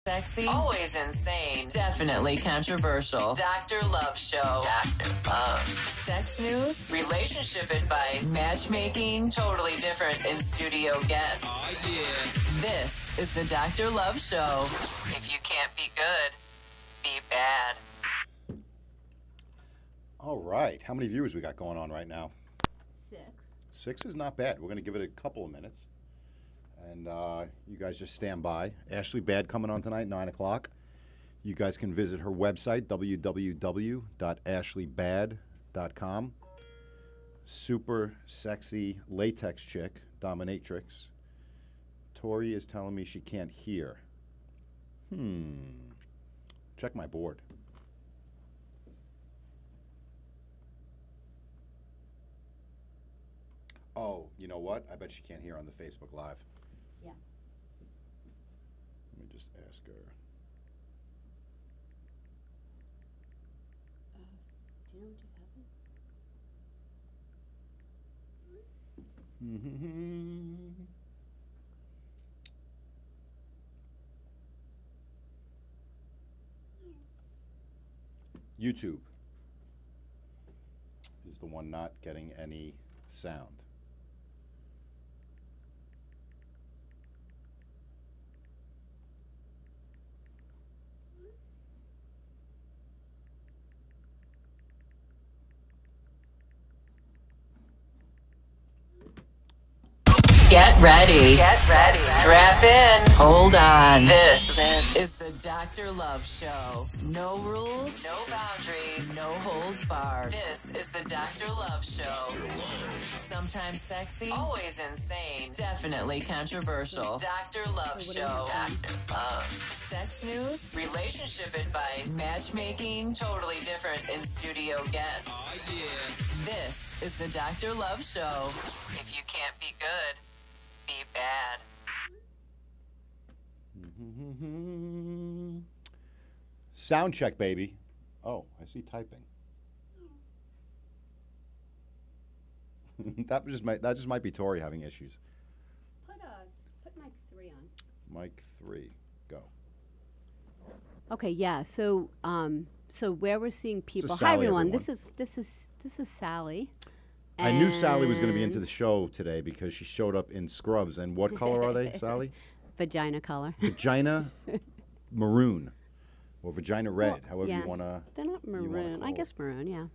sexy, always insane, definitely controversial. Dr. Love Show. Dr. Love. Sex news, relationship advice, matchmaking, totally different in studio guests. Oh, yeah. This is the Dr. Love Show. If you can't be good, be bad. All right. How many viewers we got going on right now? 6. 6 is not bad. We're going to give it a couple of minutes. And you guys just stand by. Ashley Bad coming on tonight, 9 o'clock. You guys can visit her website, www.ashleybad.com. Super sexy latex chick, dominatrix. Tori is telling me she can't hear. Check my board. Oh, you know what? I bet she can't hear on the Facebook Live. Yeah. Let me just ask her. Do you know what just happened? YouTube is the one not getting any sound. Get ready. Get ready. Strap in. Hold on. This is the Dr. Love Show. No rules, no boundaries, no holds barred. This is the Dr. Love Show. Sometimes sexy, always insane, definitely controversial. Dr. Love Show. Dr. Love. Sex news, relationship advice, matchmaking, totally different in studio guests. Oh, yeah. This is the Dr. Love Show. If you can't be good, be bad. Sound check, baby. Oh, I see typing. that just might be Tori having issues. Put mic 3 on. Mic 3, go. Okay, yeah. So where we're seeing people. Hi Sally, everyone. everyone. This is Sally. I knew Sally was going to be into the show today because she showed up in scrubs. And what color are they, Sally? Vagina color. Vagina maroon or vagina red, however yeah. you want to. They're not maroon. I guess maroon, yeah.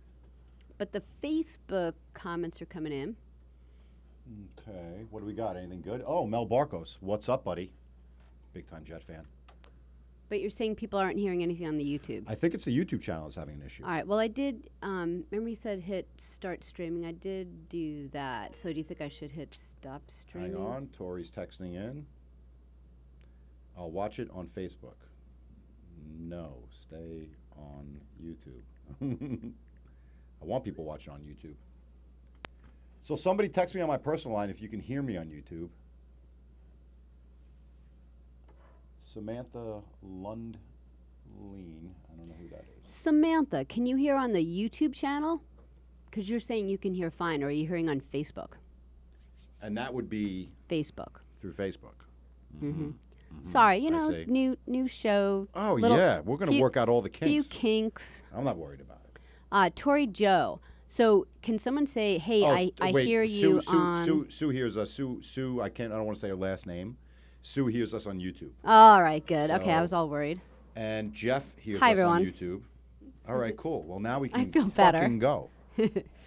But the Facebook comments are coming in. Okay, what do we got? Anything good? Oh, Mel Barcos. What's up, buddy? Big time Jet fan. But you're saying people aren't hearing anything on the YouTube. I think it's the YouTube channel that's having an issue. All right. Well, I did. Remember you said hit start streaming. I did do that. So do you think I should hit stop streaming? Hang on. Tori's texting in. I'll watch it on Facebook. No, stay on YouTube. I want people watching on YouTube. So somebody text me on my personal line if you can hear me on YouTube. Samantha Lundleen. I don't know who that is. Samantha, can you hear on the YouTube channel? Because you're saying you can hear fine, or are you hearing on Facebook? And that would be Facebook. through Facebook. Sorry, you I know, see. new show. Oh, yeah. We're going to work out all the kinks. Few kinks. I'm not worried about it. Tori Joe. So can someone say, hey, I wait, hear you on... Sue hears us. Sue, I don't want to say her last name. Sue hears us on YouTube. All right, good. Okay, I So- was all worried. And Jeff hears Hi, us everyone. on YouTube. All right, cool. Well, now we can feel better. fucking go.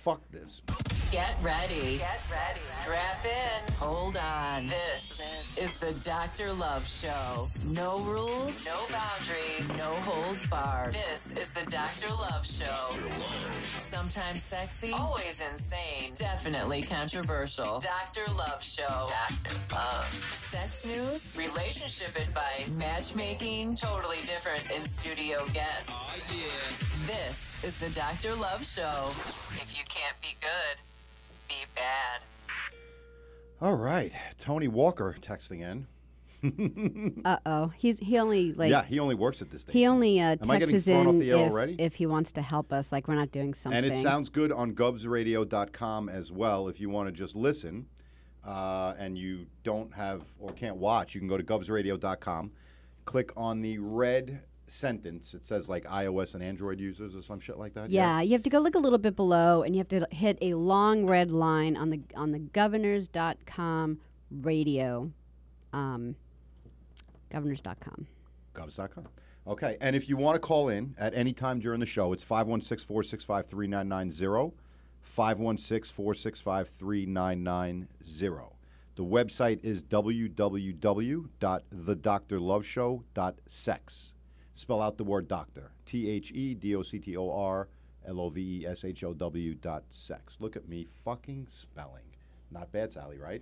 Fuck this. Get ready. Get ready. Strap in. Hold on. This is the Dr. Love Show. No rules, no boundaries, no holds barred. This is the Dr. Love Show. Sometimes sexy, always insane, definitely controversial. Dr. Love Show. Dr. Love. Sex news, relationship advice, matchmaking, totally different in studio guests. Oh, yeah. This is the Dr. Love Show. If you can't be good, be bad. All right. Tony Walker texting in. Uh-oh. He only, like... Yeah, he only works at this station. He only Am I getting texts thrown off in the air already? if he wants to help us, like we're not doing something. And it sounds good on gubsradio.com as well. If you want to just listen and you don't have or can't watch, you can go to gubsradio.com, click on the red sentence. It says like iOS and Android users or some shit like that. Yeah, you have to go look a little bit below, and you have to hit a long red line on the governors.com radio, governors.com. Govs.com. Okay, and if you want to call in at any time during the show, it's 516-465-3990, 516-465-3990. The website is www.thedoctorloveshow.sex. Spell out the word doctor. THEDOCTORLOVESHOW.sex. Look at me fucking spelling. Not bad, Sally, right?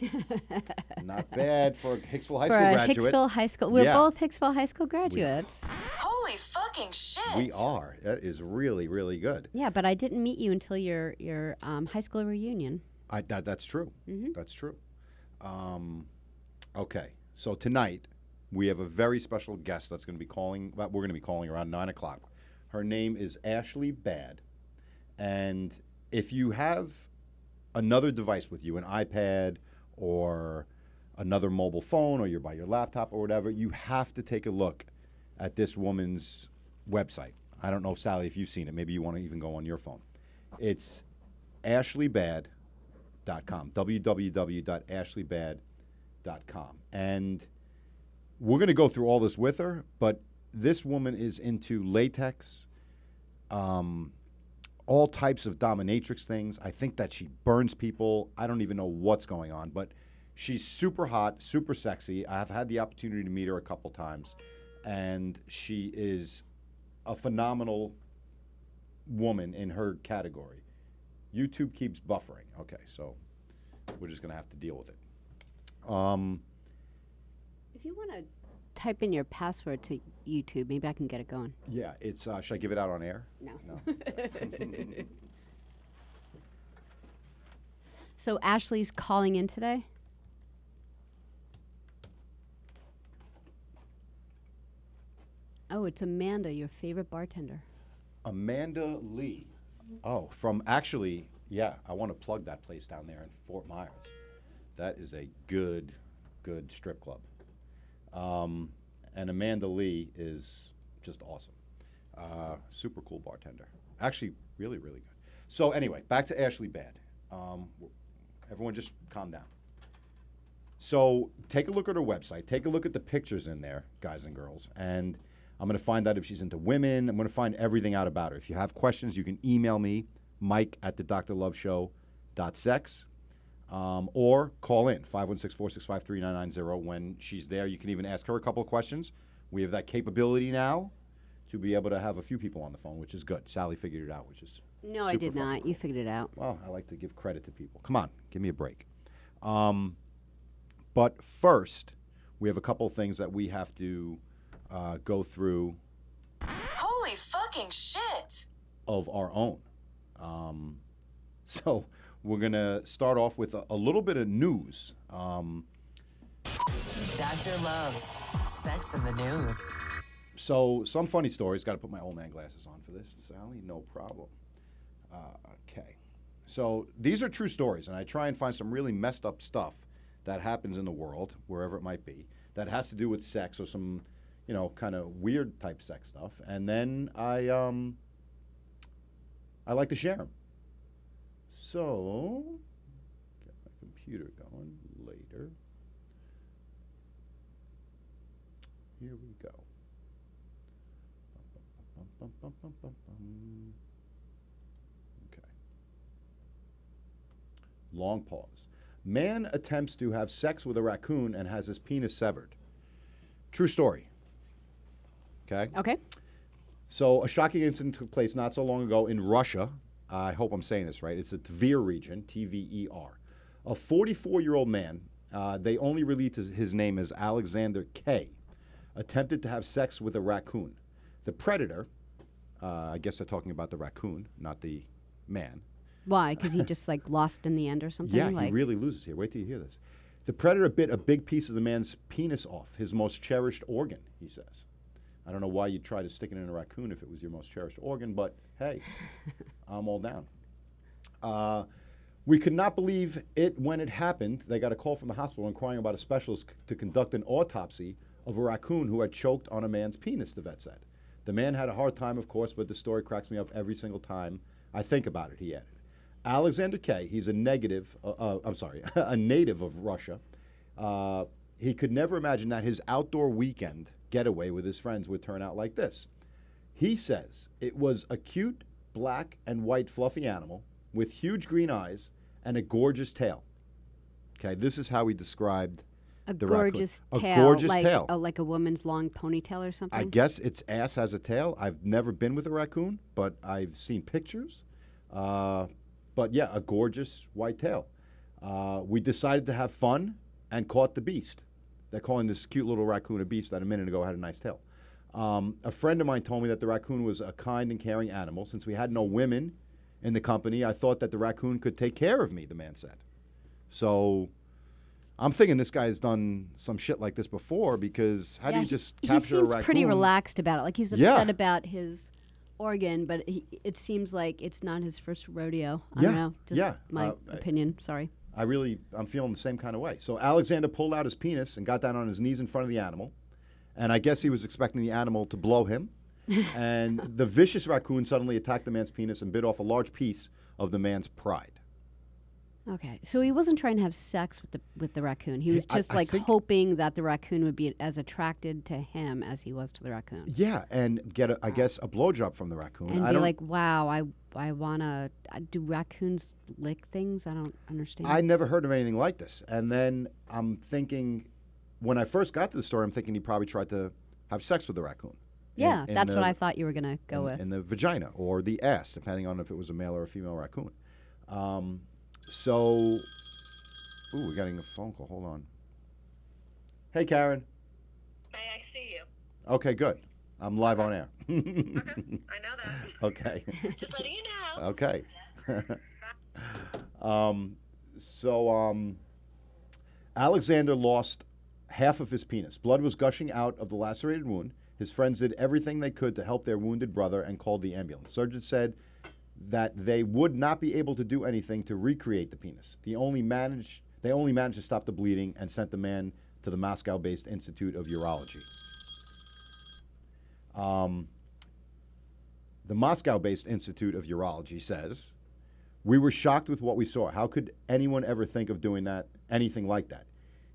Not bad for a Hicksville High School graduate. Hicksville High School. We're both Hicksville High School graduates. Holy fucking shit. We are. That is really, really good. Yeah, but I didn't meet you until your high school reunion. That's true. Mm-hmm. That's true. Okay, so tonight we have a very special guest that's going to be calling. We're going to be calling around 9 o'clock. Her name is Ashley Bad, and if you have another device with you, an iPad or another mobile phone, or you're by your laptop or whatever, you have to take a look at this woman's website. I don't know, Sally, if you've seen it. Maybe you want to even go on your phone. It's ashleybad.com, www.ashleybad.com. And we're going to go through all this with her, but this woman is into latex, all types of dominatrix things. I think that she burns people. I don't even know what's going on, but she's super hot, super sexy. I have had the opportunity to meet her a couple times, and she is a phenomenal woman in her category. YouTube keeps buffering. Okay, so we're just going to have to deal with it. If you want to type in your password to YouTube, maybe I can get it going. Yeah, it's, should I give it out on air? No. So Ashley's calling in today? Oh, it's Amanda, your favorite bartender. Amanda Lee. Oh, from actually, yeah, I want to plug that place down there in Fort Myers. That is a good strip club. And Amanda Lee is just awesome. Super cool bartender. Actually, really, really good. So anyway, back to Ashley Bad. Everyone just calm down. So take a look at her website. Take a look at the pictures in there, guys and girls. And I'm going to find out if she's into women. I'm going to find everything out about her. If you have questions, you can email me, mike@thedoctorloveshow.sex. Or call in, 516-465-3990. When she's there, you can even ask her a couple of questions. We have that capability now to be able to have a few people on the phone, which is good. Sally figured it out, which is No, I did not. You figured it out. Well, I like to give credit to people. Come on, give me a break. But first, we have a couple of things that we have to go through. Holy fucking shit. Of our own. So we're going to start off with a little bit of news. Dr. Loves Sex in the News. So some funny stories. Got to put my old man glasses on for this, Sally. No problem. Okay. So these are true stories, and I try and find some really messed up stuff that happens in the world, wherever it might be, that has to do with sex or some, kind of weird type sex stuff. And then I like to share them. So, get my computer going later. Here we go. Okay. Long pause. Man attempts to have sex with a raccoon and has his penis severed. True story. Okay? Okay. So a shocking incident took place not so long ago in Russia. I hope I'm saying this right. It's the Tver region, T-V-E-R. A 44-year-old man, they only released his name as Alexander K., attempted to have sex with a raccoon. The predator, I guess they're talking about the raccoon, not the man. Why? Because he just lost in the end or something? Yeah, he really loses here. Wait till you hear this. The predator bit a big piece of the man's penis off, his most cherished organ, he says. I don't know why you'd try to stick it in a raccoon if it was your most cherished organ, but hey, I'm all down. We could not believe it when it happened. They got a call from the hospital inquiring about a specialist to conduct an autopsy of a raccoon who had choked on a man's penis, the vet said. The man had a hard time, of course, but the story cracks me up every single time I think about it, he added. Alexander K., he's a native of Russia. He could never imagine that his outdoor weekend getaway with his friends would turn out like this. He says it was a cute black and white fluffy animal with huge green eyes and a gorgeous tail. Okay, this is how he described A the gorgeous raccoon. tail. A gorgeous like, tail. like a woman's long ponytail or something? I guess its ass has a tail. I've never been with a raccoon, but I've seen pictures. But yeah, a gorgeous white tail. We decided to have fun and caught the beast. They're calling this cute little raccoon a beast that a minute ago had a nice tail. A friend of mine told me that the raccoon was a kind and caring animal. Since we had no women in the company, I thought that the raccoon could take care of me, the man said. So I'm thinking this guy's done some shit like this before, because how do you just capture a raccoon? He seems pretty relaxed about it. Like he's Yeah. upset about his organ, but it seems like it's not his first rodeo. I don't know. Just my opinion. Sorry. I'm feeling the same kind of way. So Alexander pulled out his penis and got down on his knees in front of the animal. And I guess he was expecting the animal to blow him. And the vicious raccoon suddenly attacked the man's penis and bit off a large piece of the man's pride. Okay, so he wasn't trying to have sex with the raccoon. He was just I think hoping that the raccoon would be as attracted to him as he was to the raccoon. Yeah, and get, I guess, a blowjob from the raccoon. And be like, wow, I want to, do raccoons lick things? I don't understand. I never heard of anything like this. And then I'm thinking, when I first got to the story, I'm thinking he probably tried to have sex with the raccoon. Yeah, that's what I thought you were going to go with. In the vagina or the ass, depending on if it was a male or a female raccoon. So, we're getting a phone call. Hold on. Hey, Karen. Hey, I see you. Okay, good. I'm live on air. Okay, I know that. Okay. Just letting you know. Okay. Alexander lost half of his penis. Blood was gushing out of the lacerated wound. His friends did everything they could to help their wounded brother and called the ambulance. Surgeons said that they would not be able to do anything to recreate the penis. They only managed to stop the bleeding and sent the man to the Moscow-based Institute of Urology. The Moscow-based Institute of Urology says, "We were shocked with what we saw. How could anyone ever think of doing that, anything like that?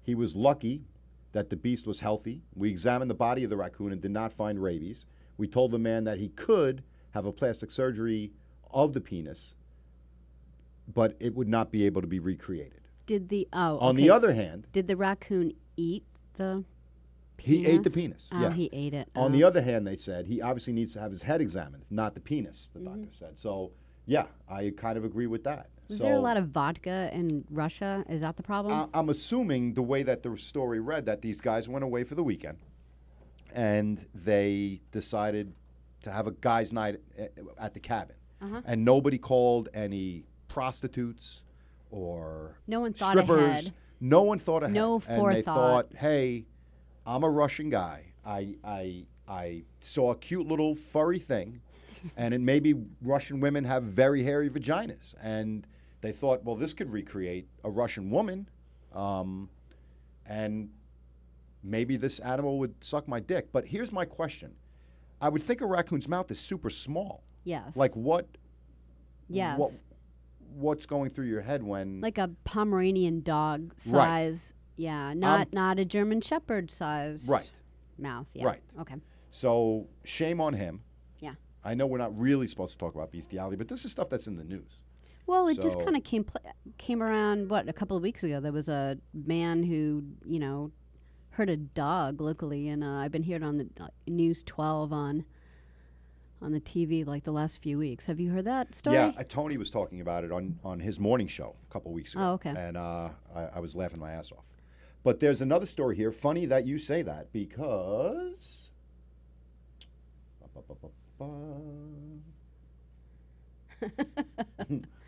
He was lucky that the beast was healthy. We examined the body of the raccoon and did not find rabies. We told the man that he could have a plastic surgery of the penis, but it would not be able to be recreated." On the other hand, did the raccoon eat the penis? he ate the penis. Oh, yeah, he ate it. On the other hand, they said he obviously needs to have his head examined, not the penis. The doctor said. So, yeah, I kind of agree with that. Was there a lot of vodka in Russia? Is that the problem? I'm assuming the way that the story read that these guys went away for the weekend, and they decided to have a guys' night at the cabin, and nobody called any prostitutes or No one thought strippers. ahead. No one thought ahead. No And they forethought. thought, hey, I'm a Russian guy. I saw a cute little furry thing, and it maybe Russian women have very hairy vaginas, and they thought, well, this could recreate a Russian woman, and maybe this animal would suck my dick. But here's my question. I would think a raccoon's mouth is super small. Yes. Like what? Yes. What's going through your head when? Like a Pomeranian dog size. Yeah, not a German Shepherd size. Right. Mouth. Yeah. Right. Okay. So shame on him. Yeah. I know we're not really supposed to talk about bestiality, but this is stuff that's in the news. Well, it just So- kind of came around. What, a couple of weeks ago? There was a man who hurt a dog locally, and I've been hearing on the News 12 on the TV like the last few weeks. Have you heard that story? Yeah, Tony was talking about it on his morning show a couple weeks ago. Oh, okay. And I was laughing my ass off. But there's another story here. Funny that you say that because.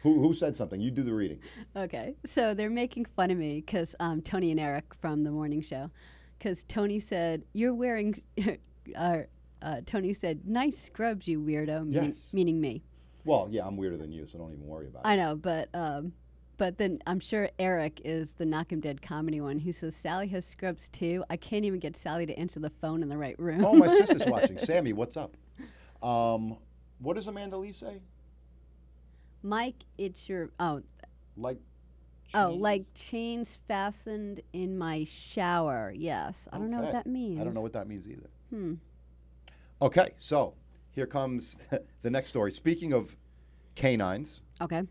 Who said something? You do the reading. Okay, so they're making fun of me because Tony and Eric from the morning show, because Tony said, "You're wearing," Tony said, "Nice scrubs, you weirdo," Yes. meaning me. Well, yeah, I'm weirder than you, so don't even worry about it. I know, but But then I'm sure Eric is the Knock 'em Dead comedy one. He says, Sally has scrubs too. I can't even get Sally to answer the phone in the right room. Oh, my sister's watching. Sammy, what's up? What does Amanda Lee say? Mike, it's your, Like, like chains fastened in my shower. Yes. I don't know what Okay. that means. I don't know what that means either. Okay, so here comes the next story. Speaking of canines, Okay.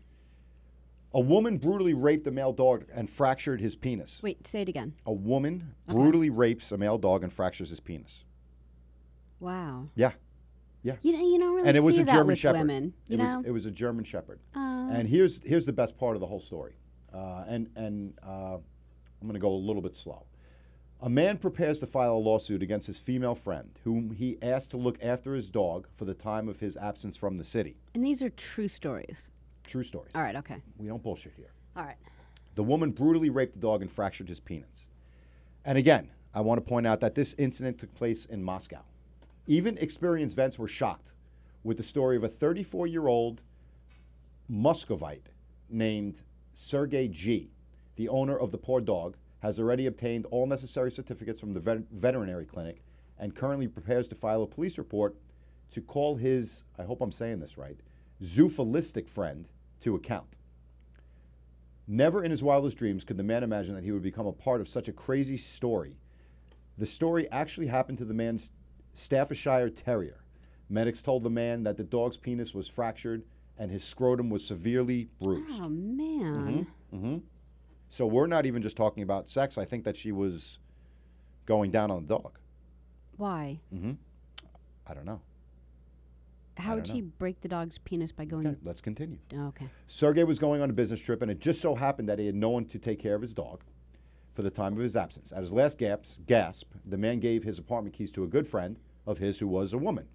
a woman brutally raped a male dog and fractured his penis. Wait, say it again. A woman brutally rapes a male dog and fractures his penis. Wow. Yeah. You don't really And it was see a that German with Shepherd. women. You know? It was a German Shepherd. Oh. And here's the best part of the whole story. I'm going to go a little bit slow. A man prepares to file a lawsuit against his female friend, whom he asked to look after his dog for the time of his absence from the city. And these are true stories. True stories. All right, okay. We don't bullshit here. All right. The woman brutally raped the dog and fractured his penis. And again, I want to point out that this incident took place in Moscow. Even experienced vets were shocked with the story of a 34-year-old Muscovite named Sergei G. The owner of the poor dog has already obtained all necessary certificates from the veterinary clinic and currently prepares to file a police report to call his, I hope I'm saying this right, zoophilistic friend to account. Never in his wildest dreams could the man imagine that he would become a part of such a crazy story. The story actually happened to the man's Staffordshire Terrier. Medics told the man that the dog's penis was fractured and his scrotum was severely bruised. Oh, man. So we're not even just talking about sex. I think that she was going down on the dog. Why? I don't know. How would don't she break the dog's penis by going? Okay, let's continue. Oh, okay. Sergei was going on a business trip, and it just so happened that he had no one to take care of his dog for the time of his absence. At his last gasp, the man gave his apartment keys to a good friend of his who was a woman.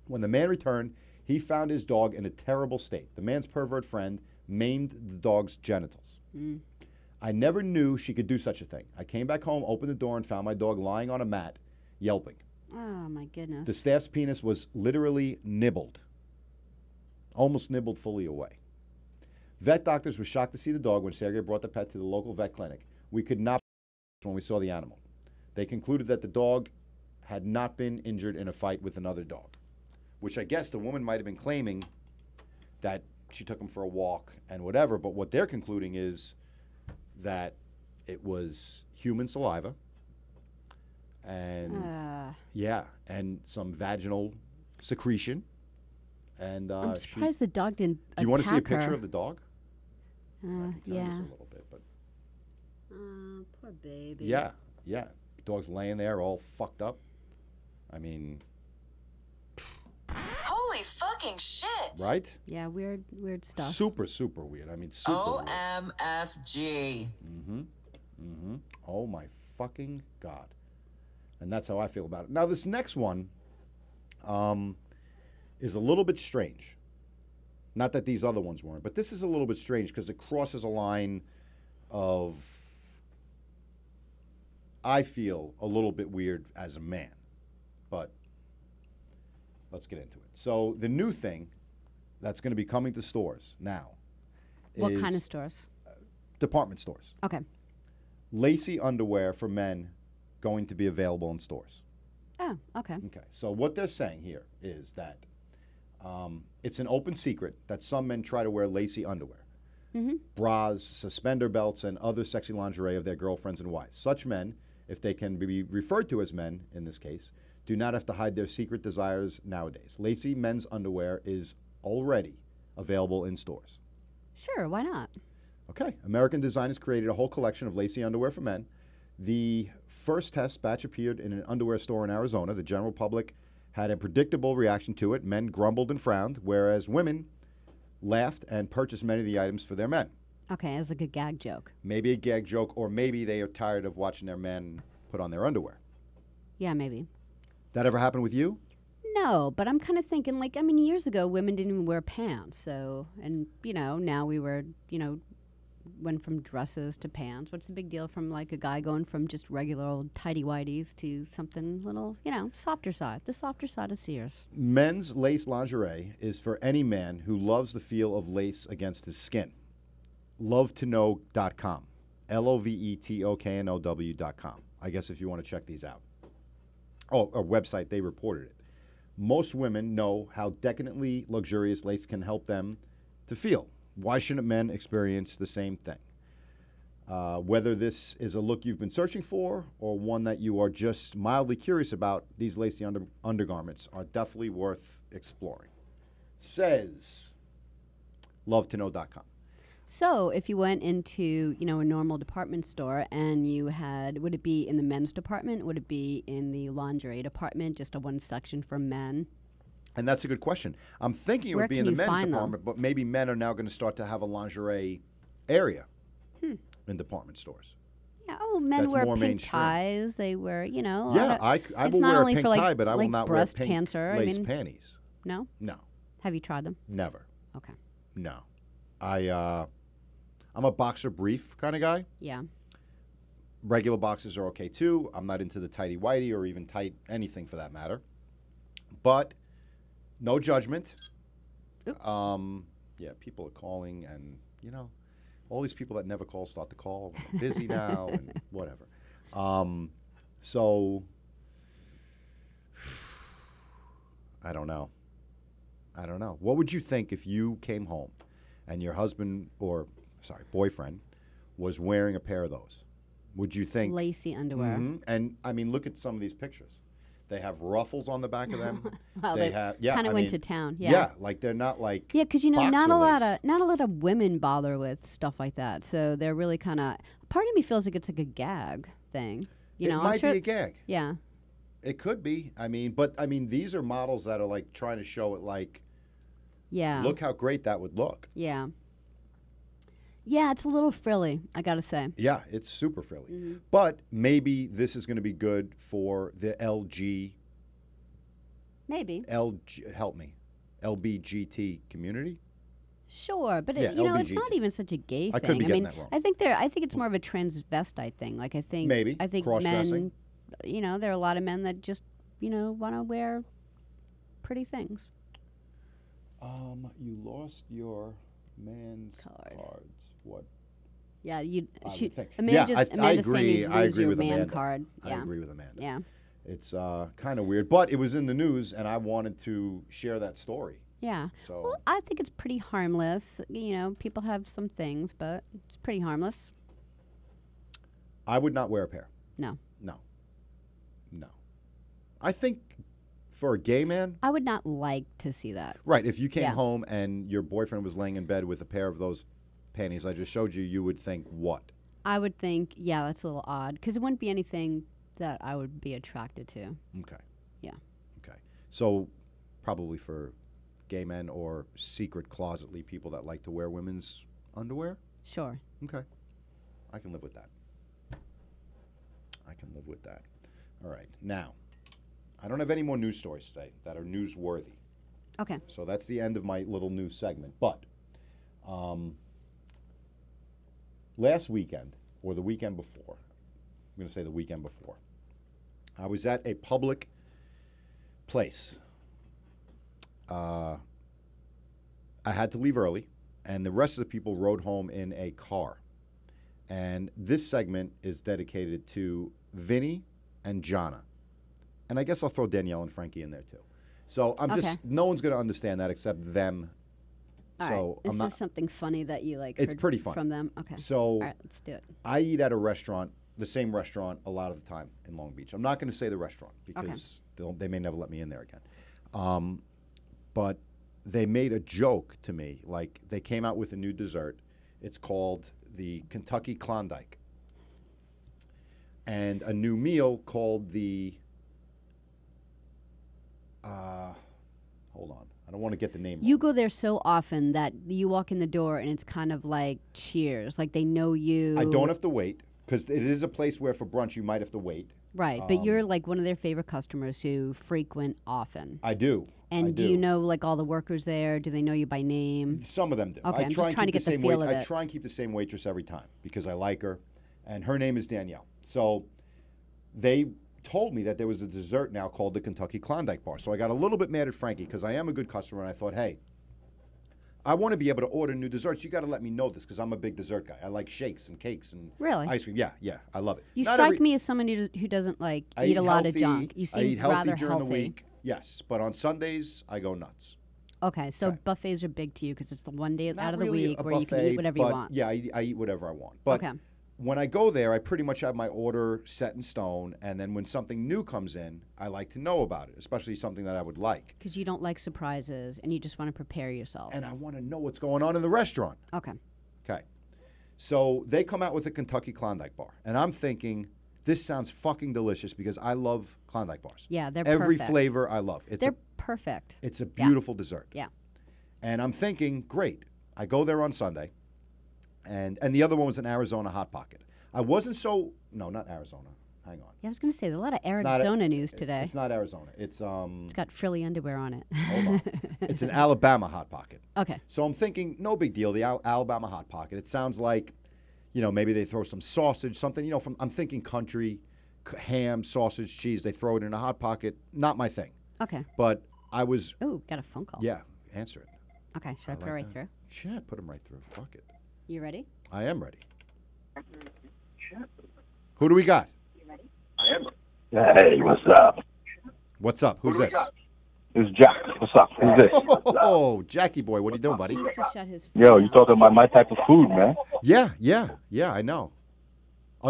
When the man returned, he found his dog in a terrible state. The man's pervert friend maimed the dog's genitals. I never knew she could do such a thing. I came back home, opened the door, and found my dog lying on a mat, yelping. Oh, my goodness. The staff's penis was literally nibbled, almost nibbled fully away. Vet doctors were shocked to see the dog when Sergei brought the pet to the local vet clinic. We could not when we saw the animal. They concluded that the dog had not been injured in a fight with another dog, which I guess the woman might have been claiming that she took him for a walk and whatever, but what they're concluding is that it was human saliva and and some vaginal secretion. And I'm surprised the dog didn't do you want to see a attack picture her. of the dog? I can tell you Yeah. this a little bit, but Poor baby. yeah. Dog's laying there all fucked up. I mean, Holy fucking shit. right? Yeah, weird stuff. Super, super weird. I mean, super weird. OMFG. Oh my fucking God. And that's how I feel about it. Now, this next one is a little bit strange. Not that these other ones weren't, but this is a little bit strange because it crosses a line of, I feel, a little bit weird as a man. But let's get into it. So the new thing that's going to be coming to stores now What is kind of stores? department stores. Okay. Lacy underwear for men going to be available in stores. Oh, okay. Okay, so what they're saying here is that it's an open secret that some men try to wear lacy underwear, bras, suspender belts, and other sexy lingerie of their girlfriends and wives. Such men, if they can be referred to as men in this case, do not have to hide their secret desires nowadays. Lacy men's underwear is already available in stores. Sure, why not? Okay, American designers created a whole collection of lacy underwear for men. The first test batch appeared in an underwear store in Arizona. The general public had a predictable reaction to it. Men grumbled and frowned, whereas women laughed and purchased many of the items for their men. Okay, as like a gag joke. Maybe a gag joke, or maybe they are tired of watching their men put on their underwear. Yeah, maybe. That ever happened with you? No, but I'm kind of thinking, like, I mean, years ago, women didn't even wear pants. So, and, now we were, went from dresses to pants. What's the big deal from, like, a guy going from just regular old tighty-whities to something little, softer side, the softer side of Sears? Men's lace lingerie is for any man who loves the feel of lace against his skin. lovetoknow.com. LOVETOKNOW.com. I guess if you want to check these out. Oh, a website, they reported it. Most women know how decadently luxurious lace can help them to feel. Why shouldn't men experience the same thing? Whether this is a look you've been searching for or one that you are just mildly curious about, these lacy undergarments are definitely worth exploring. Says lovetoknow.com. So, if you went into, a normal department store and you had, would it be in the men's department? Would it be in the lingerie department, just a one section for men? And that's a good question. I'm thinking it Where would be can in the you men's find them? department, but maybe men are now going to start to have a lingerie area in department stores. Yeah. Oh, men That's wear more pink mainstream. ties. They wear, a Yeah, lot of- I it's will not wear a only pink for, like- tie, but I will like not wear breast pink cancer. I lace mean- panties. No? No, Have you tried them? never. Okay. No. I'm a boxer brief kind of guy. Yeah. Regular boxers are okay too. I'm not into the tighty whitey or even tight anything for that matter. But no judgment. Yeah, people are calling, and all these people that never call start to call. I'm busy now and whatever. So I don't know. What would you think if you came home and your husband boyfriend was wearing a pair of those? Would you think Lacy underwear. Mhm. And I mean, look at some of these pictures. They have ruffles on the back of them. Wow, they they have kind of I went mean, to town. Yeah. Yeah. Like they're not like Yeah, because not boxer a lot lace. of women bother with stuff like that. So they're really kind of. Part of me feels like it's like a gag thing. It I'm might sure. be a gag. Yeah. It could be. But these are models that are like trying to show it like, Yeah. look how great that would look. Yeah. Yeah, it's a little frilly, I gotta say. Yeah, it's super frilly. Mm-hmm. But maybe this is going to be good for the Maybe. help me, LBGT community. Sure, but Yeah, it's LBGT. not even such a gay I thing. could be getting that wrong. I think it's more of a transvestite thing. Like I think Maybe. I think Cross-dressing. men, there are a lot of men that just want to wear pretty things. You lost your man's Card. cards. What? Yeah, I would think. Amanda Yeah, just I Amanda's saying agree. you'd I lose agree your with man Amanda. card. I Yeah. agree with Amanda. Yeah. It's kind of weird, but it was in the news, and I wanted to share that story. Yeah. So Well, I think it's pretty harmless. People have some things, but it's pretty harmless. I would not wear a pair. No. No. I think for a gay man, I would not like to see that. right, if you came Yeah. home and your boyfriend was laying in bed with a pair of those panties I just showed you, you would think what? I would think, yeah, that's a little odd because it wouldn't be anything that I would be attracted to. Okay. Yeah. Okay. So probably for gay men or secret closetly people that like to wear women's underwear? Sure. Okay. I can live with that. All right. Now, I don't have any more news stories today that are newsworthy. Okay. So that's the end of my little news segment. But last weekend, or the weekend before, I'm going to say the weekend before, I was at a public place. I had to leave early, and the rest of the people rode home in a car. And this segment is dedicated to Vinny and Jonna. And I guess I'll throw Danielle and Frankie in there too. So Okay. no one's going to understand that except them. All So right. I'm Is not. this something funny that you like? It's heard pretty funny. from them. Okay. So All right, let's do it. I eat at a restaurant, the same restaurant, a lot of the time in Long Beach. I'm not going to say the restaurant because they may never let me in there again. But they made a joke to me. Like, they came out with a new dessert. It's called the Kentucky Klondike. And a new meal called the, hold on. I don't want to get the name You wrong. go there so often that you walk in the door and it's kind of like Cheers, like they know you. I don't have to wait because it is a place where for brunch you might have to wait. Right, but you're like one of their favorite customers who frequent often. I do. And I do you know like all the workers there? Do they know you by name? Some of them do. Okay, I I'm try just and trying to keep get the same feel wait- of I it. try and keep the same waitress every time because I like her, and her name is Danielle. So they told me that there was a dessert now called the Kentucky Klondike Bar. So I got a little bit mad at Frankie because I am a good customer, and I thought, hey, I want to be able to order new desserts. You got to let me know this because I'm a big dessert guy. I like shakes and cakes and Really? ice cream. Yeah, I love it. You Not strike every- me as someone who doesn't like I eat a lot healthy, of junk. You I seem eat healthy rather during healthy. the week. Yes, but on Sundays I go nuts. Okay, so Okay. buffets are big to you because it's the one day Not out of the really week a where you can buffet, eat whatever you but want. Yeah, I eat whatever I want. But Okay. when I go there, I pretty much have my order set in stone, and then when something new comes in, I like to know about it, especially something that I would like. Because you don't like surprises and you just want to prepare yourself. And I want to know what's going on in the restaurant. Okay. Okay. So they come out with a Kentucky Klondike bar, and I'm thinking, this sounds fucking delicious because I love Klondike bars. Yeah, they're Every perfect. flavor I love. They're perfect. It's a beautiful dessert. Yeah. And I'm thinking, great. I go there on Sunday, and the other one was an Arizona Hot Pocket. I wasn't so no, not Arizona. Hang on. Yeah, I was going to say, there's a lot of It's not Arizona news it's- today. It's not Arizona. It's It's got frilly underwear on it. hold on. It's an Alabama Hot Pocket. Okay. So I'm thinking, no big deal. The Alabama Hot Pocket. It sounds like, maybe they throw some sausage, something. I'm thinking country, ham, sausage, cheese. They throw it in a hot pocket. Not my thing. Okay. But I was, Ooh, got a phone call. yeah, answer it. Okay, should I put it like right that. through? Shit, put them right through. Fuck it. You ready? I am ready. Who do we got? Hey, what's up? What's up? Who's this? It's Jack. What's up? Who's this? Oh, Jackie boy, what are you doing, buddy? He needs to shut his phone Yo, you down. talking about my type of food, man? Yeah, I know.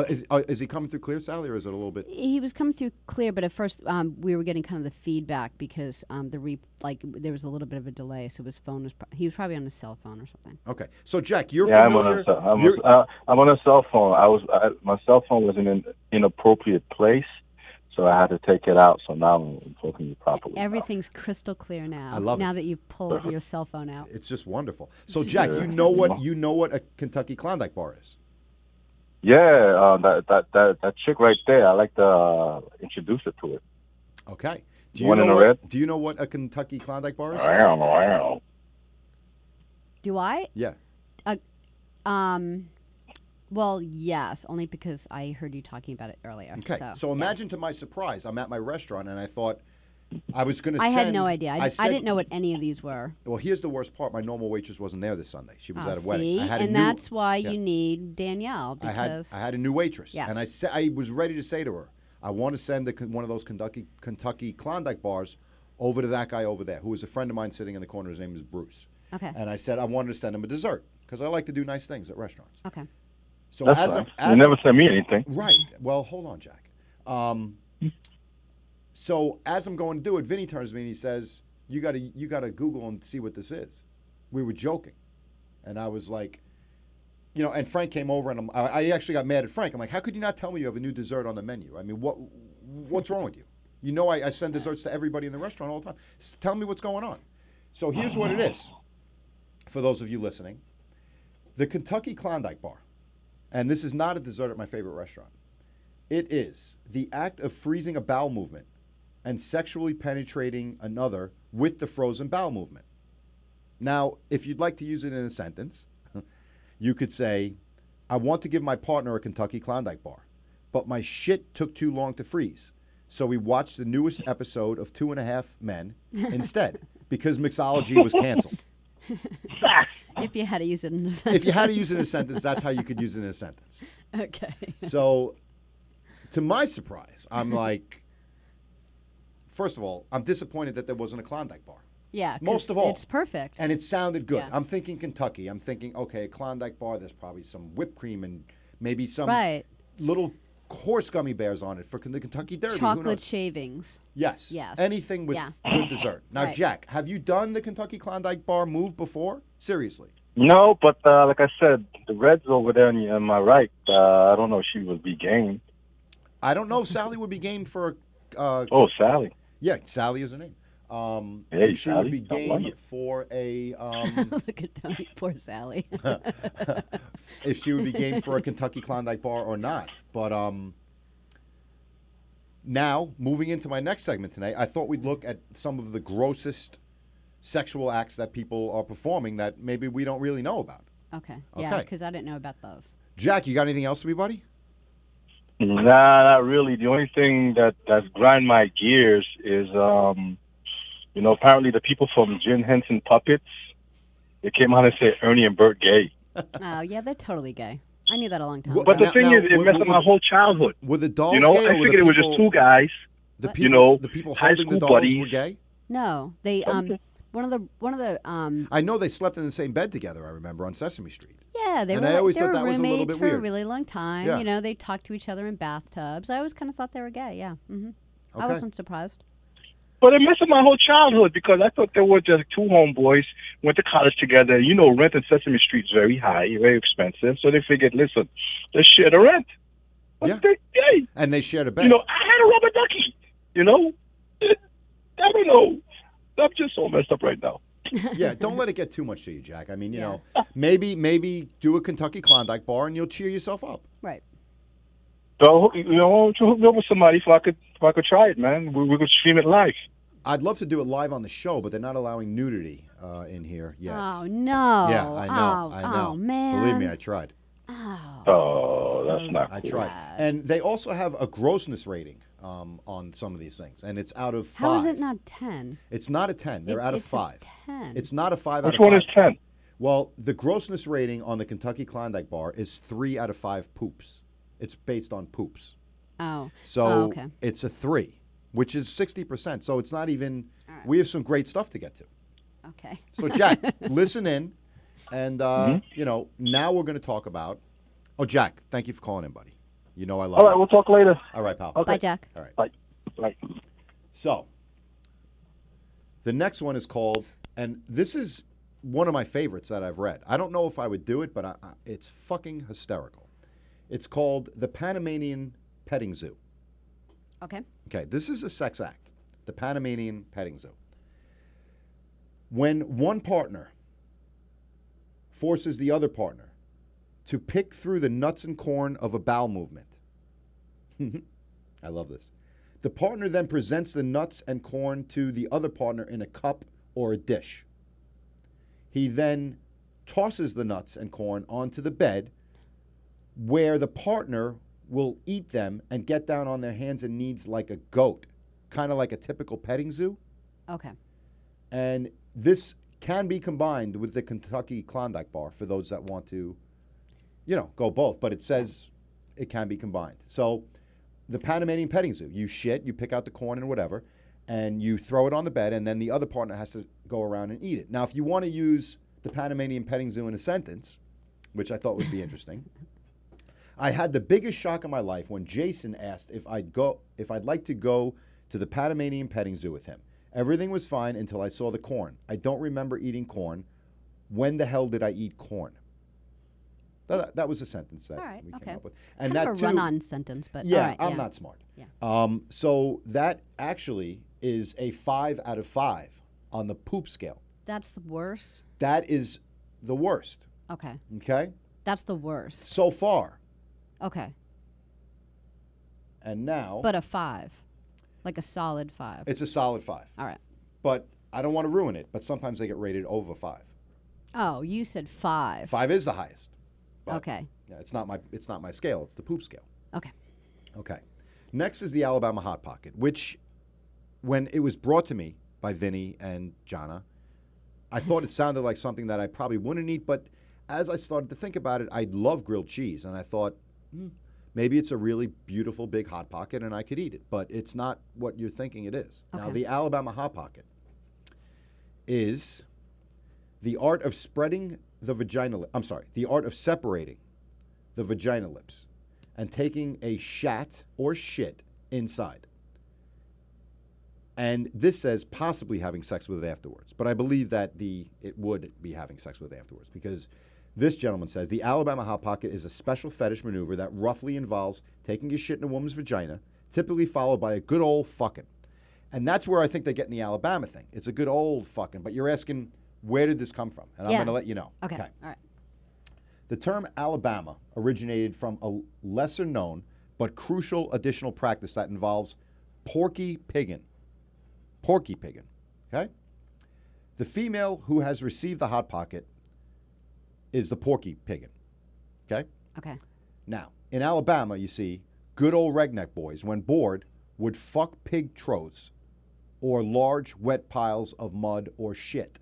Is he coming through clear, Sally, or is it a little bit? He was coming through clear, but at first we were getting kind of the feedback because there was a little bit of a delay, so his phone was he was probably on his cell phone or something. Okay, so Jack, you're Yeah, familiar. I'm on a cell phone. My cell phone was in an inappropriate place, so I had to take it out. So now I'm talking to you properly. Everything's crystal clear now. I love now it. that you've pulled your cell phone out. It's just wonderful. So, Jack, you know what a Kentucky Klondike bar is? Yeah, that chick right there. I like to introduce her to it. Okay. One in the red? Do you know what a Kentucky Klondike bar is? I don't know. Do I? Yeah. Well, yes, only because I heard you talking about it earlier. Okay. So imagine to my surprise, I'm at my restaurant and I thought I was going to I send. had no idea. I said- didn't know what any of these were. Well, here's the worst part. My normal waitress wasn't there this Sunday. She was at a wedding. See? I had a And new- that's why yeah. you need Danielle because I had a new waitress, Yeah. and I was ready to say to her, I want to send one of those Kentucky Klondike bars over to that guy over there, who is a friend of mine sitting in the corner. His name is Bruce. Okay. And I said I wanted to send him a dessert because I like to do nice things at restaurants. Okay. So That's nice. You never sent me anything. right. Well, hold on, Jack. So as I'm going to do it, Vinny turns to me and he says, "You got to Google and see what this is." We were joking, and I was like, and Frank came over and I actually got mad at Frank. I'm like, "How could you not tell me you have a new dessert on the menu? I mean, what's wrong with you? I send desserts to everybody in the restaurant all the time. Tell me what's going on." So here's what it is. For those of you listening, the Kentucky Klondike bar, and this is not a dessert at my favorite restaurant. It is the act of freezing a bowel movement and sexually penetrating another with the frozen bowel movement. Now, if you'd like to use it in a sentence, you could say, I want to give my partner a Kentucky Klondike bar, but my shit took too long to freeze. So we watched the newest episode of 2.5 Men instead because Mixology was canceled. If you had to use it in a sentence. If you had to use it in a sentence, that's how you could use it in a sentence. Okay. So, to my surprise, I'm like, first of all, I'm disappointed that there wasn't a Klondike bar. Yeah. 'cause Most of all. It's perfect. And it sounded good. Yeah. I'm thinking Kentucky. I'm thinking, okay, a Klondike bar, there's probably some whipped cream and maybe some Right. little horse gummy bears on it for the Kentucky Derby. Who Chocolate knows? shavings. Yes. Yes. Anything with Yeah. good dessert. Now, Right. Jack, have you done the Kentucky Klondike bar move before? Seriously. No, but like I said, the Reds over there on my right. I don't know if she would be game. I don't know if Sally would be game for a. Oh, Sally. Yeah, Sally is her name. Hey, if she would be Sally. How are game you? for a. Look at Tony, poor Sally. If she would be game for a Kentucky Klondike bar or not. But now, moving into my next segment tonight, I thought we'd look at some of the grossest sexual acts that people are performing that maybe we don't really know about. Okay. Yeah, Okay. because I didn't know about those. Jack, you got anything else for me, buddy? Nah, not really. The only thing that's grind my gears is, apparently the people from Jim Henson Puppets, It came out and said Ernie and Bert gay. Oh, yeah, they're totally gay. I knew that a long time Well, ago. But the Now- thing now, is, it messed up my whole childhood. Were the dolls You know, gay? Or I were figured the it was people, just two guys. The What? people, You know, the people high holding the school dolls were buddies. No, gay. they Okay. one of the I know they slept in the same bed together. I remember on Sesame Street. yeah, they And were I always they thought were that was a little roommates bit for a weird. really long time. Yeah. You know, they talked to each other in bathtubs. I always kind of thought they were gay. Yeah, I Okay. wasn't surprised. But it messed up my whole childhood because I thought they were just two homeboys, went to college together. You know, rent in Sesame Street is very high, very expensive. So they figured, listen, let's share the rent. But Yeah. they're gay. And they shared a bed. You know, I had a rubber ducky. You know, I don't know. I'm just so messed up right now. Yeah, don't let it get too much to you, Jack. I mean, you Yeah. know, maybe do a Kentucky Klondike bar and you'll cheer yourself up. Right. So you know, why don't you hook me up with somebody if I could try it, man? We could stream it live. I'd love to do it live on the show, but they're not allowing nudity in here yet. Oh no. Yeah, I know. Oh, I know. Oh man. Believe me, I tried. Oh. Oh, that's not I cool. tried. Sad. And they also have a grossness rating on some of these things, and it's out of 5. How is it not 10? It's not a 10. They're out of it's 5. A 10. It's not a 5 Which out of one 5. is 10? Well, the grossness rating on the Kentucky Klondike bar is 3 out of 5 poops. It's based on poops. Oh. So Oh, okay. it's a 3, which is 60%. So it's not even, All right. we have some great stuff to get to. Okay. So, Jack, listen in. And, Mm-hmm. you know, now we're going to talk about. Oh, Jack, thank you for calling in, buddy. You know I love All right, you. we'll talk later. All right, pal. Okay. Bye, Jack. All right. Bye. Bye. So, the next one is called, and this is one of my favorites that I've read. I don't know if I would do it, but it's fucking hysterical. It's called The Panamanian Petting Zoo. Okay. Okay, this is a sex act. The Panamanian Petting Zoo. When one partner forces the other partner to pick through the nuts and corn of a bowel movement. I love this. The partner then presents the nuts and corn to the other partner in a cup or a dish. He then tosses the nuts and corn onto the bed where the partner will eat them and get down on their hands and knees like a goat, kind of like a typical petting zoo. Okay. And this can be combined with the Kentucky Klondike bar for those that want to, you know, go both. But it says it can be combined. So the Panamanian Petting Zoo, you shit, you pick out the corn and whatever, and you throw it on the bed, and then the other partner has to go around and eat it. Now, if you want to use the Panamanian Petting Zoo in a sentence, which I thought would be interesting, I had the biggest shock of my life when Jason asked if I'd like to go to the Panamanian Petting Zoo with him. Everything was fine until I saw the corn. I don't remember eating corn. When the hell did I eat corn? That was a sentence that All right, we okay. came up with. And Kind that of a too, run-on sentence, but yeah, all right, I'm yeah. not smart. Yeah. So that actually is a 5 out of 5 on the poop scale. That's the worst. That is the worst. Okay. Okay, That's the worst. so far. Okay. And now But a 5. Like a solid 5. it's a solid 5. All right. But I don't want to ruin it. But sometimes they get rated over 5. Oh, you said 5. 5 is the highest. But, Okay. Yeah, it's not my scale. It's the poop scale. Okay. Okay. Next is the Alabama Hot Pocket, which, when it was brought to me by Vinny and Jana, I thought it sounded like something that I probably wouldn't eat. But as I started to think about it, I love grilled cheese, and I thought, maybe it's a really beautiful big Hot Pocket, and I could eat it. But it's not what you're thinking it is. Now, Okay. the Alabama Hot Pocket is the art of spreading the vagina. The art of separating the vagina lips and taking a shat or shit inside. And this says possibly having sex with it afterwards. But I believe that it would be having sex with it afterwards, because this gentleman says the Alabama Hot Pocket is a special fetish maneuver that roughly involves taking a shit in a woman's vagina, typically followed by a good old fucking. And that's where I think they're getting the Alabama thing. It's a good old fucking. But you're asking, where did this come from? And I'm Yeah. going to let you know. Okay. All right. The term Alabama originated from a lesser known but crucial additional practice that involves porky piggin. Porky piggin. Okay? The female who has received the Hot Pocket is the porky piggin. Okay? Okay. Now, in Alabama, you see, good old redneck boys, when bored, would fuck pig troughs or large wet piles of mud or shit.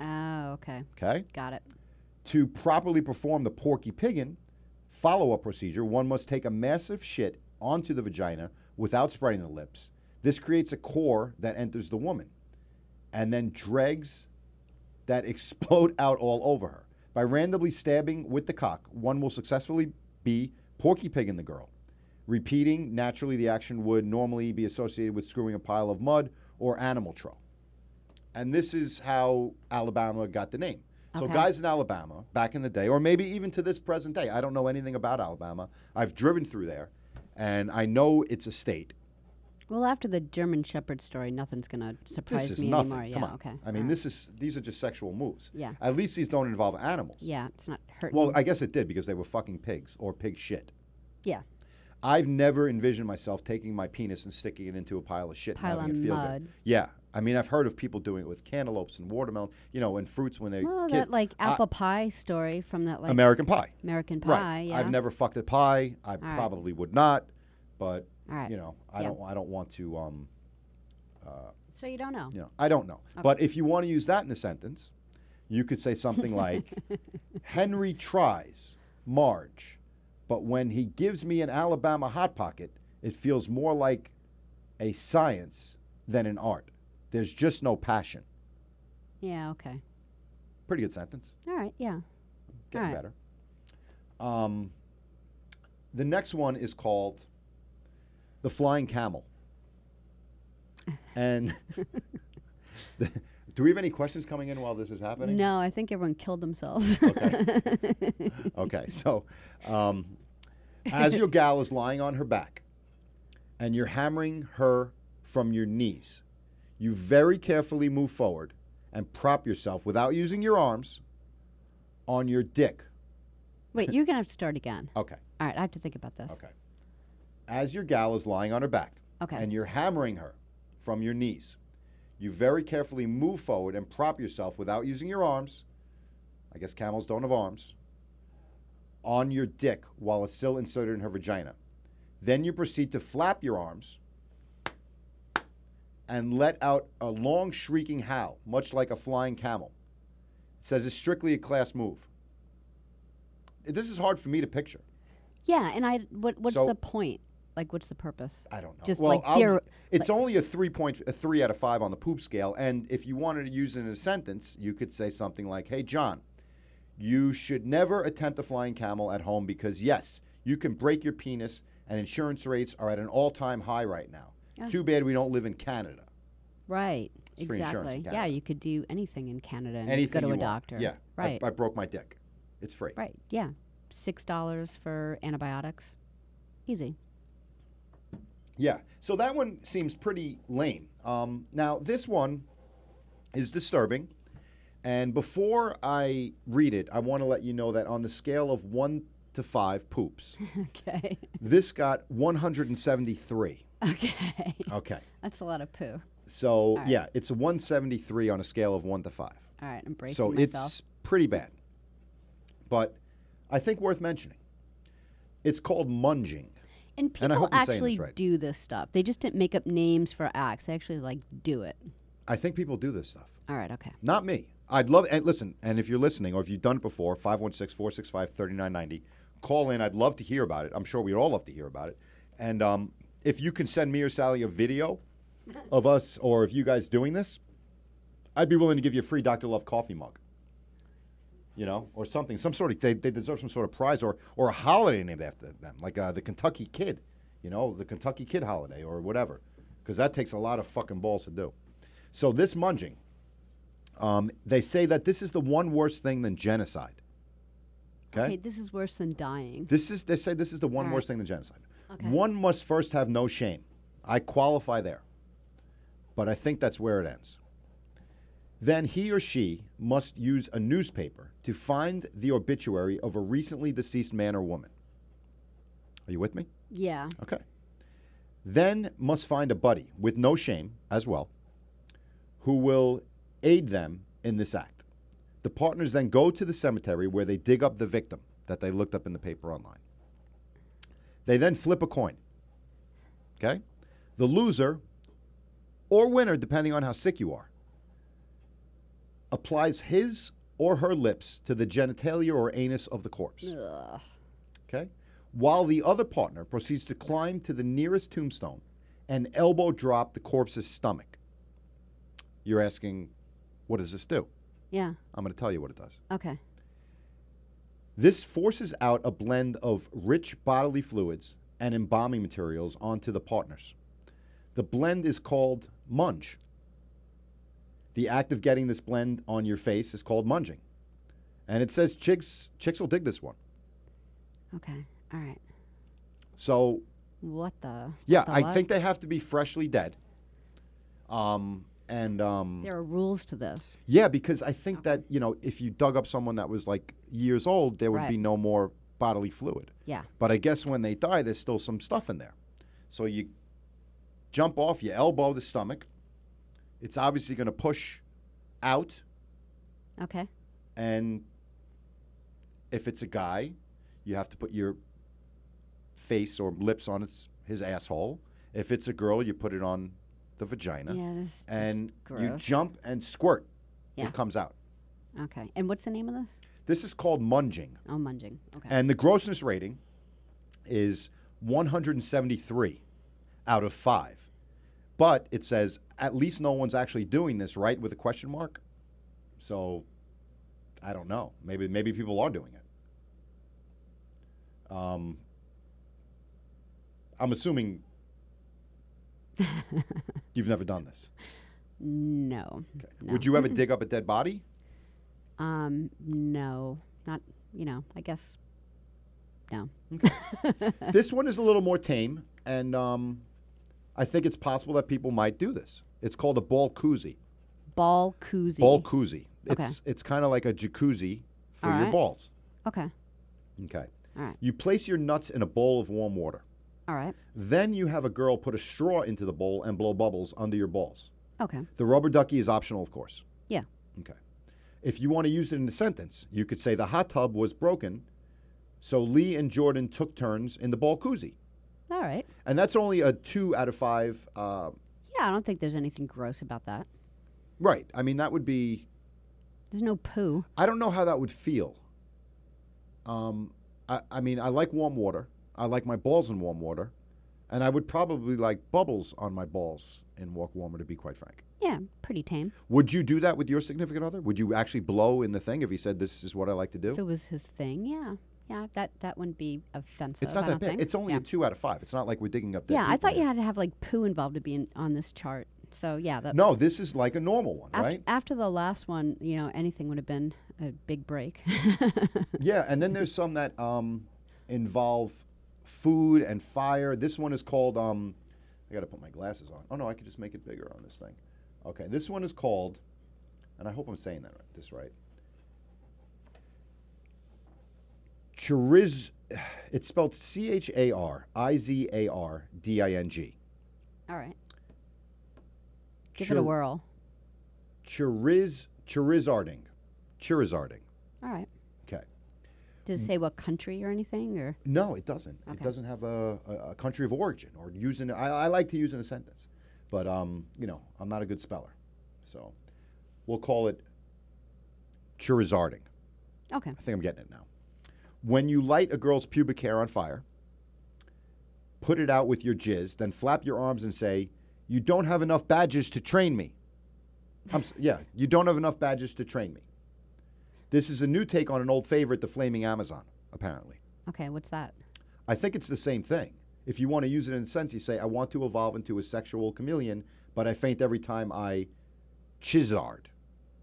Oh, okay. Okay? Got it. To properly perform the porky piggin follow-up procedure, one must take a massive shit onto the vagina without spreading the lips. This creates a core that enters the woman and then dregs that explode out all over her. By randomly stabbing with the cock, one will successfully be porky pigging the girl. Repeating, naturally, the action would normally be associated with screwing a pile of mud or animal trough. And this is how Alabama got the name. So Okay. guys in Alabama, back in the day, or maybe even to this present day, I don't know anything about Alabama. I've driven through there, and I know it's a state. Well, after the German Shepherd story, nothing's going to surprise This is me nothing. anymore. Come Yeah, on. okay. I mean, All right. these are just sexual moves. Yeah. At least these don't involve animals. Yeah, it's not hurting. Well, I guess it did because they were fucking pigs or pig shit. yeah. I've never envisioned myself taking my penis and sticking it into a pile of shit Pile and having of it feel mud. good. Yeah. I mean, I've heard of people doing it with cantaloupes and watermelon, and fruits when they Well, kid. that like apple pie story from that like American Pie. American Pie. Right. Yeah. I've never fucked a pie. I right. probably would not, but All right. I Yeah. don't want to So you don't know. I don't know. But if you want to use that in a sentence, you could say something like Henry tries Marge, but when he gives me an Alabama hot pocket, it feels more like a science than an art. There's just no passion. Yeah. Okay. Pretty good sentence. All right. Yeah. Getting All right. better. The next one is called the flying camel. And do we have any questions coming in while this is happening? No, I think everyone killed themselves. Okay, so as your gal is lying on her back and you're hammering her from your knees, you very carefully move forward and prop yourself without using your arms on your dick. Wait, you're gonna have to start again. Okay, All right, I have to think about this. okay. As your gal is lying on her back Okay. and you're hammering her from your knees, you very carefully move forward and prop yourself without using your arms. I guess camels don't have arms. On your dick while it's still inserted in her vagina. Then you proceed to flap your arms and let out a long shrieking howl, much like a flying camel. It says it's strictly a class move. This is hard for me to picture. Yeah, and what's So- the point? Like, what's the purpose? I don't know. Just well, like it's only a 3 out of 5 on the poop scale, and if you wanted to use it in a sentence, you could say something like, "Hey, John, you should never attempt a flying camel at home because yes, you can break your penis, and insurance rates are at an all-time high right now. Yeah. Too bad we don't live in Canada. Right. It's free insurance in Exactly. Yeah, Canada. you could do anything in Canada and Anything go to you a want. doctor. Yeah, Right. I broke my dick. It's free. Right. Yeah. $6 for antibiotics. Easy. Yeah, so that one seems pretty lame. Now, this one is disturbing. And before I read it, I want to let you know that on the scale of 1 to 5 poops, Okay. this got 173. Okay. Okay. That's a lot of poo. So, right. yeah, it's a 173 on a scale of 1 to 5. All right, I'm bracing So myself. it's pretty bad. But I think worth mentioning. It's called munging. And and I people hope I'm saying this actually right. do this stuff. They just didn't make up names for acts. They actually like do it. I think people do this stuff. All right, okay. Not me. I'd love, and listen, and if you're listening or if you've done it before, 516-465-3990, call in. I'd love to hear about it. I'm sure we'd all love to hear about it. And if you can send me or Sally a video of us or of you guys doing this, I'd be willing to give you a free Dr. Love coffee mug. You know, or something. Some sort of, they deserve some sort of prize or a holiday named after them, like the Kentucky Kid, the Kentucky Kid holiday or whatever, because that takes a lot of fucking balls to do. So this munging, they say that this is the one worse thing than genocide. Okay? This is worse than dying. They say this is the one All worse right. thing than genocide. Okay. One must first have no shame. I qualify there. But I think that's where it ends. Then he or she must use a newspaper to find the obituary of a recently deceased man or woman. Are you with me? Yeah. Okay. Then must find a buddy with no shame as well, who will aid them in this act. The partners then go to the cemetery where they dig up the victim that they looked up in the paper online. They then flip a coin. Okay? The loser or winner, depending on how sick you are, applies his or her lips to the genitalia or anus of the corpse. Ugh. Okay? While the other partner proceeds to climb to the nearest tombstone and elbow drop the corpse's stomach. You're asking, what does this do? Yeah. I'm going to tell you what it does. Okay. This forces out a blend of rich bodily fluids and embalming materials onto the partners. The blend is called munge. The act of getting this blend on your face is called munging. And it says chicks will dig this one. Okay. All right. So, What the? yeah, the I what? think they have to be freshly dead. There are rules to this. Yeah, because I think that, if you dug up someone that was like years old, there would Right. be no more bodily fluid. Yeah. But I guess when they die, there's still some stuff in there. So you jump off, you elbow the stomach. It's obviously going to push out. Okay. And if it's a guy, you have to put your face or lips on his asshole. If it's a girl, you put it on the vagina. Yeah, this is just And you gross. jump and squirt. Yeah. It comes out. Okay. And what's the name of this? This is called munging. Oh, munging. Okay. And the grossness rating is 173 out of 5. But it says at least no one's actually doing this, right, with a question mark. So I don't know. Maybe people are doing it. I'm assuming you've never done this. No. Okay. No. Would you ever dig up a dead body? No. Not, I guess, no. This one is a little more tame, and I think it's possible that people might do this. It's called a ball koozie. Ball koozie. Ball koozie. Okay. It's kind of like a jacuzzi for All your right. balls. Okay. Okay. All right. You place your nuts in a bowl of warm water. All right. Then you have a girl put a straw into the bowl and blow bubbles under your balls. Okay. The rubber ducky is optional, of course. Yeah. Okay. If you want to use it in a sentence, you could say the hot tub was broken, so Lee and Jordan took turns in the ball koozie. All right. And that's only a 2 out of 5. Yeah, I don't think there's anything gross about that. Right. I mean, that would be... There's no poo. I don't know how that would feel. I mean, I like warm water. I like my balls in warm water. And I would probably like bubbles on my balls in walk warmer, to be quite frank. Yeah, pretty tame. Would you do that with your significant other? Would you actually blow in the thing if he said, this is what I like to If do? it was his thing, yeah. Yeah, that wouldn't be offensive. It's not I that don't bad. think. It's only yeah. a 2 out of 5. It's not like we're digging up dead Yeah, I people thought you here. had to have like poo involved to be on this chart. So yeah, that No, this is like a normal one, right? After the last one, anything would have been a big break. Yeah, and then there's some that involve food and fire. This one is called, I got to put my glasses on. Oh, no, I could just make it bigger on this thing. Okay, this one is called, and I hope I'm saying this right. It's spelled Charizarding. All right. Give it a whirl. Charizarding. All right. Okay. Did it say what country or anything? Or No, it doesn't. It Okay. doesn't have a country of origin or using. I like to use in a sentence, but I'm not a good speller, so we'll call it Charizarding. Okay. I think I'm getting it now. When you light a girl's pubic hair on fire, put it out with your jizz, then flap your arms and say, "You don't have enough badges to train me." You don't have enough badges to train me. This is a new take on an old favorite, the Flaming Amazon, apparently. Okay, what's that? I think it's the same thing. If you want to use it in a sense, you say, I want to evolve into a sexual chameleon, but I faint every time I Charizard.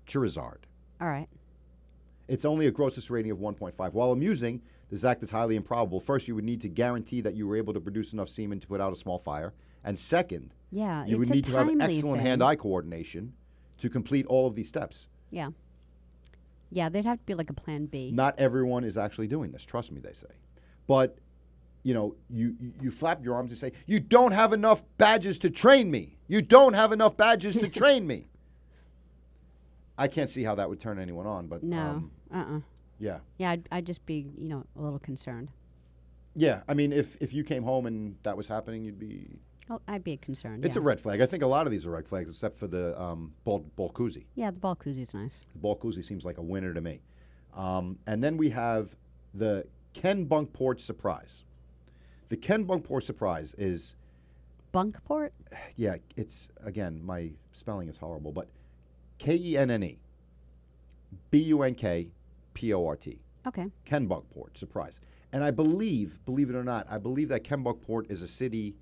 All right. It's only a grossness rating of 1.5. While amusing, this act is highly improbable. First, you would need to guarantee that you were able to produce enough semen to put out a small fire. And second, Yeah, you would it's a need to have timely excellent thing. hand-eye coordination to complete all of these steps. Yeah. Yeah, there'd have to be like a plan B. Not everyone is actually doing this, trust me, they say. But, you flap your arms and say, you don't have enough badges to train me. You don't have enough badges to train me. I can't see how that would turn anyone on, but No. yeah. Yeah, I'd just be, a little concerned. Yeah, I mean, if you came home and that was happening, you'd be Well, I'd be concerned. It's yeah. a red flag. I think a lot of these are red flags, except for the ball koozie. Yeah, the ball koozie's nice. The ball koozie seems like a winner to me. And then we have the Ken Bunkport surprise. The Ken Bunkport surprise is, Bunkport? yeah, it's, again, my spelling is horrible, but Kenne Bunkport. Okay. Ken Bunkport surprise. And I believe it or not, I believe that Ken Bunkport is a city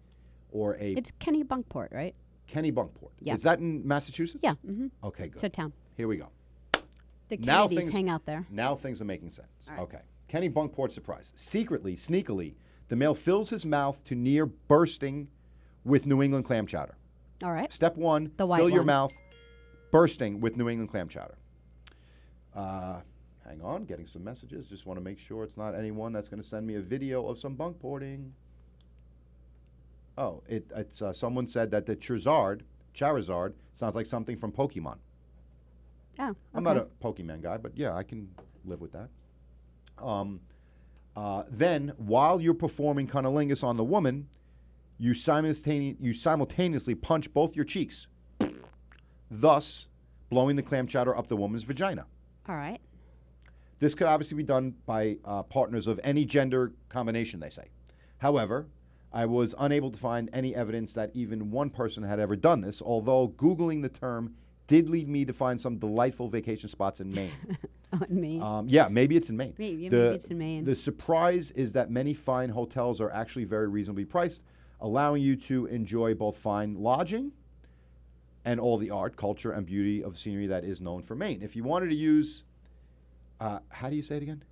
or a It's Kenny Bunkport, right? Kenny Bunkport. Yeah. Is that in Massachusetts? Yeah. Mm-hmm. Okay, good. It's a town. Here we go. The Now Kennedys things- hang out there. Now things are making sense. All right. Okay. Kenny Bunkport surprise. Secretly, sneakily, the male fills his mouth to near bursting with New England clam chowder. All right. Step one, The white fill your one. mouth bursting with New England clam chowder. Hang on, getting some messages. Just want to make sure it's not anyone that's going to send me a video of some bunk porting. Oh, it's someone said that the Charizard sounds like something from Pokemon. Oh, okay. I'm not a Pokemon guy, but yeah, I can live with that. Then, while you're performing cunnilingus on the woman, you simultaneously punch both your cheeks, thus blowing the clam chowder up the woman's vagina. All right. This could obviously be done by partners of any gender combination, they say. However, I was unable to find any evidence that even one person had ever done this, although Googling the term did lead me to find some delightful vacation spots in Maine. Oh, and me. Yeah, maybe it's in Maine. Maybe it's in Maine. The surprise is that many fine hotels are actually very reasonably priced, allowing you to enjoy both fine lodging and all the art, culture, and beauty of scenery that is known for Maine. If you wanted to use, how do you say it again?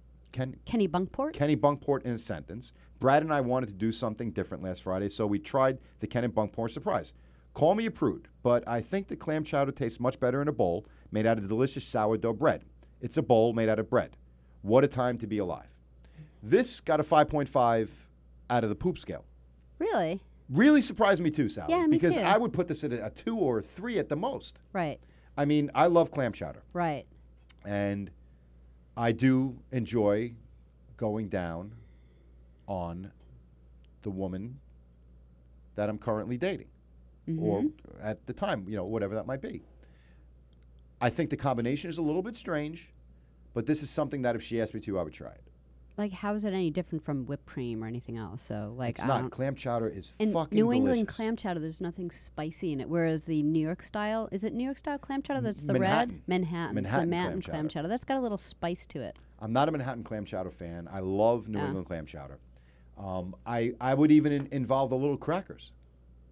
Kenny Bunkport? Kenny Bunkport in a sentence. Brad and I wanted to do something different last Friday, so we tried the Kenny Bunkport surprise. Call me a prude, but I think the clam chowder tastes much better in a bowl made out of delicious sourdough bread. It's a bowl made out of bread. What a time to be alive. This got a 5.5 out of the poop scale. Really? Really surprised me too, Sally. Yeah, me because too. I would put this at a 2 or a 3 at the most. Right. I mean, I love clam chowder. Right. And I do enjoy going down on the woman that I'm currently dating. Or at the time, whatever that might be. I think the combination is a little bit strange, but this is something that if she asked me to, I would try it. Like, how is it any different from whipped cream or anything else? So, like, It's I not. don't. Clam chowder is In fucking New England delicious. clam chowder, there's nothing spicy in it. Whereas the New York style, is it New York style clam chowder? That's the Manhattan. red Manhattan. So the Manhattan Manhattan clam clam chowder. That's got a little spice to it. I'm not a Manhattan clam chowder fan. I love New Ah. England clam chowder. I would even involve the little crackers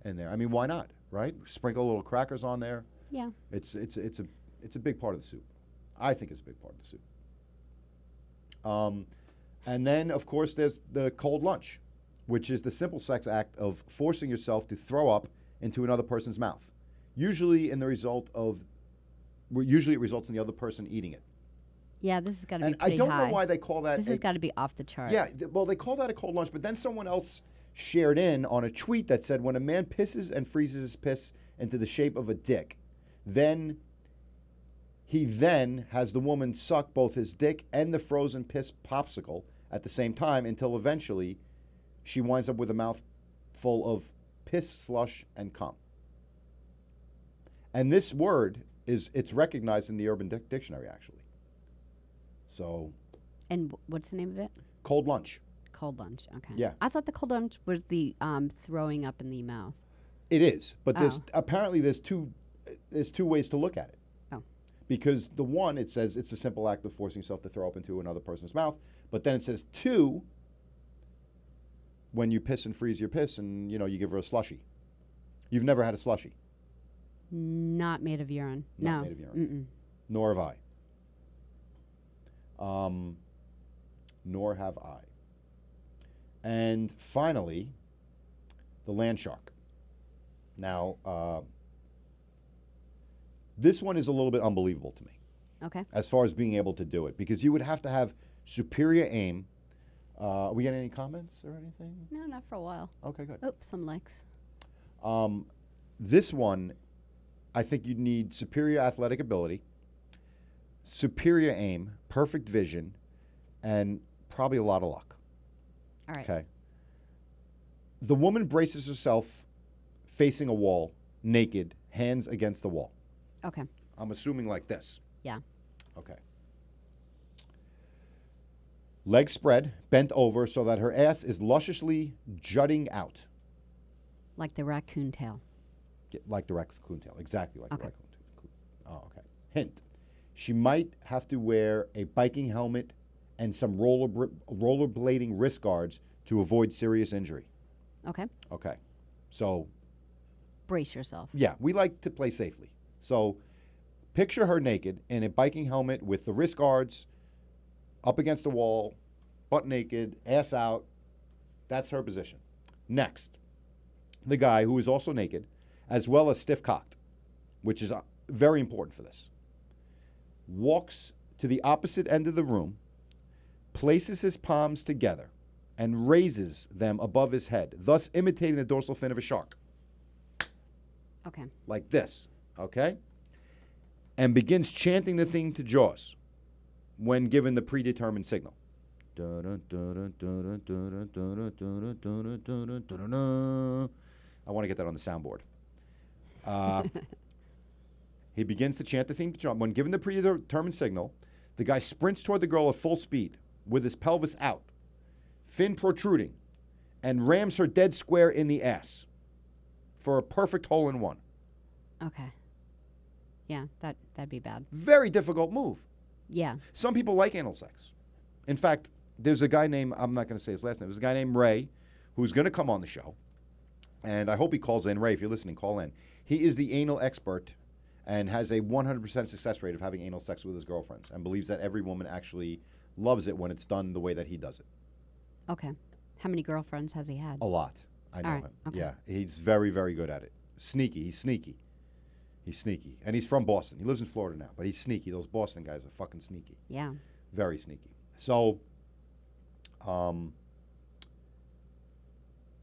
in there. I mean, why not? Right? Sprinkle little crackers on there. Yeah. It's a big part of the soup. I think it's a big part of the soup. And then, of course, there's the cold lunch, which is the simple sex act of forcing yourself to throw up into another person's mouth. Usually it results in the other person eating it. Yeah, this has got to be And I pretty don't high. know why they call that. This has got to be off the chart. Yeah, well, they call that a cold lunch, but then someone else shared in on a tweet that said when a man pisses and freezes his piss into the shape of a dick, then he has the woman suck both his dick and the frozen piss popsicle at the same time until eventually she winds up with a mouth full of piss, slush, and cum. And this word it's recognized in the Urban Dictionary, actually. So, And what's the name of it? cold lunch. Cold lunch. Okay. Yeah. I thought the cold lunch was the throwing up in the mouth. It is, but Oh. apparently there's two ways to look at it. Oh. Because the one, it says it's a simple act of forcing yourself to throw up into another person's mouth, but then it says two, when you piss and freeze your piss and you give her a slushy. You've never had a slushy, Not made of urine. Not no. made of urine. Nor have I. Nor have I. And finally, the land shark. Now, this one is a little bit unbelievable to me Okay. as far as being able to do it, because you would have to have superior aim. Are we getting any comments or anything? No, not for a while. Okay, good. Oh, some likes. This one, I think you'd need superior athletic ability, superior aim, perfect vision, and probably a lot of luck. All right. Okay. The woman braces herself facing a wall, naked, hands against the wall. Okay. I'm assuming like this. Yeah. Okay. Legs spread, bent over so that her ass is lusciously jutting out. Like the raccoon tail. Like the raccoon tail. Exactly like Okay. the raccoon tail. Oh, okay. Hint. She might have to wear a biking helmet and some rollerblading wrist guards to avoid serious injury. Okay. Okay. So, Brace yourself. yeah, we like to play safely. So, picture her naked in a biking helmet with the wrist guards, up against the wall, butt naked, ass out. That's her position. Next, the guy who is also naked, as well as stiff-cocked, which is very important for this, walks to the opposite end of the room, places his palms together, and raises them above his head, thus imitating the dorsal fin of a shark. Okay. Like this, okay? And begins chanting the theme to Jaws when given the predetermined signal. I want to get that on the soundboard. He begins to chant the theme to Jaws. When given the predetermined signal, the guy sprints toward the girl at full speed with his pelvis out, fin protruding, and rams her dead square in the ass for a perfect hole-in-one. Okay. Yeah, that'd be bad. Very difficult move. Yeah. Some people like anal sex. In fact, there's a guy named, I'm not going to say his last name, there's a guy named Ray who's going to come on the show. And I hope he calls in. Ray, if you're listening, call in. He is the anal expert and has a 100% success rate of having anal sex with his girlfriends and believes that every woman actually loves it when it's done the way that he does it. Okay. How many girlfriends has he had? A lot. I know All right, him. okay. Yeah, he's very, very good at it. Sneaky. He's sneaky. He's sneaky. And he's from Boston. He lives in Florida now, but he's sneaky. Those Boston guys are fucking sneaky. Yeah. Very sneaky. So,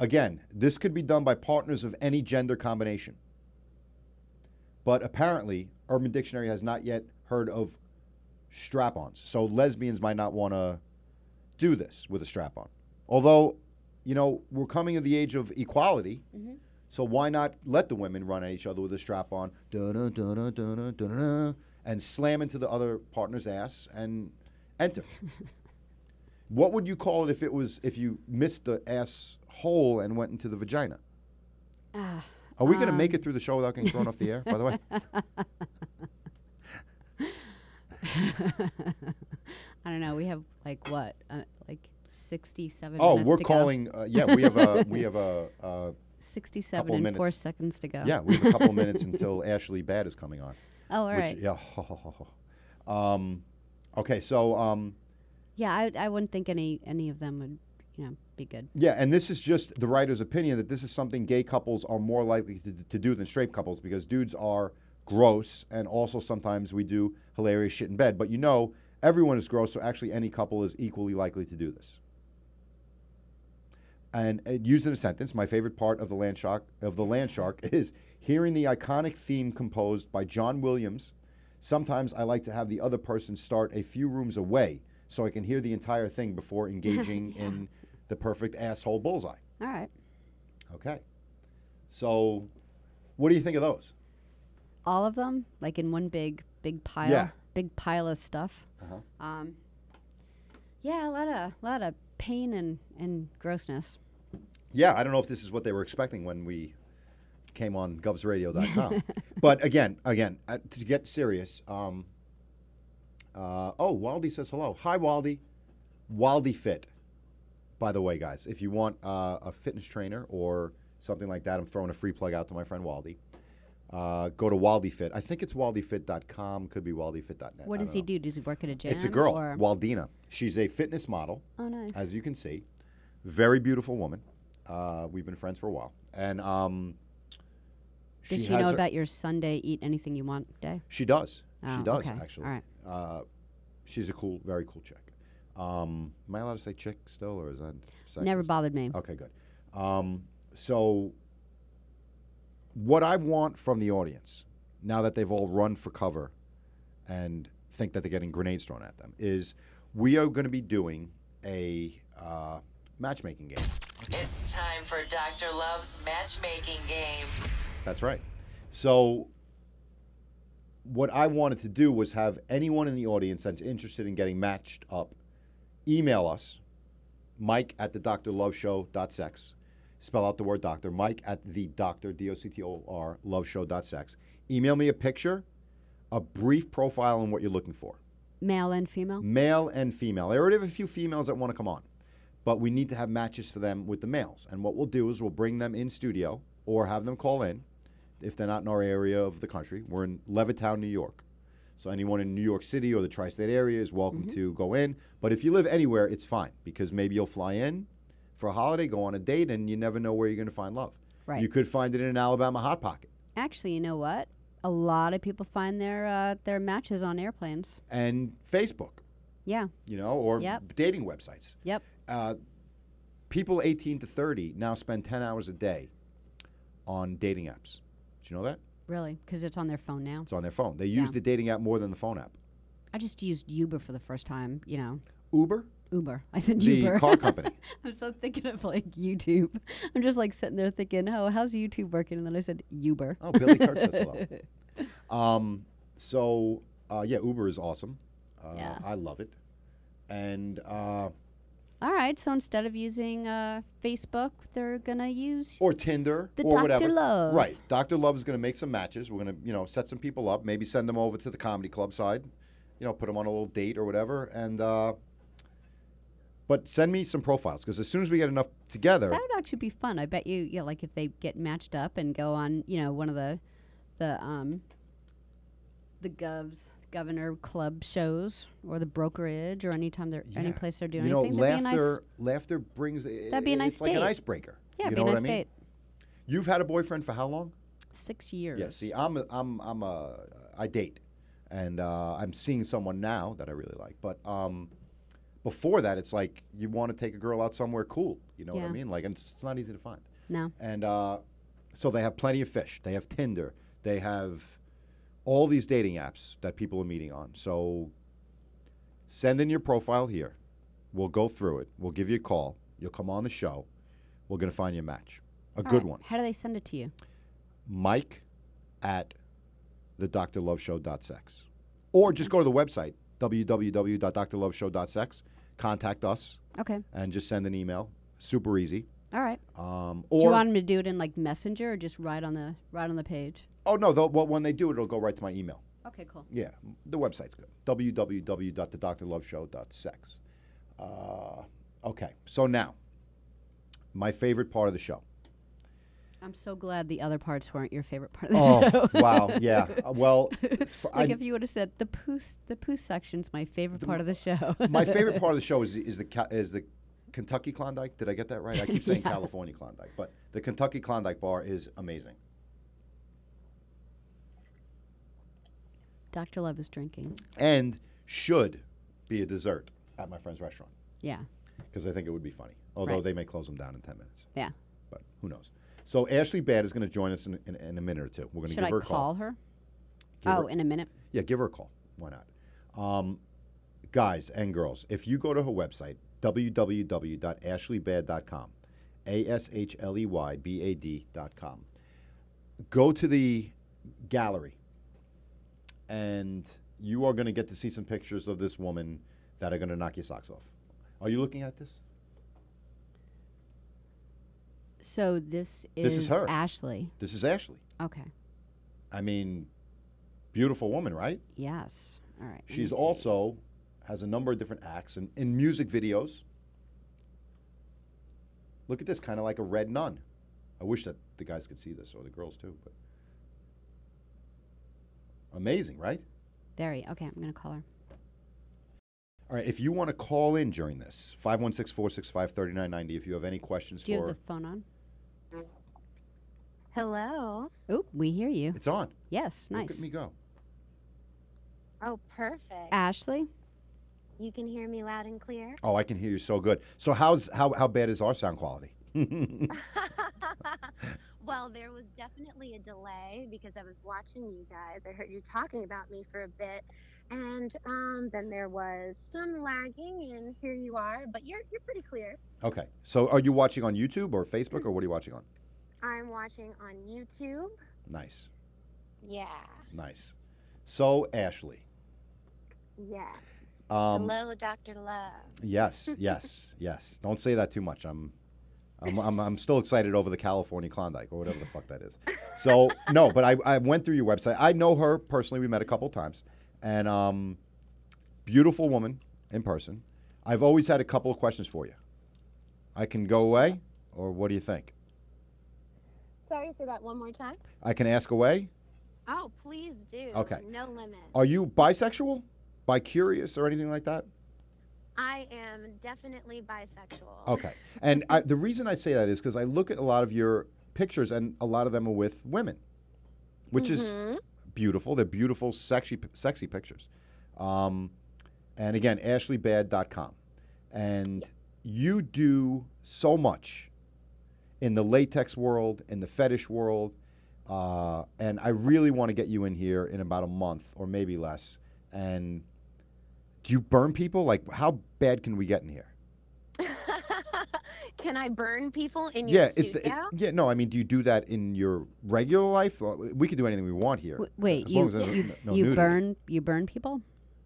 again, this could be done by partners of any gender combination. But apparently, Urban Dictionary has not yet heard of strap-ons. So lesbians might not want to do this with a strap-on. Although, you know, we're coming of the age of equality. Mm-hmm. So why not let the women run at each other with a strap-on, and slam into the other partner's ass and enter? What would you call it if you missed the ass hole and went into the vagina? Are we going to make it through the show without getting thrown off the air, by the way? I don't know. We have like what? Like 67 Oh, minutes we're to calling. Yeah, we have a. go. 67 couple and 4 minutes. seconds to go. Yeah, we have a couple minutes until Ashley Bad is coming on. Oh, all right. Yeah. Okay, so Yeah, I wouldn't think any of them would, be good. yeah, and this is just the writer's opinion that this is something gay couples are more likely to do than straight couples because dudes are gross, and also sometimes we do hilarious shit in bed. But everyone is gross, so actually any couple is equally likely to do this. And used in a sentence, my favorite part of the Land Shark is hearing the iconic theme composed by John Williams. Sometimes I like to have the other person start a few rooms away so I can hear the entire thing before engaging in the perfect asshole bullseye. All right. Okay. So, what do you think of those? All of them, like in one big pile. Yeah. Big pile of stuff. Uh-huh. Yeah, a lot of pain and grossness. Yeah, I don't know if this is what they were expecting when we came on govsradio.com. But again, to get serious, Waldy says hello. Hi, Waldy. Waldy Fit. By the way, guys, if you want a fitness trainer or something like that, I'm throwing a free plug out to my friend Waldy. Go to Waldy Fit. I think it's waldyfit.com. Could be waldyfit.net. What does he do? Does he work at a gym? It's a girl, or? Waldina. She's a fitness model. Oh, nice. As you can see. Very beautiful woman. We've been friends for a while. And does she know about your Sunday eat anything you want day? She does. Oh, She does, okay. actually. All right. She's a very cool chick. Am I allowed to say chick still, or is that sexist? Never bothered me. Okay, good. So what I want from the audience, now that they've all run for cover and think that they're getting grenades thrown at them, is we are going to be doing a matchmaking game. It's time for Dr. Love's matchmaking game. That's right. So what I wanted to do was have anyone in the audience that's interested in getting matched up email us, Mike at the drloveshow.sex. Spell out the word doctor. Mike at the doctor, D-O-C-T-O-R, loveshow.sex. Email me a picture, a brief profile on what you're looking for. Male and female? Male and female. I already have a few females that want to come on, but we need to have matches for them with the males. And what we'll do is we'll bring them in studio or have them call in if they're not in our area of the country. We're in Levittown, New York. So anyone in New York City or the tri-state area is welcome to go in. But if you live anywhere, it's fine because maybe you'll fly in for a holiday, go on a date, and you never know where you're going to find love. Right. You could find it in an Alabama Hot Pocket. Actually, you know what? A lot of people find their matches on airplanes. And Facebook, Yeah. you know, or Yep. dating websites. Yep. People 18 to 30 now spend 10 hours a day on dating apps. Did you know that? Really? Because it's on their phone now. It's on their phone. They use Yeah. the dating app more than the phone app. I just used Uber for the first time, you know. Uber, Uber. I said the Uber. car company. I'm so thinking of like YouTube. I'm just like sitting there thinking, oh, how's YouTube working? And then I said Uber. Oh, Billy Kirk says hello. Yeah, Uber is awesome. Yeah. I love it. And All right, so instead of using Facebook, they're gonna use or Tinder the or Dr. whatever. Love. Right. Dr. Love is going to make some matches. We're going to, set some people up, maybe send them over to the comedy club side, put them on a little date or whatever. And but send me some profiles because as soon as we get enough together, That would actually be fun. I bet you, like if they get matched up and go on, one of the governor club shows or the brokerage or anytime they're any Yeah. place they're doing anything. That'd be a nice, laughter brings. That'd be a nice It's like an date. icebreaker. yeah, you be know a nice what I mean? date. You've had a boyfriend for how long? 6 years. Yeah. See, I date, and I'm seeing someone now that I really like. But before that, it's like you want to take a girl out somewhere cool. You know what I Yeah. mean? Like, and it's not easy to find. No. And so they have plenty of fish. They have Tinder. They have all these dating apps that people are meeting on. So send in your profile here. We'll go through it. We'll give you a call. You'll come on the show. We're going to find you a match. A All good right. one. How do they send it to you? Mike at the drloveshow.sex. Or just go to the website, www.drloveshow.sex. Contact us Okay. and just send an email. Super easy. All right. Or Do you want them to do it in like Messenger or just right on the page? oh no, when they do it, it'll go right to my email. Okay, cool. Yeah, the website's good. www.thedrloveshow.sex. Okay, so now, my favorite part of the show. I'm so glad the other parts weren't your favorite part of the show. Wow, yeah. Well, Like if you would have said the poo section's my favorite part of the show. my favorite part of the show is the Kentucky Klondike. Did I get that right? I keep saying Yeah. California Klondike, but the Kentucky Klondike bar is amazing. Dr. Love is drinking. And should be a dessert at my friend's restaurant Yeah. because I think it would be funny. Although Right. they may close them down in 10 minutes. Yeah. But who knows? So Ashley Badd is going to join us in a minute or two. We're going to Should give I her a call. call her? Give her- In a minute. Yeah, give her a call. Why not? Guys and girls, if you go to her website, www.ashleybad.com, ASHLEYBAD.com, go to the gallery, and you are going to get to see some pictures of this woman that are going to knock your socks off. Are you looking at this? So this This is her. Ashley. This is Ashley. Okay. I mean, beautiful woman, right? Yes. All right. let me She's see. also has a number of different acts and in music videos. Look at this, kind of like a red nun. I wish that the guys could see this, or the girls too. But amazing, right? Very. Okay, I'm going to call her. All right, if you want to call in during this, 516-465-3990 if you have any questions Do you for... have the phone on? Hello. Oh, we hear you. It's on. Yes, nice. Look at me go. Oh, perfect. Ashley? You can hear me loud and clear. Oh, I can hear you so good. So how bad is our sound quality? Well, there was definitely a delay because I was watching you guys. I heard you talking about me for a bit, And then there was some lagging, and here you are. But you're pretty clear. Okay. So are you watching on YouTube or Facebook, or what are you watching on? I'm watching on YouTube. Nice. Yeah. Nice. So, Ashley. Yeah. Um, Hello, Dr. Love. yes, yes, yes. Don't say that too much. I'm still excited over the California Klondike or whatever the fuck that is. So, no, but I went through your website. I know her personally. We met a couple times. And beautiful woman in person. I've always had a couple of questions for you. I can go away, or what do you think? Sorry for that one more time. I can ask away? Oh, please do. Okay. No limit. Are you bisexual? Bi-curious or anything like that? I am definitely bisexual. Okay. And the reason I say that is because I look at a lot of your pictures, and a lot of them are with women, which is beautiful. They're beautiful, sexy pictures. And again, ashleybad.com. And you do so much in the latex world, in the fetish world, and I really want to get you in here in about a month or maybe less. And do you burn people? Like, how bad can we get in here? Can I burn people in your studio? No. I mean, do you do that in your regular life? Well, we can do anything we want here. Wait, as long as there's no nudity. you burn people?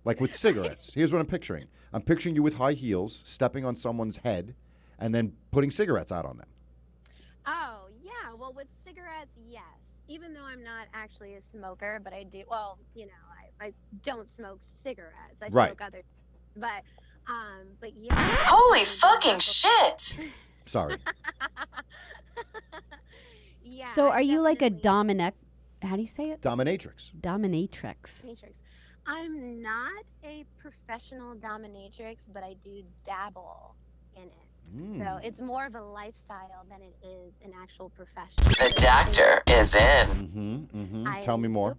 Like with cigarettes. Here's what I'm picturing. I'm picturing you with high heels, stepping on someone's head, and then putting cigarettes out on them. Oh, yeah. Well, with cigarettes, yes. Even though I'm not actually a smoker, but I do. Well, I don't smoke cigarettes. I Right. smoke other. But yeah. Holy fucking shit! Sorry. Yeah. So I are you like a definitely- how do you say it? Dominatrix. Dominatrix. Dominatrix. I'm not a professional dominatrix, but I do dabble in it. So it's more of a lifestyle than it is an actual profession. The doctor is in. Tell me more.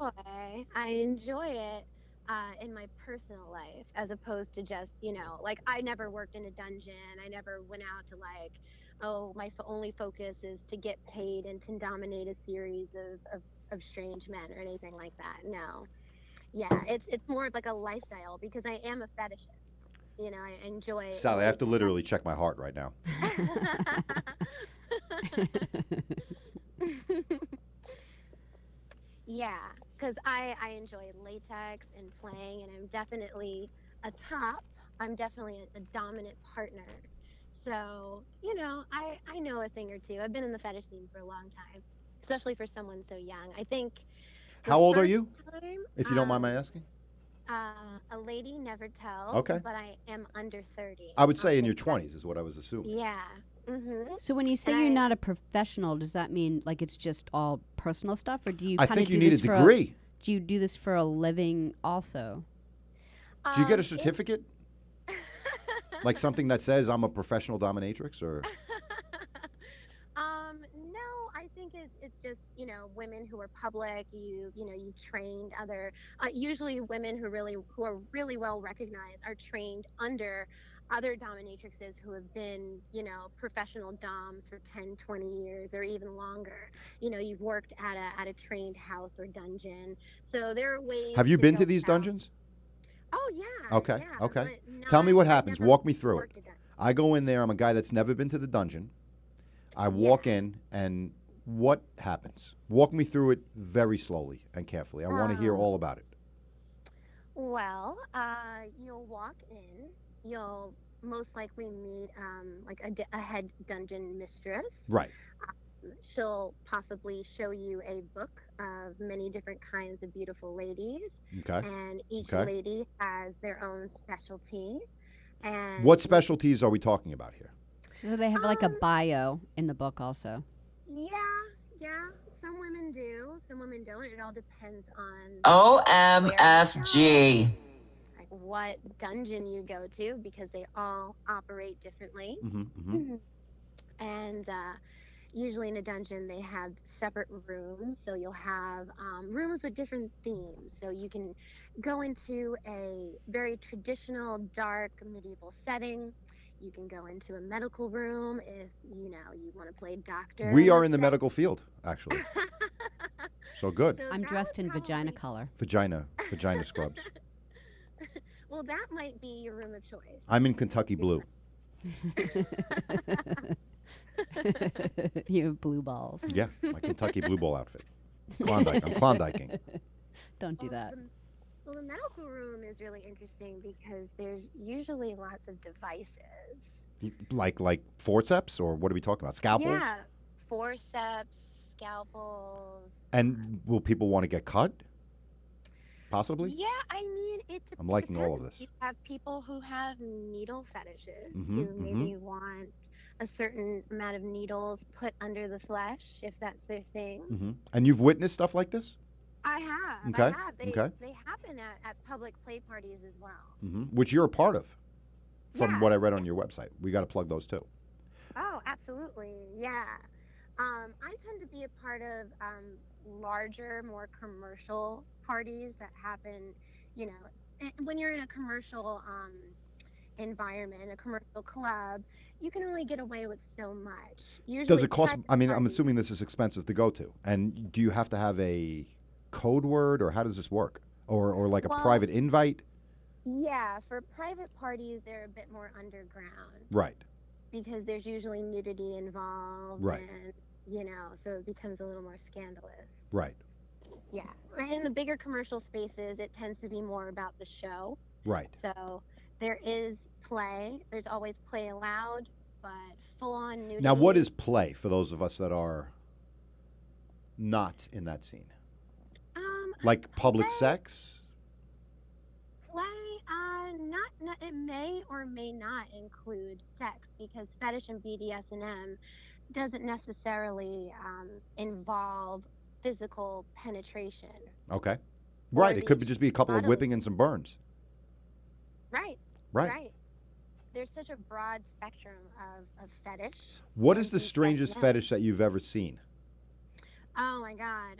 I enjoy it in my personal life, as opposed to just, like, I never worked in a dungeon. I never went out to, like, my only focus is to get paid and to dominate a series of strange men or anything like that. No. Yeah, it's more of like a lifestyle because I am a fetishist. I enjoy it. Sally, I have to literally check my heart right now. Yeah, because I enjoy latex and playing, and I'm definitely a top. I'm definitely a dominant partner. So, I know a thing or two. I've been in the fetish scene for a long time, especially for someone so young. I think. How old are you? Time, If you don't mind my asking. A lady never tells. Okay. But I am under 30. I would say in your 20s is what I was assuming. Yeah. So when you say And you're I- not a professional, does that mean like it's just all personal stuff, or do you? I kinda think you do need a this for degree. do you do this for a living also? Do you get a It- certificate? Like something that says I'm a professional dominatrix, or No, I think it's just women who are public. You trained other usually women who are really well recognized are trained under other dominatrixes who have been professional doms for 10, 20 years or even longer. You've worked at a trained house or dungeon, so there are ways. have you been go to these about- dungeons? Oh yeah. Okay, yeah, okay. but Tell me not- what I've happens. never Walk me through it. worked a dungeon. I go in there. I'm a guy that's never been to the dungeon. I walk in, and what happens? Walk me through it very slowly and carefully. I want to hear all about it. Well, you'll walk in. You'll most likely meet like a head dungeon mistress. Right. She'll possibly show you a book of many different kinds of beautiful ladies, Okay. and each Okay. lady has their own specialty. And What specialties are we talking about here? So they have like a bio in the book also. Yeah. Some women do. Some women don't. It all depends on OMFG. like what dungeon you go to because they all operate differently. And usually in a dungeon they have separate rooms, so you'll have rooms with different themes. So you can go into a very traditional dark medieval setting. You can go into a medical room if you want to play doctor. We are in the medical field, actually. So good. So I'm that dressed would in vagina probably- color. Vagina scrubs. Well, that might be your room of choice. I'm in Kentucky blue. You have blue balls. Yeah, my Kentucky blue ball outfit. Klondike. I'm Klondiking. Don't do that. Well, the medical room is really interesting because there's usually lots of devices. Like forceps, or what are we talking about? Scalpels? Yeah, forceps, scalpels. And will people want to get cut? Possibly? Yeah, I mean, it depends. I'm liking all of this. You have people who have needle fetishes Mhm, who maybe want a certain amount of needles put under the flesh, if that's their thing. Mm-hmm. And you've witnessed stuff like this? I have. Okay, I have. okay. They happen at public play parties as well. Mm-hmm. Which you're a part of, from Yeah. what I read on your website. We got to plug those too. Oh, absolutely. Yeah. I tend to be a part of larger, more commercial parties that happen, when you're in a commercial environment, a commercial club, you can only get away with so much. Usually Does it cost? private I mean, I'm parties- assuming this is expensive to go to. And do you have to have a code word, or how does this work? Or like a Well- private invite? Yeah, for private parties, they're a bit more underground Right. because there's usually nudity involved. Right. And, so it becomes a little more scandalous. Right. Yeah. And in the bigger commercial spaces, it tends to be more about the show. Right. So there is play. There's always play allowed, but full-on nudity. Now, what is play for those of us that are not in that scene? Like public play- sex? Play? Not. It may or may not include sex because fetish and BDSM doesn't necessarily involve physical penetration. Okay. Right. Or It could the just be a couple of bodily- whipping and some burns. Right. Right. There's such a broad spectrum of fetish. What and is the strangest BDSM. fetish that you've ever seen? Oh my God.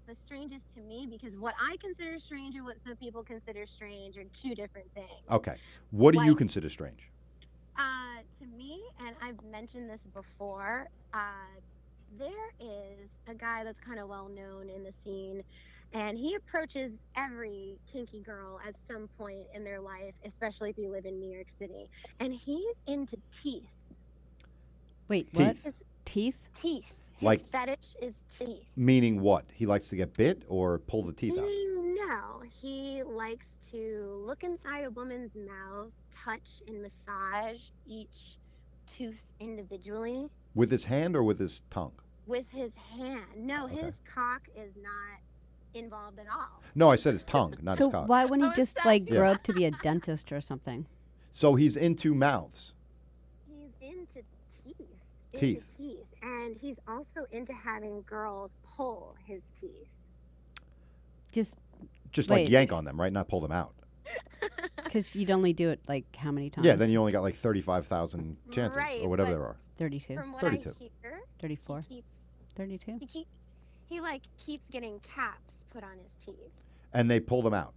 The strangest to me, because what I consider strange and what some people consider strange are two different things. Okay. What do you Like- consider strange? To me, and I've mentioned this before, there is a guy that's kind of well known in the scene, and he approaches every kinky girl at some point in their life, especially if you live in New York City. And he's into teeth. Wait, Teeth. what? Teeth? Teeth. His Like- fetish is teeth. Meaning what? He likes to get bit or pull the teeth out? No, he likes to look inside a woman's mouth, touch and massage each tooth individually With his hand or with his tongue? with his hand. No, Okay. his cock is not involved at all. No, I said his tongue, not So his cock. why wouldn't Oh, he just it's like that- grow up to be a dentist or something? So he's into mouths. He's into teeth. Teeth. Into teeth. And he's also into having girls pull his teeth. Just Just like Wait. yank on them, right? Not pull them out. because you'd only do it like how many times? Yeah, then you only got like 35,000 chances Right, or whatever but- there are. 32, From what 32. I hear, 34, he keeps 32. he keeps getting caps put on his teeth. And they pull them out.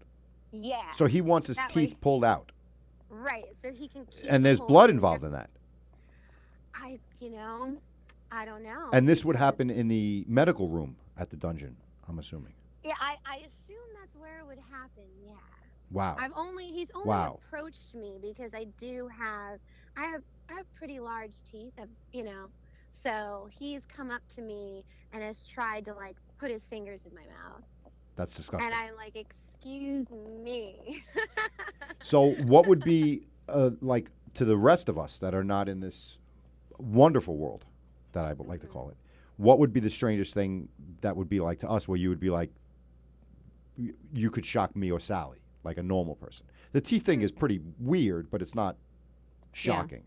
Yeah. So he wants his That teeth way- pulled out. Right. So he can keep And there's pulling blood them involved out. in that. I don't know. And this would happen in the medical room at the dungeon, I'm assuming. Yeah, I assume that's where it would happen. Yeah. Wow. He's only Wow. approached me because I have pretty large teeth, so he's come up to me and has tried to like put his fingers in my mouth, That's disgusting. and I'm like, excuse me. So what would be like to the rest of us that are not in this wonderful world that I would like to call it, what would be the strangest thing that would be like to us where you would be like, you could shock me or Sally, like a normal person? The teeth thing is pretty weird, but it's not shocking.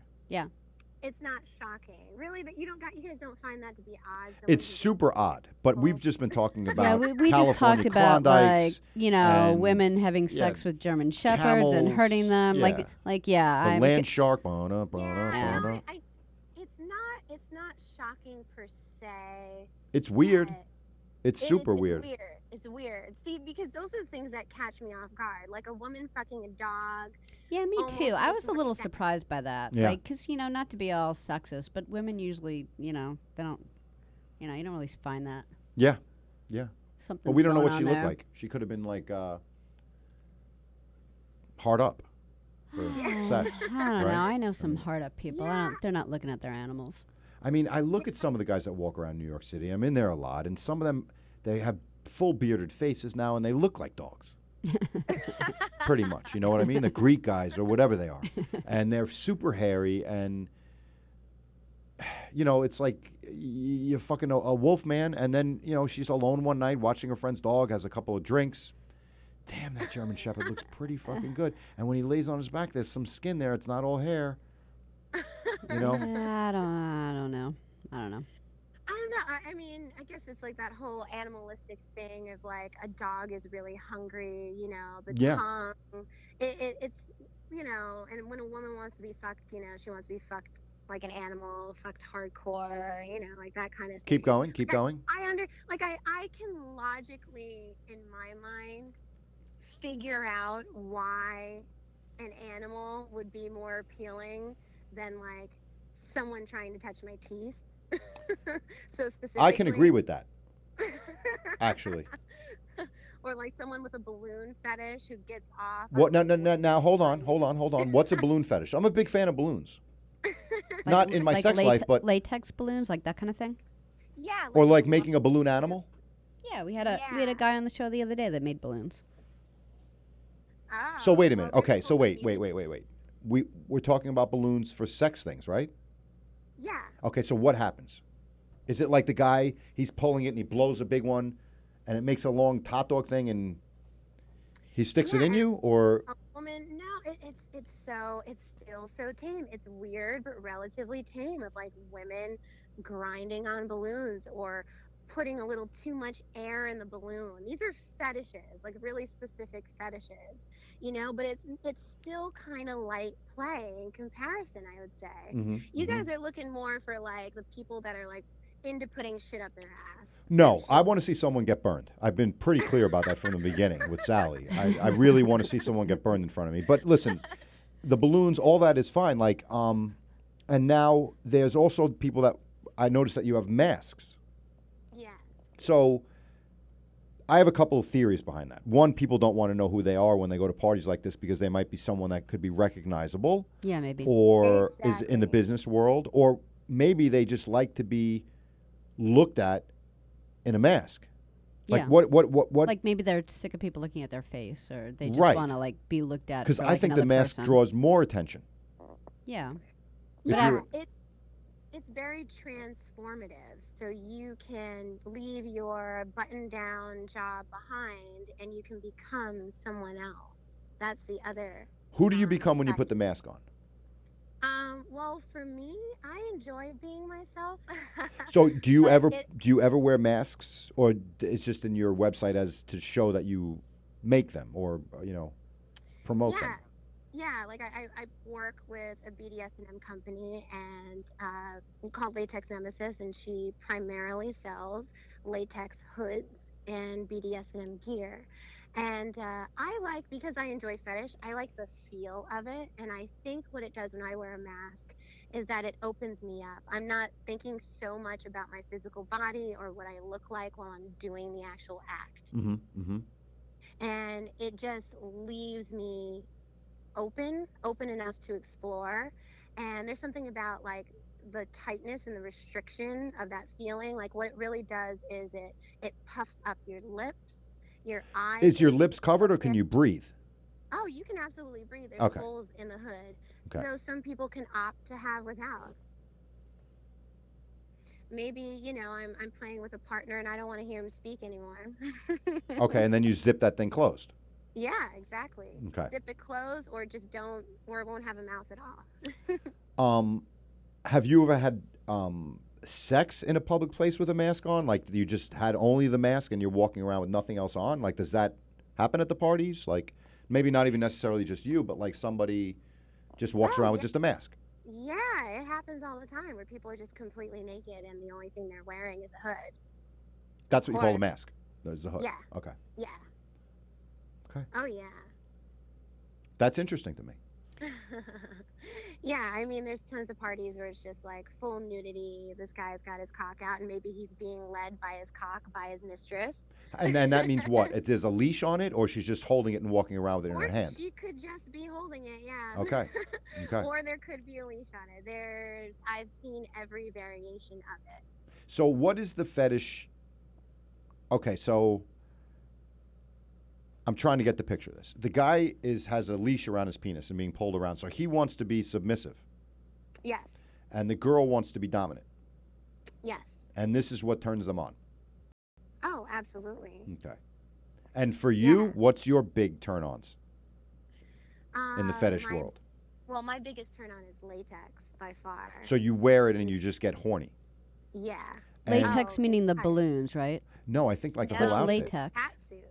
It's not shocking, really. That you guys don't find that to be odd. Someone It's who- super odd, but we've just been talking Yeah, about we California just talked about like Klondikes, and, women having yeah, sex with German shepherds and hurting camels, them. yeah. Yeah, the land shark. Bona, bona, Yeah, bona. it's not shocking per se. It's weird. but It's super weird. It's weird. See, because those are the things that catch me off guard. Like a woman fucking a dog. Yeah, me almost too. I was a like little that. surprised by that. Yeah. Like, because, not to be all sexist, but women usually, they don't, you don't really find that. Yeah. Something. But we don't know what she there. looked like. She could have been like hard up for sex. I don't right? know. I know some hard up people. They're not looking at their animals. I mean, I look at some of the guys that walk around New York City. I'm in there a lot, and some of them, they have full bearded faces now, and they look like dogs. Pretty much, you know what I mean? The Greek guys or whatever they are. And they're super hairy, and, you know, it's like you're fucking a wolf man, and then, you know, she's alone one night watching her friend's dog, has a couple of drinks. Damn, that German Shepherd looks pretty fucking good. And when he lays on his back, there's some skin there. It's not all hair. You know? I don't know. I don't know. I don't know. I mean, I guess it's like that whole animalistic thing of like a dog is really hungry, you know, the Yeah. tongue. It's, you know, and when a woman wants to be fucked, you know, she wants to be fucked like an animal, fucked hardcore, you know, like that kind of thing. Keep going, keep going. I can logically, in my mind, figure out why an animal would be more appealing than like someone trying to touch my teeth. So specifically, I can agree with that, actually. Or like someone with a balloon fetish who gets off. What? No, now, hold on. What's a balloon fetish? I'm a big fan of balloons. Not in my Like sex life, but latex balloons, like that kind of thing. Yeah. or like making a balloon animal. Yeah, we had a guy on the show the other day that made balloons. Oh, So wait a minute. well, Okay, there's so a wait. balloon. We're talking about balloons for sex things, right? Yeah. Okay, so what happens? Is it like the guy, he's pulling it and he blows a big one and it makes a long hot dog thing and he sticks it in Yeah. you, or A woman, no, it's still so tame. It's weird, but relatively tame, of like women grinding on balloons or putting a little too much air in the balloon. These are fetishes, like really specific fetishes, you know, but it's still kind of light play in comparison, I would say. You guys are looking more for like the people that are like into putting shit up their ass. No, I want to see someone get burned. I've been pretty clear about that from the beginning with Sally. I really want to see someone get burned in front of me. But listen, the balloons, all that is fine. Like, and now there's also people that I noticed that you have masks. Yeah. So I have a couple of theories behind that. One, people don't want to know who they are when they go to parties like this because they might be someone that could be recognizable Yeah, maybe. or is in the Exactly. business world, or maybe they just like to be looked at in a mask. Like Yeah. what Like maybe they're sick of people looking at their face, or they just Right. want to like be looked at. because for, I like, think the another mask person. draws more attention. Yeah. If Yeah, you're- it's very transformative. So you can leave your button-down job behind, and you can become someone else. That's the other. Who do you become when you put the mask on? Well, for me, I enjoy being myself. So do you But ever it- do you ever wear masks, or it's just in your website as to show that you make them or promote them? Yeah, like I work with a BDSM company and called Latex Nemesis, and she primarily sells latex hoods and BDSM gear. And I like, because I enjoy fetish, I like the feel of it. And I think what it does when I wear a mask is that it opens me up. I'm not thinking so much about my physical body or what I look like while I'm doing the actual act. Mm-hmm. Mm-hmm. And it just leaves me open enough to explore. And there's something about like the tightness and the restriction of that feeling. Like what it really does is it puffs up your lips, your eyes. Is your lips covered, or can you breathe? Oh, you can absolutely breathe. There's Okay. holes in the hood. Okay. So some people can opt to have without. Maybe, I'm playing with a partner and I don't want to hear him speak anymore. Okay, and then you zip that thing closed. Yeah, exactly. Okay. Zip it closed, or just don't, or it won't have a mouth at all. Have you ever had sex in a public place with a mask on? Like you just had only the mask and you're walking around with nothing else on? Like does that happen at the parties? Like maybe not even necessarily just you, but like somebody just walks Oh, around with yeah. just a mask. Yeah, it happens all the time where people are just completely naked and the only thing they're wearing is a hood. That's what you call Or- a mask. There's the hood. Yeah. Okay. Yeah. Okay. Oh, yeah. That's interesting to me. Yeah, I mean, there's tons of parties where it's just like full nudity. This guy's got his cock out, and maybe he's being led by his cock by his mistress. And then that means what? There's a leash on it, or she's just holding it and walking around with it in Or her hand? she could just be holding it, yeah. Okay. Okay. Or there could be a leash on it. I've seen every variation of it. So what is the fetish? Okay, so I'm trying to get the picture of this. The guy has a leash around his penis and being pulled around, so he wants to be submissive, Yes. and the girl wants to be dominant, Yes. and this is what turns them on. Oh, absolutely. Okay. And for you, Yeah. what's your big turn-ons in the fetish my- world? Well, my biggest turn on is latex by far. So you wear it and you just get horny. Yeah. And- Latex Oh, meaning the I- balloons, right? No, I think like the Yeah. whole What's outfit. latex? Cat suits.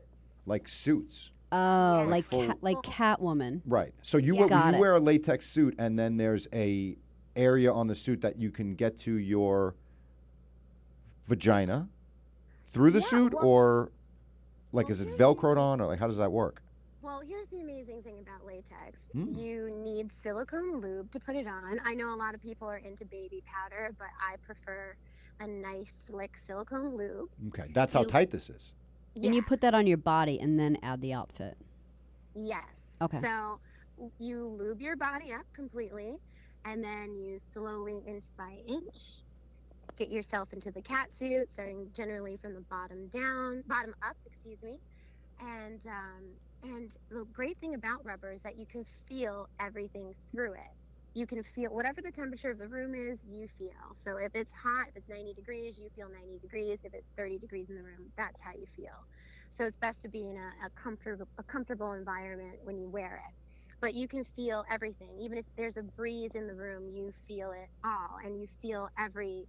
Like suits. Oh, Yeah. like full- like Catwoman. Right. So you, Yeah. wear, Got you it. wear a latex suit, and then there's a area on the suit that you can get to your vagina through the Yeah, suit, well- or like well, is it here's Velcroed on, or like how does that work? Well, here's the amazing thing about latex. Hmm. You need silicone lube to put it on. I know a lot of people are into baby powder, but I prefer a nice, slick silicone lube. Okay, that's how You- tight this is. And you put that on your body and then add the outfit. Yes. Okay. So you lube your body up completely, and then you slowly, inch by inch, get yourself into the cat suit, starting generally from the bottom up, excuse me. And the great thing about rubber is that you can feel everything through it. You can feel whatever the temperature of the room is, you feel. So if it's hot, if it's 90 degrees, you feel 90 degrees. If it's 30 degrees in the room, that's how you feel. So it's best to be in a comfortable environment when you wear it. But you can feel everything. Even if there's a breeze in the room, you feel it all. And you feel every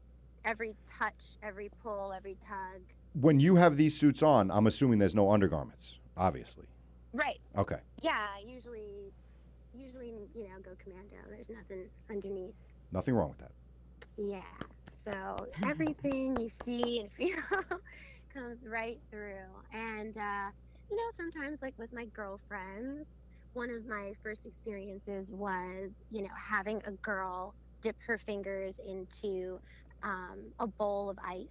touch, every pull, every tug. When you have these suits on, I'm assuming there's no undergarments, obviously. Right. Okay. Yeah, usually, go commando. There's nothing underneath. Nothing wrong with that. Yeah. So everything you see and feel comes right through. And, sometimes like with my girlfriends, one of my first experiences was, having a girl dip her fingers into a bowl of ice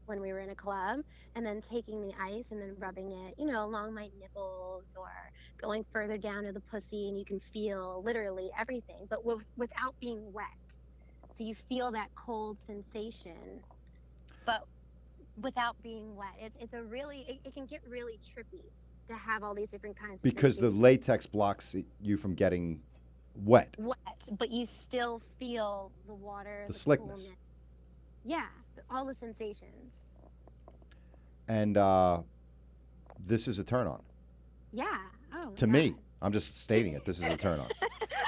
when we were in a club, and then taking the ice and then rubbing it, along my nipples or going further down to the pussy, and you can feel literally everything, but without being wet. So you feel that cold sensation, but without being wet. It's a really, it can get really trippy to have all these different kinds of Because the sensations. latex blocks you from getting wet. Wet, but you still feel the water, The slickness. coolness. Yeah, all the sensations. And this is a turn on. Yeah. Oh. To yeah. me, I'm just stating it. This is a turn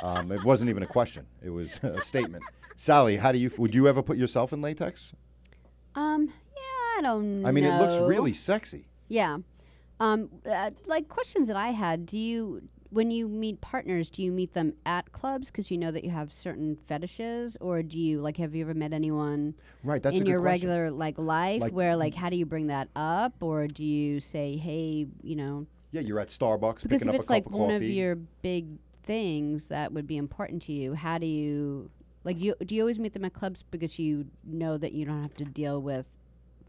on. It wasn't even a question. It was a statement. Sally, would you ever put yourself in latex? Yeah, I don't know. I mean, it looks really sexy. Yeah. Like questions that I had, when you meet partners, do you meet them at clubs because you know that you have certain fetishes, or do you, have you ever met anyone Right, that's a in good your question. regular life Like- where how do you bring that up, or do you say, hey, Yeah, you're at Starbucks because picking if up a it's cup of one of coffee. your big things that would be important to you, how do you do you always meet them at clubs because you know that you don't have to deal with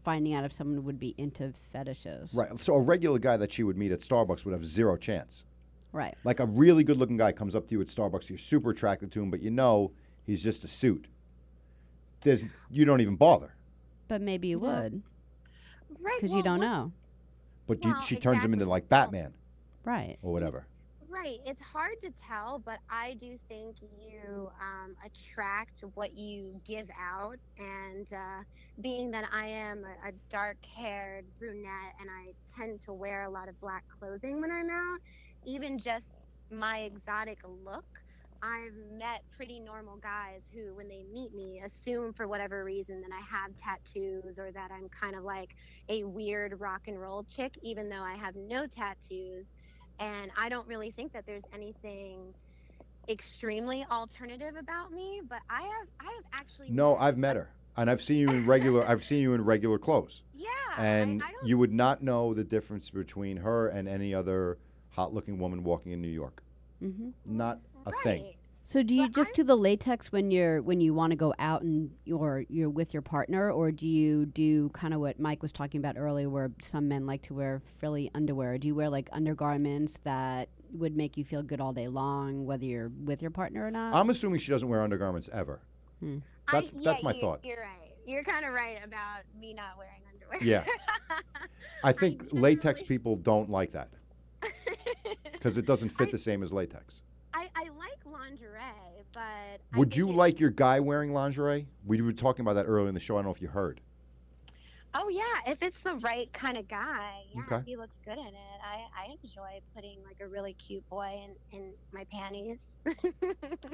finding out if someone would be into fetishes? Right, so a regular guy that she would meet at Starbucks would have zero chance. Right. Like a really good-looking guy comes up to you at Starbucks, you're super attracted to him, but you know he's just a suit. You don't even bother. But maybe you would Right. because well, you don't what- know. But Well, she turns him into exactly. like Batman Right. or whatever. Right. It's hard to tell, but I do think you attract what you give out. And being that I am a dark-haired brunette and I tend to wear a lot of black clothing when I'm out, even just my exotic look, I've met pretty normal guys who, when they meet me, assume for whatever reason that I have tattoos or that I'm kind of like a weird rock and roll chick, even though I have no tattoos. And I don't really think that there's anything extremely alternative about me, but I have actually No, I've met her, and I've seen you in regular clothes, Yeah, and I don't. you would not know the difference between her and any other hot-looking woman walking in New York. Mm-hmm. Not a right. thing. So do you But just do the latex when you want to go out and you're with your partner, or do you do kind of what Mike was talking about earlier, where some men like to wear frilly underwear? Do you wear like undergarments that would make you feel good all day long, whether you're with your partner or not? I'm assuming she doesn't wear undergarments ever. That's my thought. You're right. You're kind of right about me not wearing underwear. Yeah. I think latex people don't like that because it doesn't fit the same as latex. I like lingerie, but I Would think you it- like your guy wearing lingerie? We were talking about that earlier in the show. I don't know if you heard. Oh yeah, if it's the right kind of guy, yeah, Okay. if he looks good in it. I enjoy putting like a really cute boy in my panties.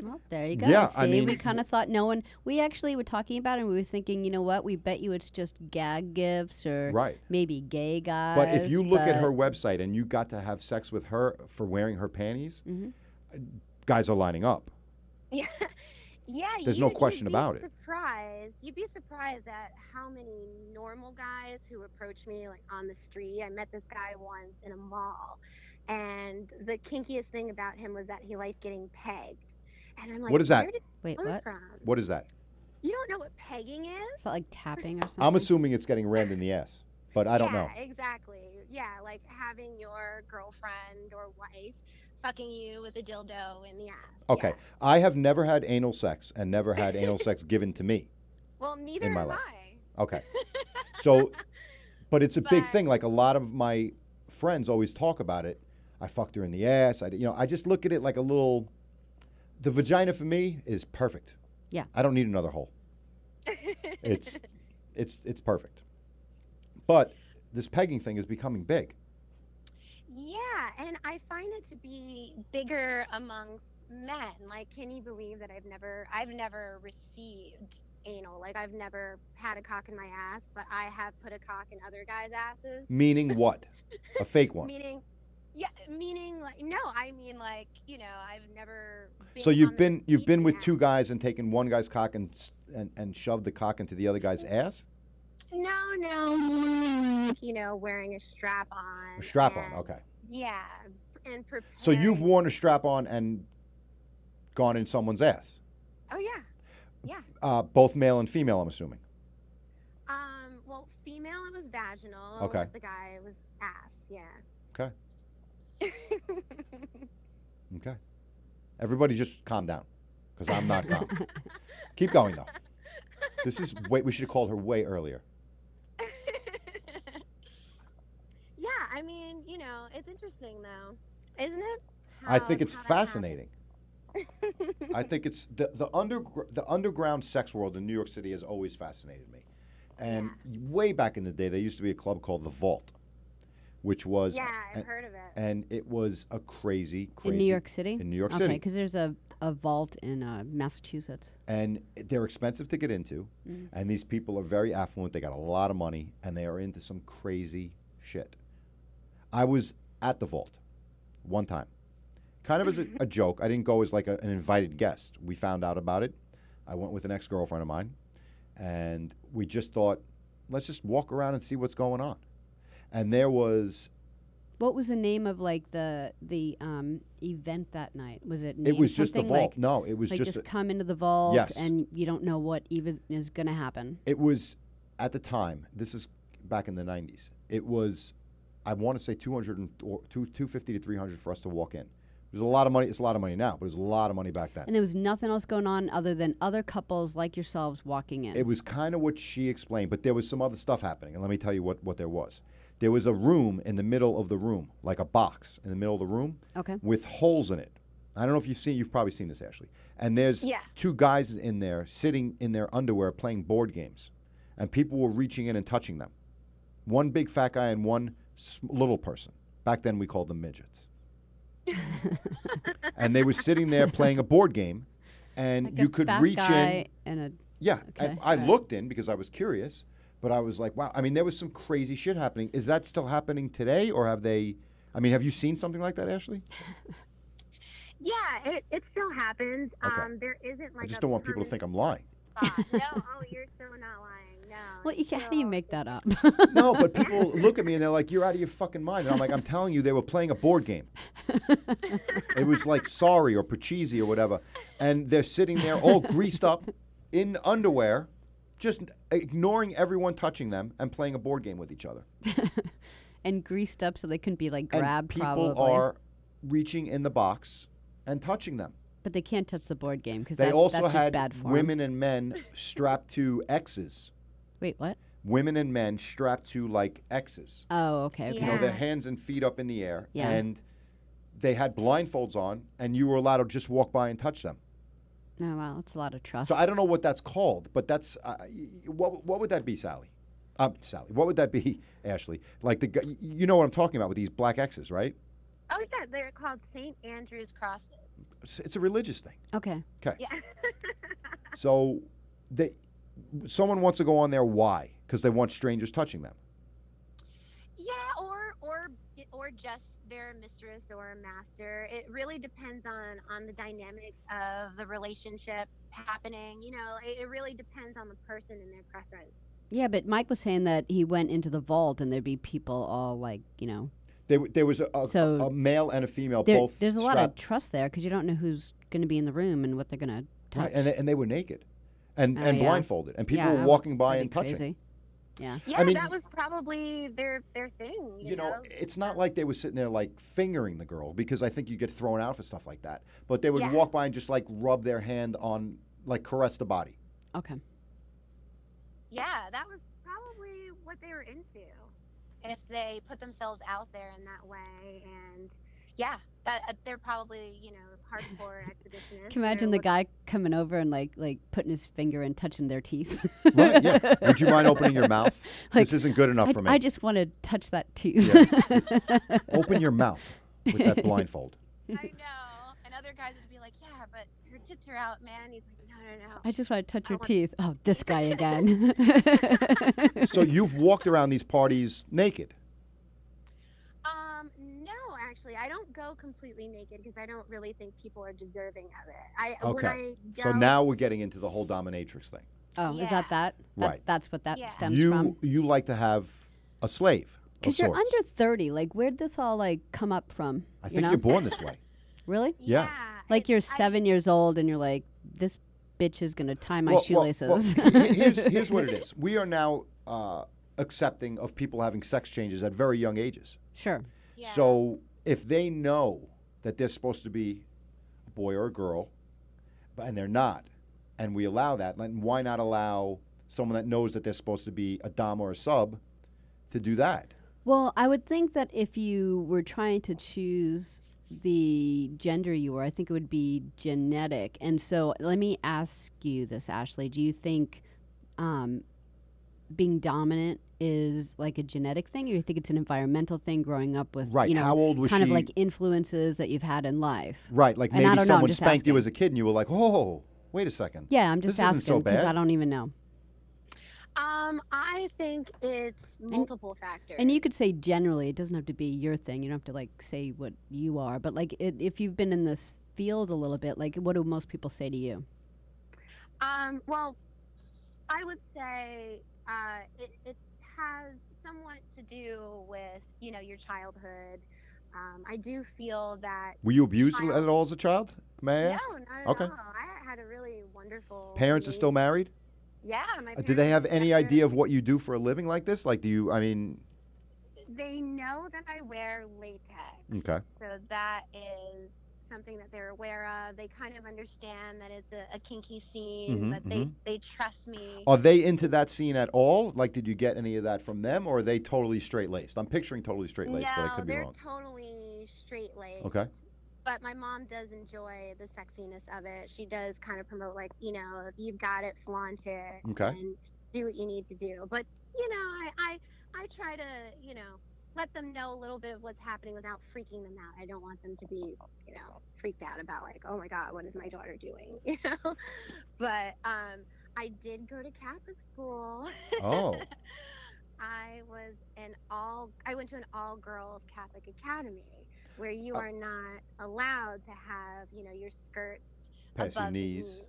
Well, there you go. Yeah, See, I mean- we kind of thought no one. We actually were talking about it, and we were thinking, you know what? We bet you it's just gag gifts or Right. maybe gay guys. But if you look at her but- website and you got to have sex with her for wearing her panties, Mhm. guys are lining up. Yeah, yeah. There's no question about it. You'd be surprised at how many normal guys who approach me like on the street. I met this guy once in a mall, and the kinkiest thing about him was that he liked getting pegged. And I'm like, What is that? Where did Wait, you come what? from? What is that? You don't know what pegging is? Is that like tapping or something? I'm assuming it's getting rammed in the ass, but I don't know. Yeah, exactly. Yeah, like having your girlfriend or wife fucking you with a dildo in the ass. Okay. Yeah. I have never had anal sex and never had anal sex given to me. Well, neither my have life. I. Okay. So, but it's a big But- thing. Like a lot of my friends always talk about it. I fucked her in the ass. I just look at it like a little. The vagina for me is perfect. Yeah. I don't need another hole. It's perfect. But this pegging thing is becoming big. Yeah, and I find it to be bigger amongst men. Like, can you believe that I've never received anal? Like, I've never had a cock in my ass, but I have put a cock in other guys' asses. Meaning what? A fake one. Meaning like no, I mean like I've never. So you've on the been receiving with end. two guys and taken one guy's cock and shoved the cock into the other guy's ass? No, wearing a strap on. A strap on, and- okay. Yeah, and preparing. So you've worn a strap on and gone in someone's ass? Oh yeah, yeah. Both male and female, I'm assuming. Well, female it was vaginal. Okay. The guy was ass. Yeah. Okay. Okay. Everybody just calm down, because I'm not calm. Keep going, though. We should have called her way earlier. Yeah, I mean, it's interesting though, isn't it? I think How- it's how that fascinating. I think it's the underground sex world in New York City has always fascinated me. And way back in the day, there used to be a club called The Vault, which was Yeah, I've and, heard of it. and it was a crazy. In New York City? In New York Okay, City. because there's a vault in Massachusetts. And they're expensive to get into, and these people are very affluent. They got a lot of money, and they are into some crazy shit. I was at the Vault one time, kind of as a joke. I didn't go as like an invited guest. We found out about it. I went with an ex-girlfriend of mine, and we just thought, let's just walk around and see what's going on. And there was What was the name of like the event that night? Was it? it named was just the something Vault. Like, No, it was like just just come into the vault, Yes. and you don't know what even is going to happen. It was at the time. This is back in the 90s. It was, I want to say 250 to 300 for us to walk in. It was a lot of money. It's a lot of money now, but it was a lot of money back then. And there was nothing else going on other than other couples like yourselves walking in. It was kind of what she explained, but there was some other stuff happening. And let me tell you what there was. There was a room in the middle of the room, like a box in the middle of the room, Okay. with holes in it. I don't know if you've probably seen this, Ashley. And there's Yeah. two guys in there sitting in their underwear playing board games, and people were reaching in and touching them. One big fat guy and one little person. Back then we called them midgets. And they were sitting there playing a board game, and Like you a could fat reach guy in. and a Yeah, Okay, and I alright. looked in because I was curious, but I was like, wow. I mean, there was some crazy shit happening. Is that still happening today, or have they? I mean, have you seen something like that, Ashley? Yeah, it still happens. Okay. There isn't like I just a don't want people to think I'm lying. permanent spot. No, oh, you're so not lying. No, Well, how do you make that up? No, but people look at me and they're like, "You're out of your fucking mind." And I'm like, "I'm telling you, they were playing a board game. It was like Sorry or Pachisi or whatever, and they're sitting there all greased up in underwear, just ignoring everyone touching them and playing a board game with each other. And greased up so they couldn't be like And grabbed. people probably. are reaching in the box and touching them. But they can't touch the board game because They also that's had just bad form. women and men strapped to X's. Wait, what? Women and men strapped to like X's. Oh, okay. Okay. You know, their Yeah. hands and feet up in the air. Yeah. And they had blindfolds on, and you were allowed to just walk by and touch them. Oh, wow, that's a lot of trust. So I don't know what that's called, but that's what would that be, Sally? Sally, what would that be, Ashley? Like the you know what I'm talking about with these black X's, right? Oh, yeah, they're called St. Andrew's crosses. It's a religious thing. Okay. Okay. Yeah. So someone wants to go on there. Why? Because they want strangers touching them. Yeah, or just their mistress or master. It really depends on the dynamics of the relationship happening. You know, it really depends on the person and their preference. Yeah, but Mike was saying that he went into the vault and there'd be people all like, There was So a male and a female both. there's a lot of strapped- trust there because you don't know who's going to be in the room and what they're going to touch. right, and they were naked, and Oh, yeah. blindfolded, and people Yeah, were walking by that'd and be touching. crazy. Yeah. Yeah, mean, that was probably their thing. You know, it's not like they were sitting there like fingering the girl, because I think you get thrown out for stuff like that. But they would Yeah. walk by and just like rub their hand on, like caress the body. Okay. Yeah, that was probably what they were into. If they put themselves out there in that way, and yeah, that they're probably hardcore exhibitionists. Can you imagine the guy coming over and like putting his finger and touching their teeth? Right? Yeah. Would you mind opening your mouth? Like, This isn't good enough for me. I just want to touch that tooth. Open your mouth with that blindfold. I know, and other guys would be like, "Yeah, but your tits are out, man." He's like, "No." I just want to touch your want- teeth. Oh, this guy again. So you've walked around these parties naked. No, actually, I don't go completely naked because I don't really think people are deserving of it. When Okay. I go, So now we're getting into the whole dominatrix thing. Oh, is Yeah. that? Right. That's what that Yeah. stems from. You like to have a slave. of Because you're sorts. under 30. Like, where'd this all like come up from? I you think know? you're born this way. Really? Yeah. Like you're 7 years old and you're like, this bitch is gonna tie my Well, shoelaces. here's what it is. We are now accepting of people having sex changes at very young ages. Sure. Yeah. So if they know that they're supposed to be a boy or a girl, and they're not, and we allow that, then why not allow someone that knows that they're supposed to be a dom or a sub to do that? Well, I would think that if you were trying to choose the gender you were, I think it would be genetic. And so let me ask you this, Ashley. Do you think being dominant is like a genetic thing, or you think it's an environmental thing growing up with, Right. How old was kind she? of like influences that you've had in life? Right, like And I maybe don't know, I'm someone just spanked you asking. as a kid and you were like, oh, wait a second. Yeah, I'm just This isn't so asking because bad. I don't even know. I think it's multiple factors. And you could say generally, it doesn't have to be your thing. You don't have to like say what you are, but like if you've been in this field a little bit, like what do most people say to you? Well, I would say it has somewhat to do with your childhood. I do feel that. Were you abused at all as a child? May I ask? No, not at Okay. all. I had a really wonderful. Parents are still married? Yeah, my Do they have parents any are- idea of what you do for a living like this? Like, They know that I wear latex, okay. so that is something that they're aware of. They kind of understand that it's a kinky scene, Mhm, but they trust me. Are they into that scene at all? Like, did you get any of that from them, or are they totally straight-laced? I'm picturing totally straight-laced, but I could be they're wrong. totally straight laced. Okay. But my mom does enjoy the sexiness of it. She does kind of promote, like, if you've got it, flaunt it, Okay. and do what you need to do. But I try to let them know a little bit of what's happening without freaking them out. I don't want them to be freaked out about, like, oh my God, what is my daughter doing? But I did go to Catholic school. Oh. I went to an all girls Catholic academy where you are not allowed to have your skirts Past your above the knees.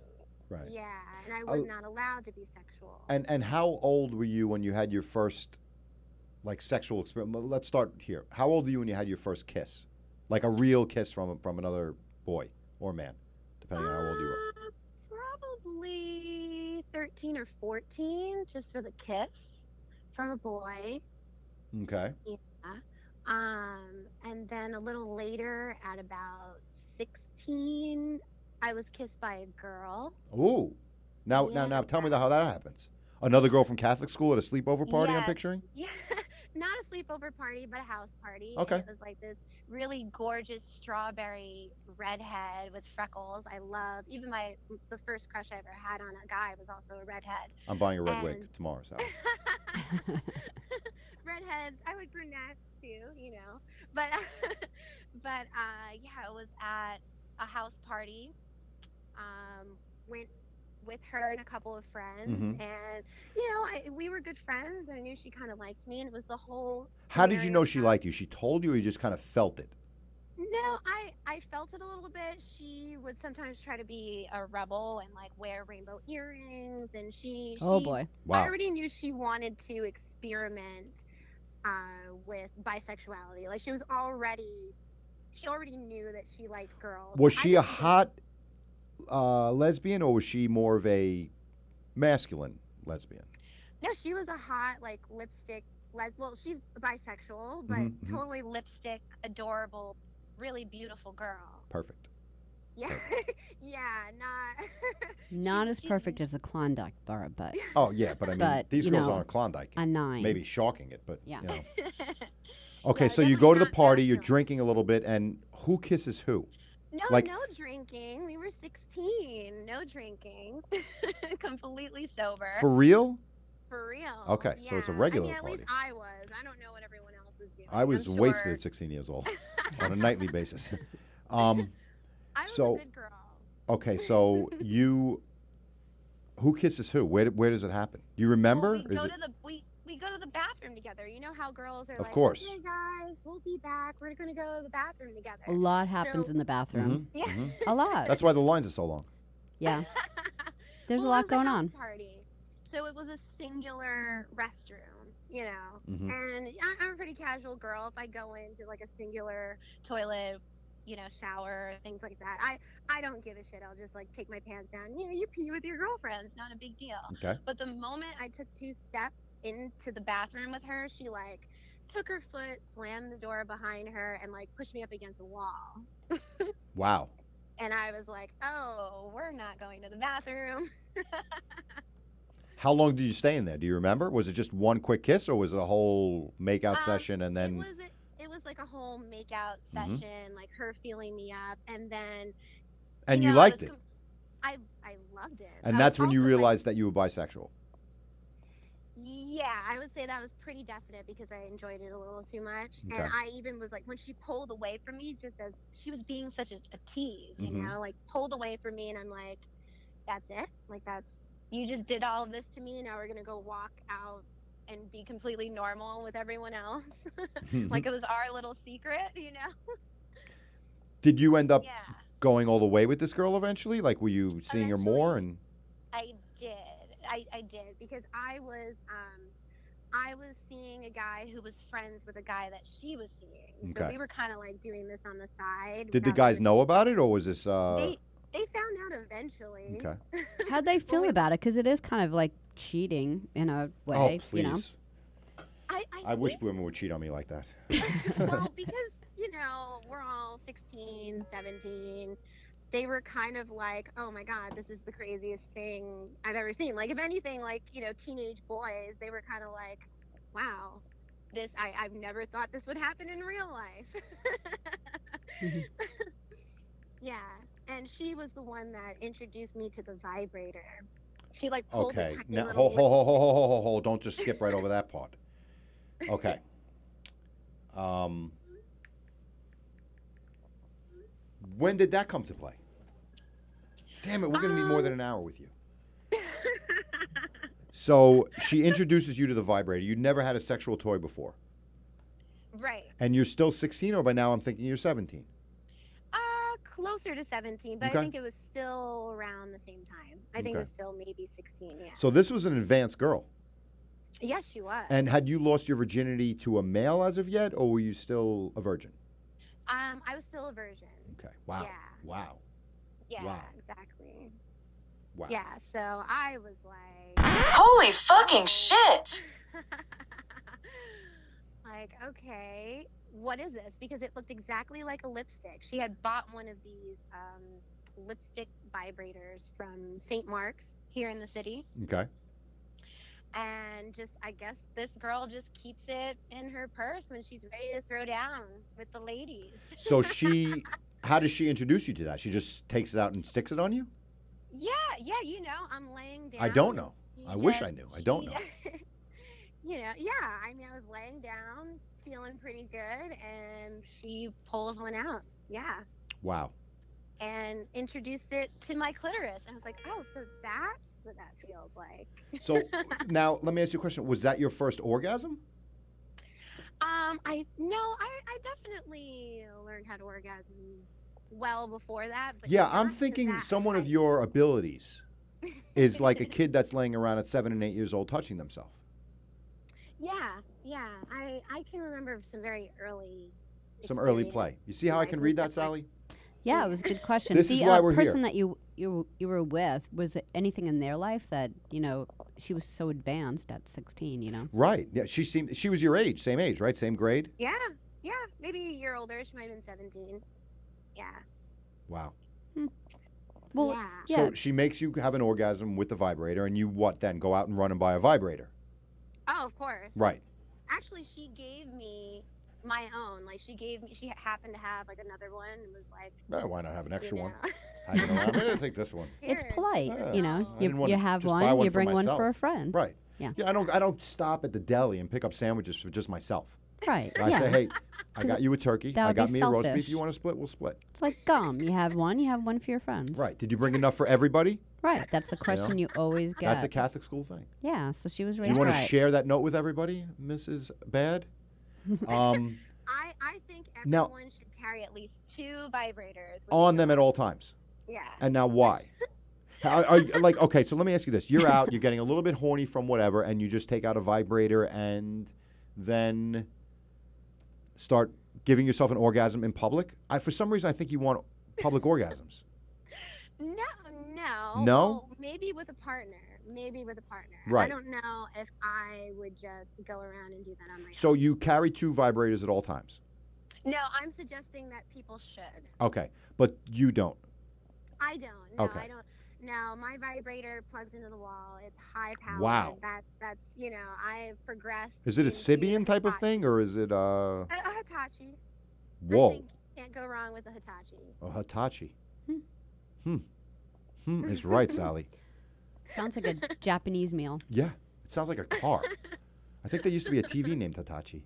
knee. Right. Yeah, and I was not allowed to be sexual. And how old were you when you had your first, like, sexual experience? Let's start here. How old were you when you had your first kiss? Like a real kiss from another boy or man, depending on how old you were. Probably 13 or 14, just for the kiss from a boy. Okay. Yeah. And then a little later, at about 16, I was kissed by a girl. Ooh. Now, tell me how that happens. Another girl from Catholic school at a sleepover party, I'm Yes. picturing? Yeah, not a sleepover party, but a house party. Okay. It was like this really gorgeous strawberry redhead with freckles. I love, even the first crush I ever had on a guy was also a redhead. I'm buying a red wig And- tomorrow, Sally. Redheads, I like brunettes too, you know. But, yeah, it was at a house party. Went with her and a couple of friends, Mhm. and we were good friends. And I knew she kind of liked me, and it was the whole. How did you know scenario she of- liked you? She told you or you just kind of felt it? No, I felt it a little bit. She would sometimes try to be a rebel and like wear rainbow earrings, and Oh she- boy. I Wow. already knew she wanted to experiment with bisexuality. Like she already knew that she liked girls. Was I she a didn't think- hot lesbian or was she more of a masculine lesbian? No, she was a hot like lipstick. Well, she's bisexual, but Mhm, mhm. totally lipstick, adorable, really beautiful girl. Perfect. Yeah, yeah, not. Not as she- perfect as the Klondike bar, but Oh, yeah, but I mean, But, these you girls know, aren't Klondike. a 9. Maybe shocking it, but, Yeah. you know. Okay, Yeah, so you definitely go to the not party, you're masculine. drinking a little bit, and who kisses who? No, Like- no drinking. We were 16. No drinking. Completely sober. For real? For real. Okay, so it's a yeah. regular I mean, at party. least I was. I don't know what everyone else was doing. I was I'm wasted sure- at 16 years old on a nightly basis. I was so- a good girl. Okay, so who kisses who? Where does it happen? Do you remember? Well, we Is go it to we go to the bathroom together. You know how girls are Of like, course. okay, guys, we'll be back. We're gonna go to the bathroom together. a lot happens So- in the bathroom. Yeah. Mhm. A lot. That's why the lines are so long. Yeah. There's Well, a it lot was going house on. Party. So it was a singular restroom, you know. Mhm. And I'm a pretty casual girl. If I go into like a singular toilet, you know, shower, things like that, I don't give a shit. I'll just like take my pants down. You know, you pee with your girlfriends, not a big deal. Okay. But the moment I took 2 steps into the bathroom with her, she like took her foot, slammed the door behind her, and like pushed me up against the wall. Wow. And I was like, oh, we're not going to the bathroom. How long did you stay in there? Do you remember? Was it just one quick kiss, or was it a whole makeout session and then? It was like a whole makeout Mhm. session, like her feeling me up, and then. And know, you I liked was it, I loved it. and I that's was when you also, like- realized that you were bisexual. Yeah, I would say that was pretty definite because I enjoyed it a little too much, Okay. and I even was like, when she pulled away from me, just as she was being such a tease, you Mhm. know, like pulled away from me, and I'm like, that's it, like you just did all of this to me, and now we're gonna go walk out and be completely normal with everyone else, like it was our little secret, you know? Did you end up Yeah. going all the way with this girl eventually? Like, were you seeing her more? And I did. I did because I was seeing a guy who was friends with a guy that she was seeing. So Okay. we were kind of like doing this on the side. did the without guys really- know about it, or was this? They found out eventually. Okay. How'd they feel we- about it? Because it is kind of like cheating in a way, Oh, you know. please! I wish think- women would cheat on me like that. well, because we're all 16, 17. They were kind of like, oh my God, this is the craziest thing I've ever seen. Like, if anything, like, teenage boys, they were kind of like, wow, I've never thought this would happen in real life. Mhm. Yeah. And she was the one that introduced me to the vibrator. She like pulled Okay. the tiny Now, little hold. Don't just skip right over that part. Okay. When did that come to play? Damn it, we're going to need more than an hour with you. So she introduces you to the vibrator. You never had a sexual toy before. Right. And you're still 16, or by now I'm thinking you're 17? closer to 17, but Okay. I think it was still around the same time. I think it Okay. was still maybe 16. Yeah. So this was an advanced girl. Yes, she was. And had you lost your virginity to a male as of yet, or were you still a virgin? I was still a virgin. Okay. Wow. Yeah. Wow. Yeah, Wow. exactly. Wow. Yeah, so I was like, Holy fucking shit! like, okay, what is this? Because it looked exactly like a lipstick. She had bought one of these lipstick vibrators from St. Mark's here in the city. Okay. And just, I guess this girl just keeps it in her purse when she's ready to throw down with the ladies. So how does she introduce you to that? She just takes it out and sticks it on you? Yeah, you know, I'm laying down. I don't know. I wish Yeah, I knew. I don't know. You know, yeah, I mean, I was laying down, feeling pretty good, and she pulls one out. Yeah. Wow. And introduced it to my clitoris. I was like, oh, so that's what that feels like. So now let me ask you a question. Was that your first orgasm? I definitely learned how to orgasm well before that. But Yeah, not I'm to thinking that someone of height. your abilities is like a kid that's laying around at 7 and 8 years old touching themselves. Yeah. I can remember some very early. Some early experience. play. You see how I can read that, Sally? Yeah, it was a good question. This the is why we're person here. that you were with, was it anything in their life that, you know, she was so advanced at 16, you know? Right. Yeah, she was your age, same age, right? Same grade? Yeah, maybe a year older. She might have been 17. Yeah. Wow. Well, Yeah. yeah. So she makes you have an orgasm with the vibrator, and you what then? Go out and run and buy a vibrator. Oh, of course. Right. Actually, she gave me my own. Like, she happened to have, like, another one and was like, Why not have an extra one? know. Hanging around. I'll take this one. it's Here. polite, you know. I didn't You wanna have just buy one, one you for bring one myself. for a friend. Right. Yeah. I don't stop at the deli and pick up sandwiches for just myself. Right. I yeah. say, hey, I got you a turkey. that I would got be me a roast beef. selfish. If you want to split, we'll split. It's like gum. You have one for your friends. Right. Did you bring enough for everybody? Right. That's the question you always get. That's a Catholic school thing. Yeah, so she was Do raised you want right. to share that note with everybody, Mrs. Bad? I think Now- everyone should carry at least 2 vibrators. with On them at all times. Yeah. And now why? Are you, like, okay, so let me ask you this. You're out, you're getting a little bit horny from whatever, and you just take out a vibrator and then start giving yourself an orgasm in public? For some reason, I think you want public orgasms. No. No? Well, maybe with a partner. Right. I don't know if I would just go around and do that on my own. So you carry 2 vibrators at all times? No, I'm suggesting that people should. Okay, but you don't. I don't. No, Okay. I don't. No, my vibrator plugs into the wall. It's high powered. Wow. That's you know, I've progressed. Is it a into Sibian type of Hitachi. Uh, thing, or is it A Hitachi. I whoa, think can't go wrong with a Hitachi. a Hitachi? Is right, Sally. Sounds like a Japanese meal. Yeah, it sounds like a car. I think there used to be a TV named Hitachi.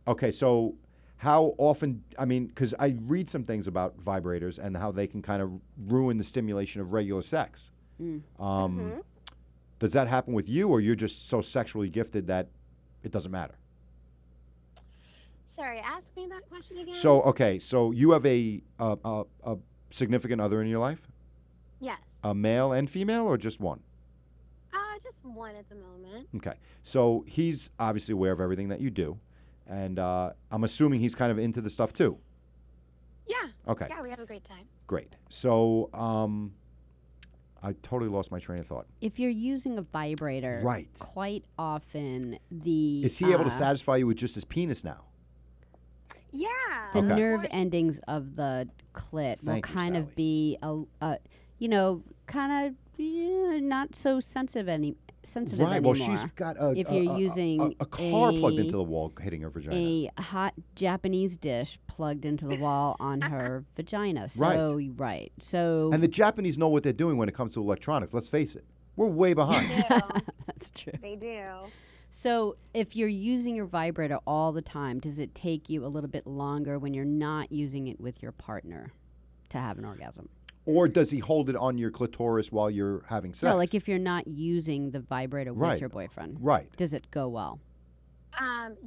Okay, so how often, I mean, because I read some things about vibrators and how they can kind of ruin the stimulation of regular sex. Does that happen with you, or you're just so sexually gifted that it doesn't matter? Sorry, ask me that question again. So, okay, so you have a significant other in your life? Yes. A male and female, or just one? Just one at the moment. Okay. So he's obviously aware of everything that you do. And I'm assuming he's kind of into the stuff too. Yeah. Okay. Yeah, we have a great time. Great. So I totally lost my train of thought. If you're using a vibrator, Right. quite often the Is he able to satisfy you with just his penis now? Yeah. the Okay. nerve endings of the clit will Thank you, kind Sally. of be you know, kind of not so sensitive sensitive Right. anymore. Well, she's got a, If you're using a car plugged a- into the wall hitting her vagina. a hot Japanese dish plugged into the wall on her vagina. Right. So And the Japanese know what they're doing when it comes to electronics. Let's face it. We're way behind. that's true. They do. So if you're using your vibrator all the time, does it take you a little bit longer when you're not using it with your partner to have an orgasm? Or does he hold it on your clitoris while you're having sex? No, like if you're not using the vibrator Right. with your boyfriend, Right. does it go well?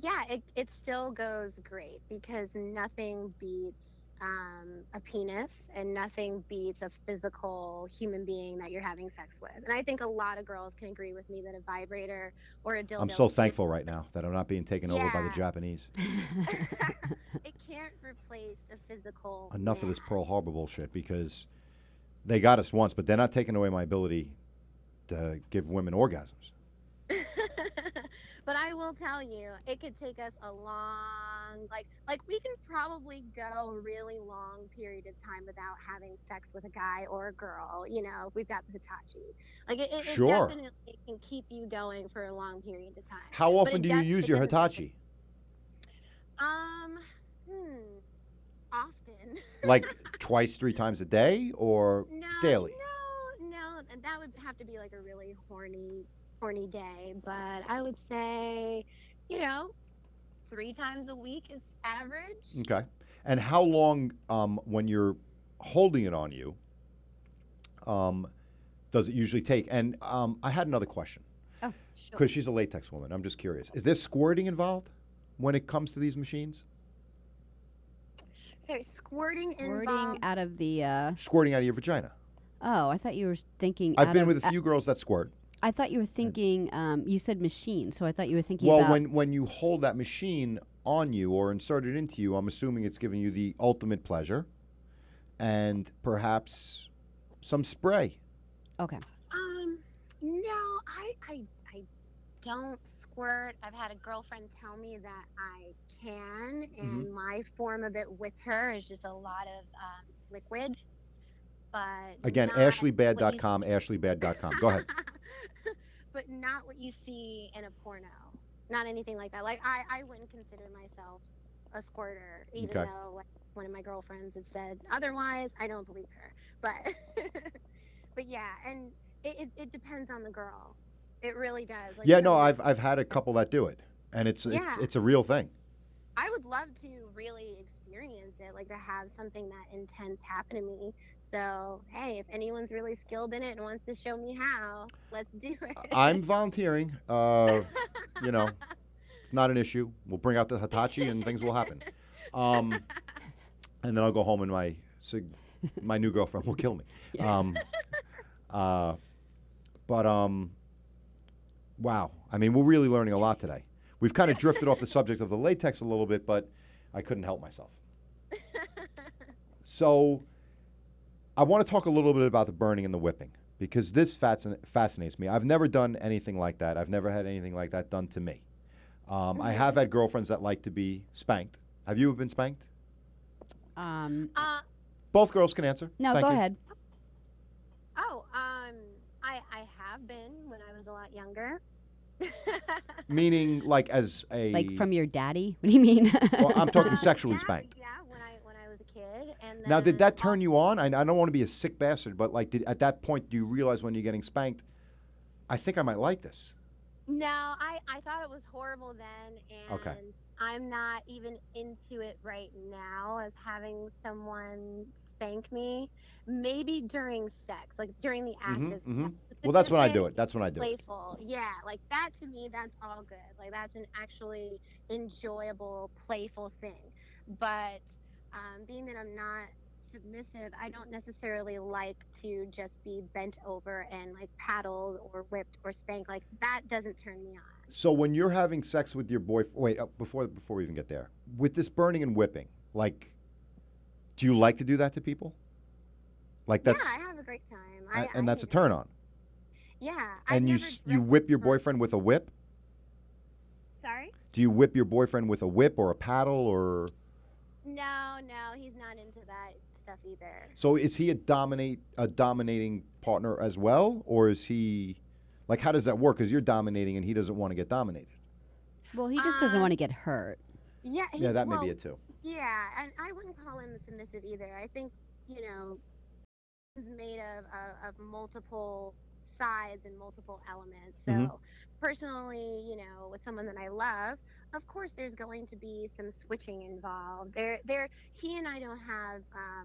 Yeah, it still goes great because nothing beats a penis, and nothing beats a physical human being that you're having sex with. And I think a lot of girls can agree with me that a vibrator or a dildo. I'm so thankful right now that I'm not being taken over by the Yeah. Japanese. It can't replace a physical. Enough of this man. Pearl Harbor bullshit, because they got us once, but they're not taking away my ability to give women orgasms. But I will tell you, it could take us a long, like we can probably go a really long period of time without having sex with a guy or a girl. You know, if we've got the Hitachi. Like it Sure. definitely can keep you going for a long period of time. How But often it do you use your doesn't- Hitachi? Often. Like twice, 3 times a day, or No, daily? No, and that would have to be like a really horny day. But I would say, 3 times a week is average. Okay. And how long, when you're holding it on you, does it usually take? And I had another question, Sure. because she's a latex woman. I'm just curious. Is there squirting involved when it comes to these machines? So squirting Squirting involves. out of the. Squirting out of your vagina. Oh, I thought you were thinking. I've out been of- with a few girls that squirt. I thought you were thinking. You said machine, so I thought you were thinking Well, about. when you hold that machine on you or insert it into you, I'm assuming it's giving you the ultimate pleasure, and perhaps some spray. Okay. No, I don't squirt. I've had a girlfriend tell me that I can, and my form of it with her is just a lot of liquid. But Again, not what you AshleyBad.com, AshleyBad.com. Go ahead. but not what you see in a porno. Not anything like that. Like I wouldn't consider myself a squirter, even Okay. though like one of my girlfriends had said otherwise. I don't believe her. But but yeah, and it depends on the girl. It really does. Like, Yeah, you no, know, I've had a couple that do it, and it's Yeah. it's a real thing. I would love to really experience it, like to have something that intense happen to me. So hey, if anyone's really skilled in it and wants to show me how, let's do it. I'm volunteering. You know, it's not an issue. We'll bring out the Hitachi and things will happen. And then I'll go home and my new girlfriend will kill me. Wow. I mean, we're really learning a lot today. We've kind of drifted off the subject of the latex a little bit, but I couldn't help myself. So I want to talk a little bit about the burning and the whipping, because this fascinates me. I've never done anything like that. I've never had anything like that done to me. I have had girlfriends that like to be spanked. Have you been spanked? Both girls can answer. No, Thank go you. ahead. I have been when I was a lot younger. Meaning, like, as a... Like from your daddy? What do you mean? Well, I'm talking sexually Yeah, spanked. Yeah, when I was a kid. And Now, did then that turn you on? I don't want to be a sick bastard, but, like, at that point, do you realize when you're getting spanked, I think I might like this? No, I thought it was horrible then, and Okay. I'm not even into it right now as having someone spank me. Maybe during sex, like during the act of sex. Well, that's when I do it. That's when I do it. Playful, yeah, like that to me, that's all good. Like that's an actually enjoyable, playful thing. But being that I'm not submissive, I don't necessarily like to just be bent over and like paddled or whipped or spanked. Like that doesn't turn me on. So when you're having sex with your boyfriend, wait, before we even get there, with this burning and whipping, like, do you like to do that to people? Like that's, Yeah, I have a great time. and that's a enjoy turn it. on. Yeah. And you whip your boyfriend with a whip? Sorry? Do you whip your boyfriend with a whip or a paddle or? No, he's not into that stuff either. So is he a dominating partner as well, or is he, like, how does that work? Because you're dominating and he doesn't want to get dominated. Well, he just doesn't want to get hurt. Yeah. Yeah, that may be it too. Yeah, and I wouldn't call him submissive either. I think, he's made of multiple sides and multiple elements. So personally, with someone that I love, of course there's going to be some switching involved. He and I don't have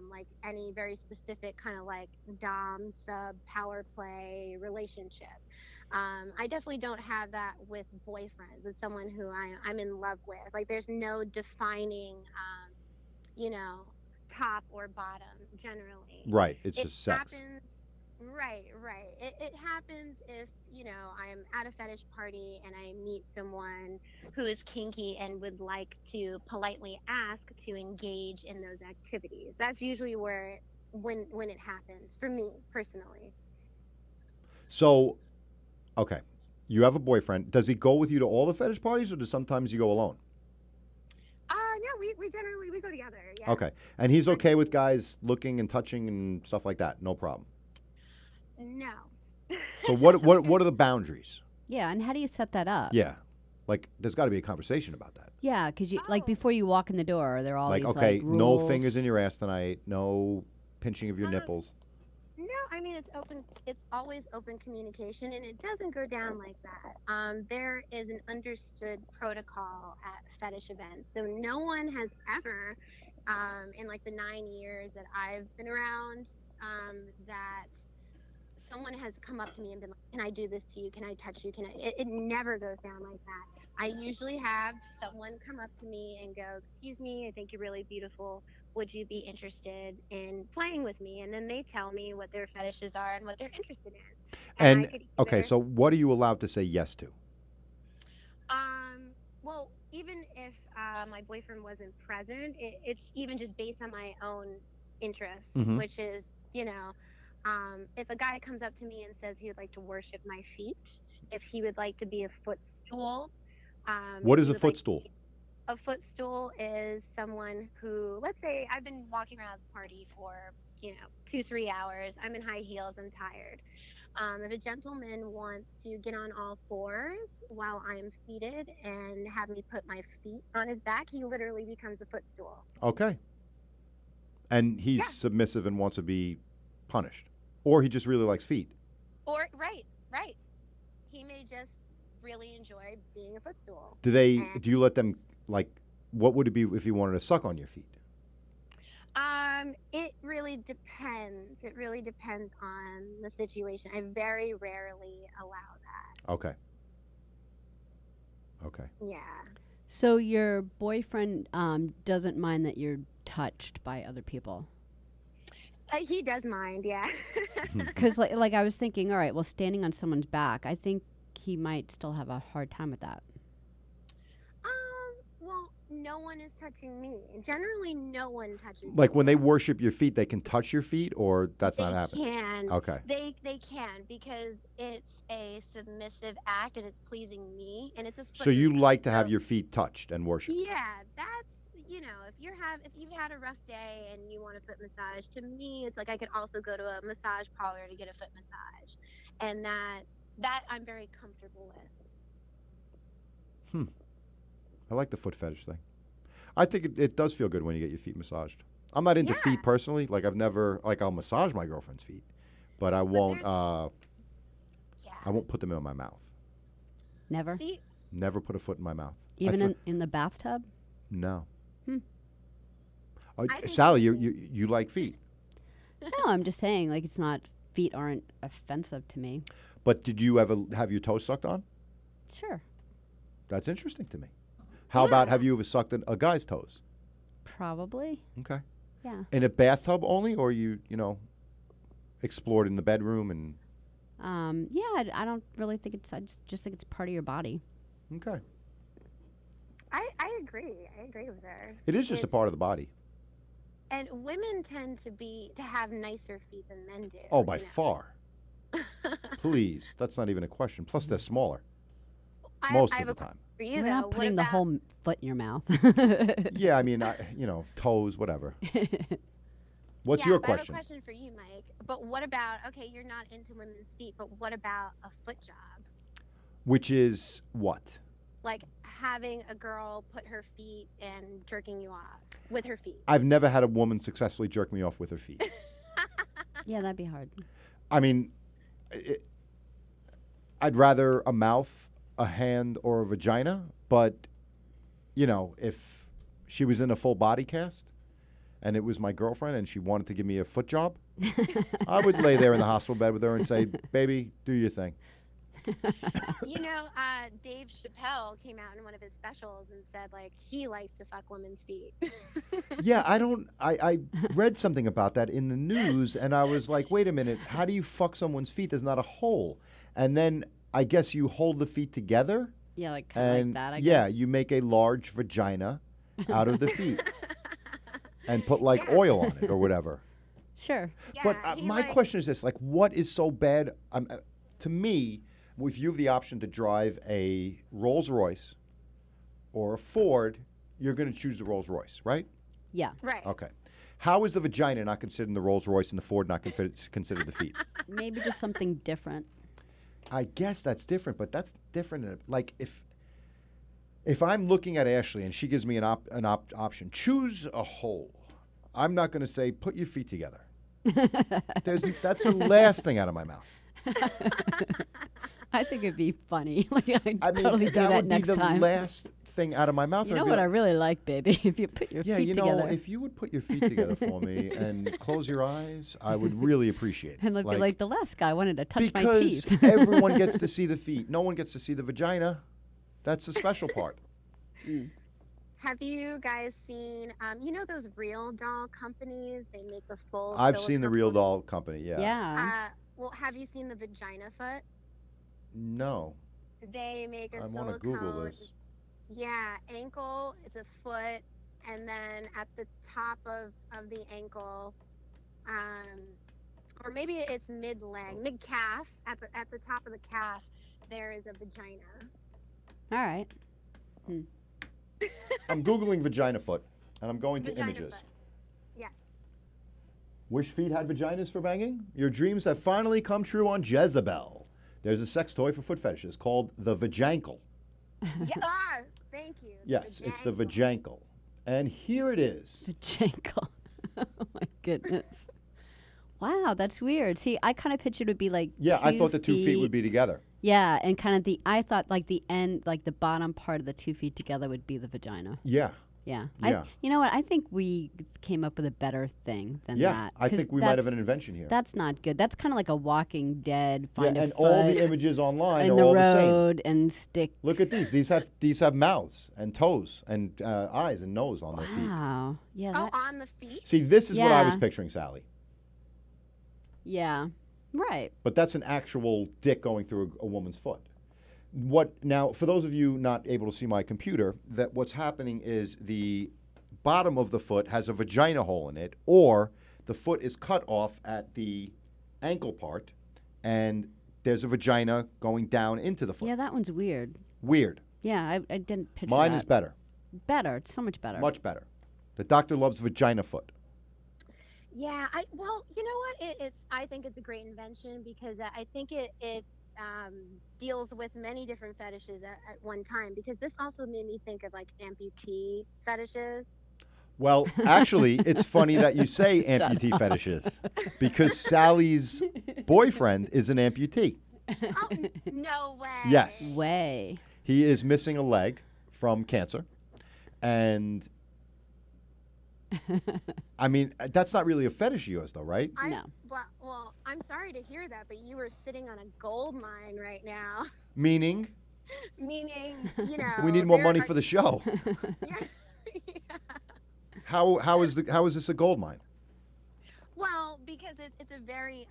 like any very specific kind of like dom sub power play relationship. I definitely don't have that with boyfriends, with someone who I'm in love with. Like there's no defining top or bottom generally. Right. It's It just sex. happens. Right, right. It happens if, I'm at a fetish party and I meet someone who is kinky and would like to politely ask to engage in those activities. That's usually when it happens for me personally. So, okay. You have a boyfriend. Does he go with you to all the fetish parties, or does sometimes you go alone? No, we generally we go together. Yeah. Okay. And he's okay with guys looking and touching and stuff like that. No problem. No. So what are the boundaries? Yeah, and how do you set that up? Yeah. Like, there's got to be a conversation about that. Yeah, because like Oh. before you walk in the door, are there all Like, these okay, like no rules? fingers in your ass tonight. No pinching of your nipples. No, I mean it's open. It's always open communication, and it doesn't go down like that. There is an understood protocol at fetish events, so no one has ever, in like the 9 years that I've been around, that someone has come up to me and been like, "Can I do this to you? Can I touch you? Can I?" It never goes down like that. I usually have someone come up to me and go, "Excuse me, I think you're really beautiful. Would you be interested in playing with me?" And then they tell me what their fetishes are and what they're interested in. I And could okay, either- so what are you allowed to say yes to? well, even if my boyfriend wasn't present, it's even just based on my own interests, Mhm. which is, if a guy comes up to me and says he would like to worship my feet, if he would like to be a footstool. What if is he a would like to footstool? be- A footstool is someone who, let's say, I've been walking around the party for, 2-3 hours. I'm in high heels. I'm tired. If a gentleman wants to get on all fours while I'm seated and have me put my feet on his back, he literally becomes a footstool. Okay. And he's Yeah. submissive and wants to be punished. Or he just really likes feet. Or, right. He may just really enjoy being a footstool. Do you let them, like, what would it be if he wanted to suck on your feet? It really depends. It really depends on the situation. I very rarely allow that. Okay. Okay. Yeah. So your boyfriend doesn't mind that you're touched by other people? He does mind, yeah. Because like I was thinking, all right, well, standing on someone's back, I think he might still have a hard time with that. Well, no one is touching me. Generally, no one touches Like me. when they worship your feet, they can touch your feet, or that's not They happening? can. Okay. They can, because it's a submissive act and it's pleasing me, and it's a So foot you massage, like to have so- your feet touched and worshipped? Yeah, that's, if you've had a rough day and you want a foot massage, to me it's like I could also go to a massage parlor to get a foot massage, and that I'm very comfortable with. I like the foot fetish thing. I think it does feel good when you get your feet massaged. I'm not into feet Yeah. personally. Like I'll massage my girlfriend's feet, but I won't. I Yeah. won't put them in my mouth. Never? See, Never put a foot in my mouth. Even in the bathtub? No. Hmm. I think Sally, you- you like feet, No, I'm just saying, like, it's not, feet aren't offensive to me. but did you ever have your toes sucked on? Sure. That's interesting to me. How about have you ever sucked a guy's toes? Probably. Okay. Yeah. In a bathtub only, or you explored in the bedroom and Yeah, I don't really think I just think it's part of your body. okay. I agree. I agree with her. It is just a part of the body. And women tend to have nicer feet than men do. Oh, by you know? far. Please, that's not even a question. Plus, they're smaller I most have of a the time. question for you, We're though. not What putting the about- whole foot in your mouth. Yeah, I mean, toes, whatever. What's Yeah, your but I have question? a question for you, Mike. But what about, okay, you're not into women's feet, but what about a foot job? Which is what? Like having a girl put her feet and jerking you off with her feet. I've never had a woman successfully jerk me off with her feet. Yeah, that'd be hard. I mean, I'd rather a mouth, a hand, or a vagina. But, if she was in a full body cast and it was my girlfriend and she wanted to give me a foot job, I would lay there in the hospital bed with her and say, baby, do your thing. You know, Dave Chappelle came out in one of his specials and said like he likes to fuck women's feet. Yeah, I read something about that in the news, and I was like, wait a minute, how do you fuck someone's feet? There's not a hole. And then I guess you hold the feet together, Yeah, like kind of and like that. I yeah, guess. you make a large vagina out of the feet, and put like oil on it or whatever. Sure. Yeah, But he, my like- question is this: like, what is so bad? To me, if you have the option to drive a Rolls Royce or a Ford, you're going to choose the Rolls Royce, right? Yeah. Right. Okay. How is the vagina not considered in the Rolls Royce and the Ford not considered the feet? Maybe just something different. I guess that's different, but that's different. Like if I'm looking at Ashley and she gives me an option, choose a hole. I'm not going to say put your feet together. That's the last thing out of my mouth. I think it'd be funny. Like I'd I mean, totally do that would next be the time. last thing out of my mouth. You I'd know be what I like, really like, baby? If you put your yeah, feet you know, together if you would put your feet together for me and close your eyes, I would really appreciate it. and be like the last guy wanted to touch my because teeth. everyone gets to see the feet. No one gets to see the vagina. That's the special part. Have you guys seen, you know, those Real Doll companies? They make the full. I've seen the silicone- Real Doll company. Yeah. Yeah. Well, have you seen the Vagina Foot? No. They make a I silicone. want to Google this. Yeah, ankle is a foot, and then at the top of the ankle, or maybe it's mid leg, mid calf. At the top of the calf, there is a vagina. All right. I'm Googling vagina foot, and I'm going to Vagina images. foot. Yes. Wish feet had vaginas for banging? Your dreams have finally come true on Jezebel. There's a sex toy for foot fetishes called the Vajankle. Yeah. Thank you. Yes, it's the Vajankle. Vajankle. And here it is. Vajankle. Oh my goodness. Wow, that's weird. See, I kind of pictured it would be like Yeah, I thought the 2 feet would be together. Yeah, and kind of I thought like the end, like the bottom part of the 2 feet together would be the vagina. Yeah. Yeah. Yeah. You know what? I think we came up with a better thing than Yeah, that. I 'cause think we might have that's- an invention here. That's not good. That's kind of like a Walking Dead. Find Yeah, a and foot all the images online in are the all the same. road and stick. Look at these. These have mouths and toes and eyes and nose on their feet. Wow. Yeah. Oh, That, on the feet. See, this is what I was Yeah. picturing, Sally. yeah. Right. But that's an actual dick going through a woman's foot. What now? For those of you not able to see my computer, that what's happening is the bottom of the foot has a vagina hole in it, or the foot is cut off at the ankle part, and there's a vagina going down into the foot. Yeah, that one's weird. Weird. Yeah, I didn't picture Mine that. is better. Better. It's so much better. Much better. The doctor loves vagina foot. Yeah, well, you know what? It's I think it's a great invention because I think it deals with many different fetishes at one time. Because this also made me think of like amputee fetishes. Well, actually, it's funny that you say amputee fetishes because Sally's boyfriend is an amputee. Oh no way! Yes. Way. He is missing a leg from cancer. And I mean, that's not really a fetish of yours, though, right? No. Well, I'm sorry to hear that, but you were sitting on a gold mine right now. Meaning, Meaning, you know, we need more there money are- for the show. Yeah. How is this a gold mine? Well, because it's a very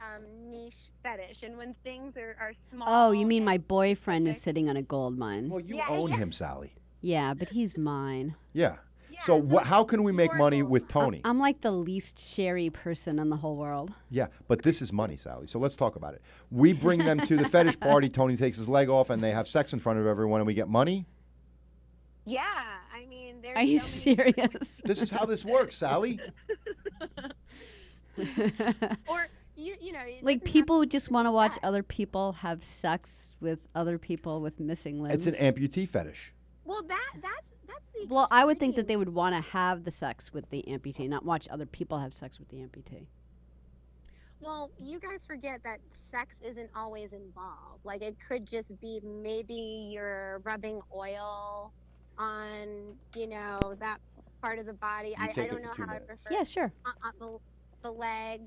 niche fetish, and when things are small. Oh, you mean and- my boyfriend is sitting on a gold mine? Well, you Yeah, own yeah. him, Sally. Yeah, but he's mine. Yeah. Yeah, So how can we make your money gold with mine. Tony? I'm like the least sherry person in the whole world. Yeah, but this is money, Sally. So let's talk about it. We bring them to the fetish party. Tony takes his leg off, and they have sex in front of everyone, and we get money. Yeah, I mean, there's. Are you so many- serious? This is how this works, Sally. Or you know. it Like doesn't have people to who just be want to watch sex. other people have sex with other people with missing limbs. It's an amputee fetish. Well, that's the. Well, I would think that they extreme. would want to have the sex with the amputee, not watch other people have sex with the amputee. Well, you guys forget that sex isn't always involved. Like it could just be maybe you're rubbing oil on, you know, that part of the body. I take it don't for know 2 how I minutes. prefer Yeah, sure. on the leg.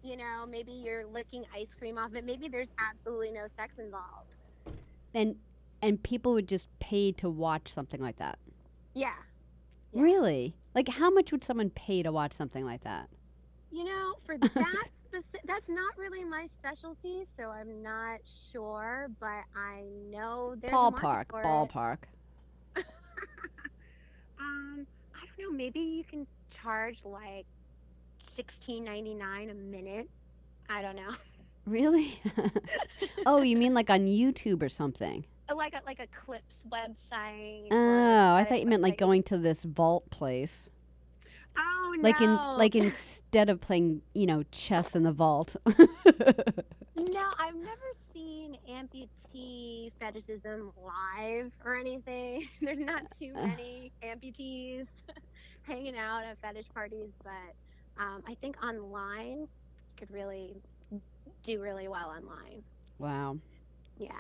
You know, maybe you're licking ice cream off it. Maybe there's absolutely no sex involved. And people would just pay to watch something like that. Yeah. Really? Like, how much would someone pay to watch something like that? You know, for that that's not really my specialty, so I'm not sure, but I know there's a market Ballpark. for it. Ballpark. I don't know, maybe you can charge like $16.99 a minute. I don't know. Really? Oh, you mean like on YouTube or something? Like a Clips website. Oh, or I thought you meant like website. going to this vault place. Oh, Like no. instead of playing, chess in the vault. No, I've never seen amputee fetishism live or anything. There's not too many amputees hanging out at fetish parties, but I think online you could really do really well online. Wow. Yeah.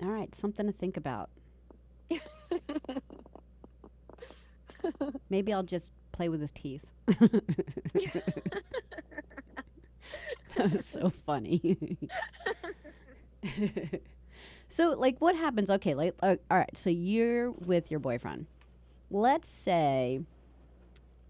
All right, something to think about. Maybe I'll just play with his teeth. That was so funny. So, like, what happens? Okay, like, all right, so you're with your boyfriend. Let's say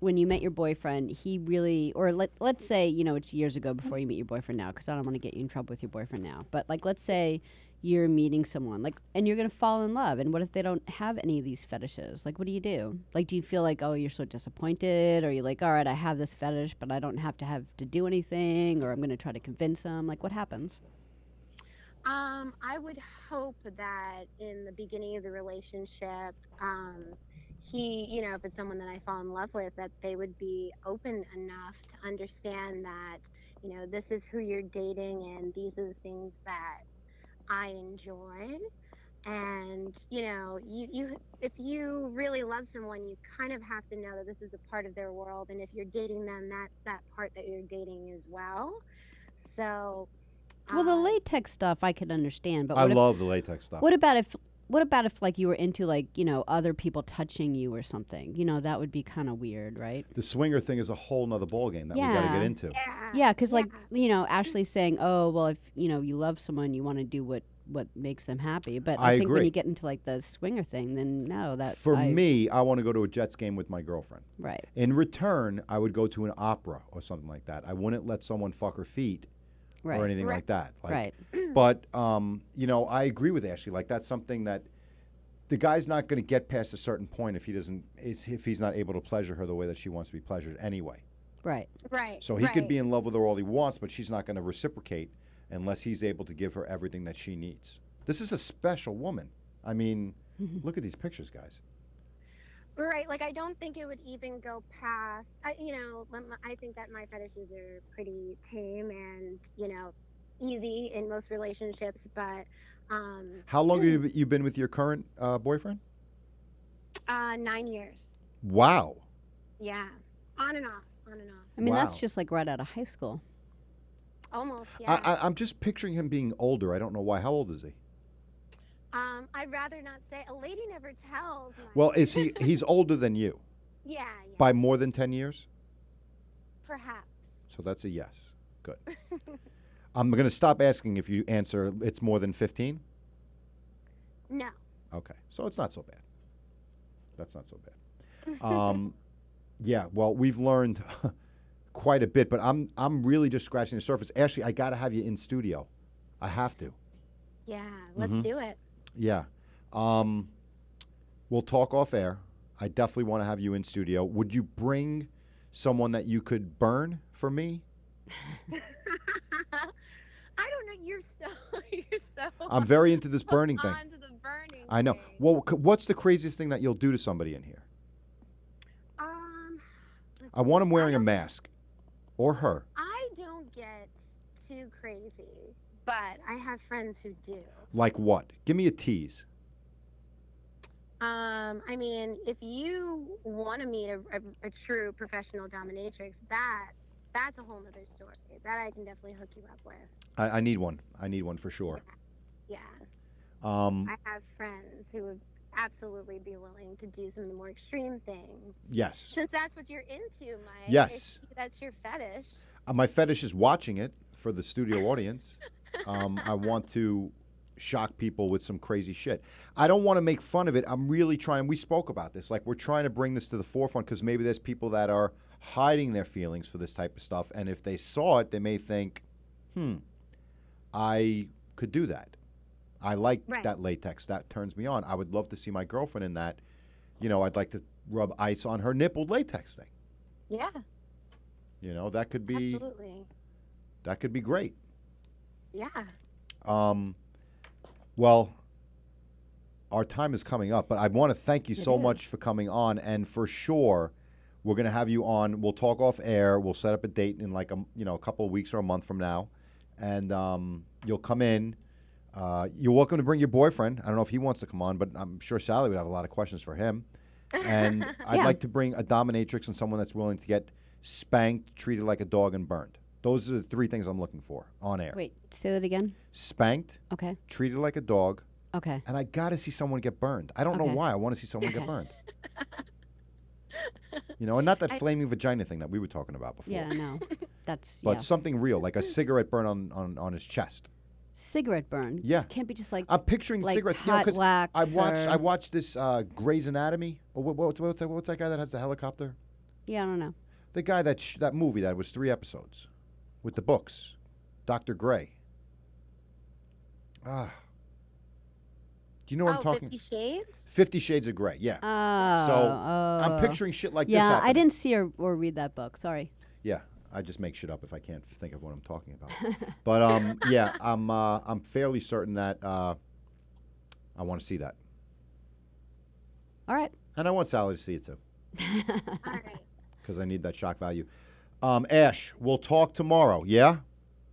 when you met your boyfriend, he really, or let's say, it's years ago before you meet your boyfriend now, because I don't want to get you in trouble with your boyfriend now. But, like, let's say you're meeting someone, like, and you're going to fall in love. And what if they don't have any of these fetishes? Like, what do you do? Like, do you feel like, oh, you're so disappointed? Or you're like, all right, I have this fetish, but I don't have to do anything, or I'm going to try to convince them? Like, what happens? I would hope that in the beginning of the relationship, he, if it's someone that I fall in love with, that they would be open enough to understand that, this is who you're dating and these are the things that I enjoy. And, you if you really love someone, you kind of have to know that this is a part of their world. And if you're dating them, that's that part that you're dating as well. So... Well, the latex stuff I could understand, but I love the latex stuff. What about if like you were into like other people touching you or something? That would be kind of weird, right? The swinger thing is a whole nother ballgame that we got to get into. Yeah, because like Ashley's saying, oh well, if you love someone, you want to do what makes them happy. But I think agree. when you get into like the swinger thing, then no, that For me, I want to go to a Jets game with my girlfriend. Right. In return, I would go to an opera or something like that. I wouldn't let someone fuck her feet. Right. Or anything like that. Right. But, I agree with Ashley. Like, that's something that the guy's not going to get past a certain point if he's not able to pleasure her the way that she wants to be pleasured anyway. Right. Right. So he could be in love with her all he wants, but she's not going to reciprocate unless he's able to give her everything that she needs. This is a special woman. I mean, look at these pictures, guys. Right, like I don't think it would even go past. I think that my fetishes are pretty tame and easy in most relationships. But how long have you been with your current boyfriend? 9 years. Wow. Yeah, on and off. I mean, that's Wow. just like right out of high school. Almost. Yeah. I'm just picturing him being older. I don't know why. How old is he? I'd rather not say. A lady never tells. Well, is he's older than you Yeah. by more than 10 years? Perhaps. So that's a yes. Good. I'm going to stop asking if you answer it's more than 15. No. Okay. So it's not so bad. That's not so bad. Yeah, well, we've learned quite a bit, but I'm really just scratching the surface. Ashley, I got to have you in studio. I have to. Yeah. Let's do it. Yeah. We'll talk off air. I definitely want to have you in studio. Would you bring someone that you could burn for me? I don't know. You're so. I'm very into this burning thing. Onto the burning. I know. thing. Well, what's the craziest thing that you'll do to somebody in here? I want him wearing a mask. Or her. I don't get too crazy, but I have friends who do. Like what? Give me a tease. I mean, if you want to meet a true professional dominatrix, that's a whole nother story. That I can definitely hook you up with. I need one. I need one for sure. Yeah. I have friends who would absolutely be willing to do some of the more extreme things. Yes. Since that's what you're into, Mike. Yes. That's your fetish. My fetish is watching it for the studio audience. I want to shock people with some crazy shit. I don't want to make fun of it. I'm really trying. We spoke about this. Like, we're trying to bring this to the forefront because maybe there's people that are hiding their feelings for this type of stuff. And if they saw it, they may think, I could do that. I like that latex. That turns me on. I would love to see my girlfriend in that. You know, I'd like to rub ice on her nipple latex thing. Yeah. You know, that could be Absolutely. that could be great. Yeah. Well, our time is coming up, but I want to thank you so much for coming on, and for sure, we're going to have you on. We'll talk off air. We'll set up a date in like a couple of weeks or a month from now, and you'll come in. You're welcome to bring your boyfriend. I don't know if he wants to come on, but I'm sure Sally would have a lot of questions for him. And I'd like to bring a dominatrix and someone that's willing to get spanked, treated like a dog, and burned. Those are the 3 things I'm looking for on air. Wait, say that again. Spanked, Okay. treated like a dog, Okay. and I got to see someone get burned. I don't know why. I want to see someone get burned. You know, and not that flaming vagina thing that we were talking about before. Yeah, no. That's But something real, like a cigarette burn on his chest. cigarette burn. Yeah. Can't be just like I'm picturing like cigarettes. hot wax I or- watched this Grey's Anatomy. What's that guy that has the helicopter? yeah, I don't know. The guy that movie that was 3 episodes with the books, Dr. Gray. Do you know what I'm talking? 50 Shades? 50 Shades of Grey. Yeah. Oh. So I'm picturing shit like this. Yeah, happening. I didn't see or read that book. Sorry. Yeah, I just make shit up if I can't think of what I'm talking about. But yeah, I'm fairly certain that I want to see that, All right. and I want Sally to see it too, All right. because I need that shock value. Ash, we'll talk tomorrow. Yeah.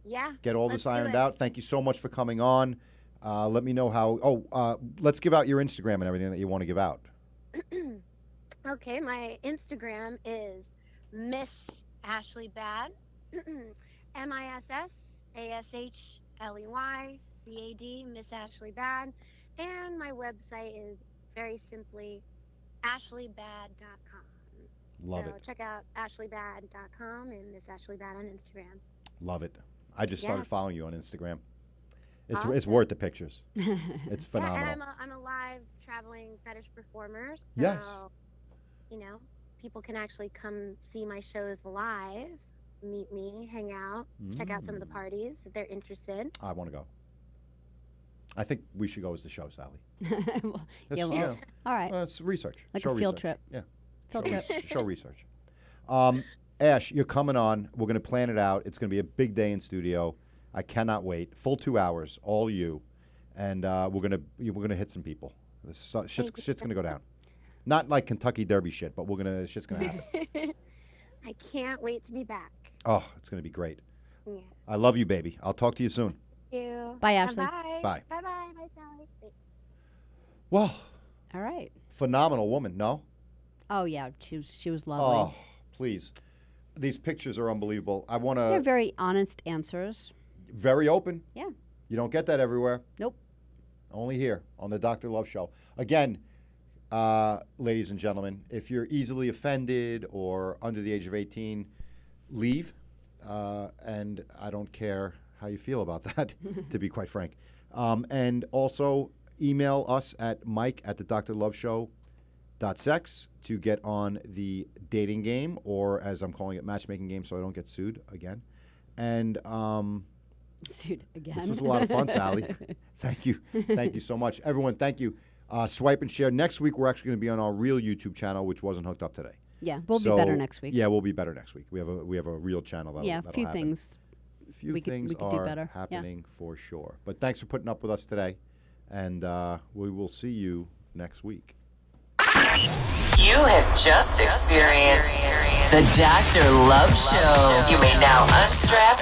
Yeah. Get all let's this do ironed it. out. Thank you so much for coming on. Let me know how. Let's give out your Instagram and everything that you want to give out. Okay, my Instagram is Miss Ashley Bad, MissAshleyBad, Miss Ashley Bad, and my website is very simply ashleybad.com. Love so it. check out ashleybad.com and Miss Ashley Bad on Instagram. Love it. I just started Yeah. following you on Instagram. It's Awesome. worth the pictures. It's Yeah, phenomenal. and I'm a live traveling fetish performer. So, Yes. you know, people can actually come see my shows live, meet me, hang out, check out some of the parties if they're interested. I want to go. I think we should go as the show, Sally. Well, That's, yeah, well, you know, all right. it's research. Like show a field research. trip. Yeah. Field show, trip. show research. Ash, you're coming on. We're going to plan it out. It's going to be a big day in studio. I cannot wait. Full 2 hours, all you, and we're gonna hit some people. This shit's gonna go down. Not like Kentucky Derby shit, but shit's gonna happen. I can't wait to be back. Oh, it's gonna be great. Yeah. I love you, baby. I'll talk to you soon. Thank you. Bye, Ashley. Bye. Bye. Bye. Bye. Bye, Sally. Well, All right. phenomenal woman. No. Oh yeah, she was lovely. Oh, please. These pictures are unbelievable. I want They're to very honest answers. very open. Yeah. You don't get that everywhere. Nope. Only here on the Dr. Love Show. Again, ladies and gentlemen, if you're easily offended or under the age of 18, leave. And I don't care how you feel about that, to be quite frank. And also email us at mike@thedrloveshow.sex to get on the dating game, or as I'm calling it, matchmaking game, so I don't get sued again. And Dude, again. this was a lot of fun, Sally. Thank you. Thank you so much. Everyone, thank you. Swipe and share. Next week, we're actually going to be on our real YouTube channel, which wasn't hooked up today. Yeah, we'll be better next week. Yeah, we'll be better next week. We have a real channel. That'll, Yeah, a that'll few happen. things. A few we could things do are better. Yeah. happening for sure. But thanks for putting up with us today, and we will see you next week. You have just experienced the Dr. Love Show. You may now unstrap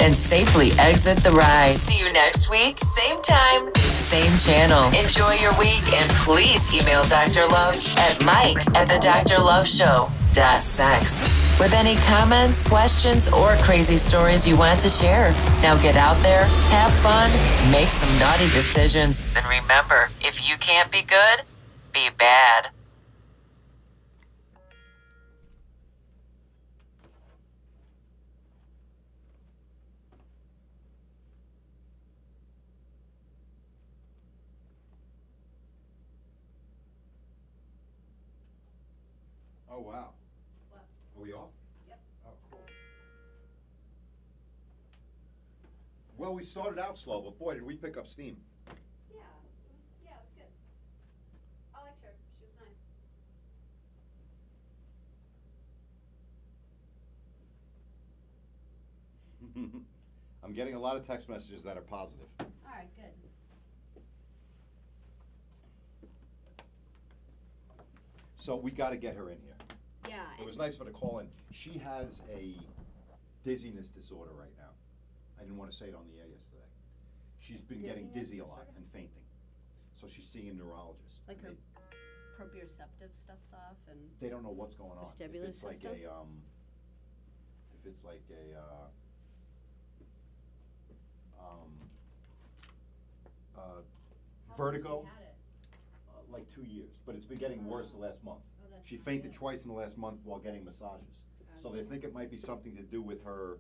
and safely exit the ride. See you next week, same time, same channel. Enjoy your week, and please email Dr. Love at mike@thedrloveshow.sex with any comments, questions, or crazy stories you want to share. Now get out there, have fun, make some naughty decisions, and remember, if you can't be good, be bad. Oh, wow. What? Are we off? Yep. Oh, cool. Well, we started out slow, but boy, did we pick up steam. Yeah, it was good. I liked her. She was nice. I'm getting a lot of text messages that are positive. All right, good. So we got to get her in here. Yeah. It was nice for her to call in. She has a dizziness disorder right now. I didn't want to say it on the air yesterday. She's been getting Dizziness dizzy a lot disorder? and fainting. So she's seeing a neurologist. Like And her proprioceptive stuff's off and they don't know what's going on. vestibular If it's like system? if it's like a How vertigo, long has she had it? like 2 years, but it's been getting worse the last month. Oh, that's She not fainted good. twice in the last month while getting massages. So they think it might be something to do with her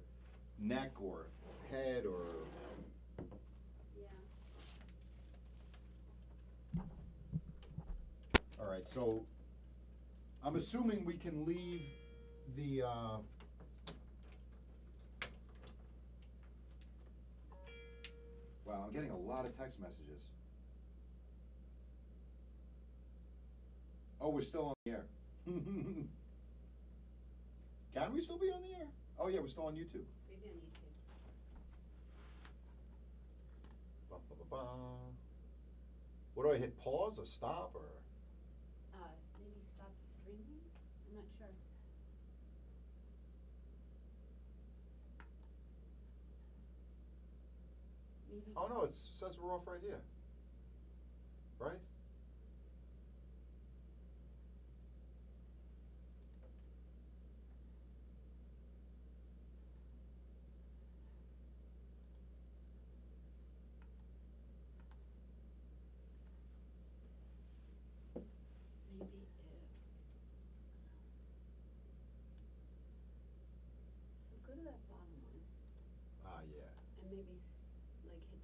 neck or head or. Yeah. All right, so I'm assuming we can leave the. Wow, I'm getting a lot of text messages. Oh, we're still on the air. Can we still be on the air? Oh yeah, we're still on YouTube. Maybe on YouTube. Ba, ba, ba, ba. What do I hit? Pause or stop or? Maybe stop streaming? I'm not sure. Maybe. Oh no, it says we're off right here. Right? Maybe if. So go to that bottom one Ah, yeah. and maybe like hit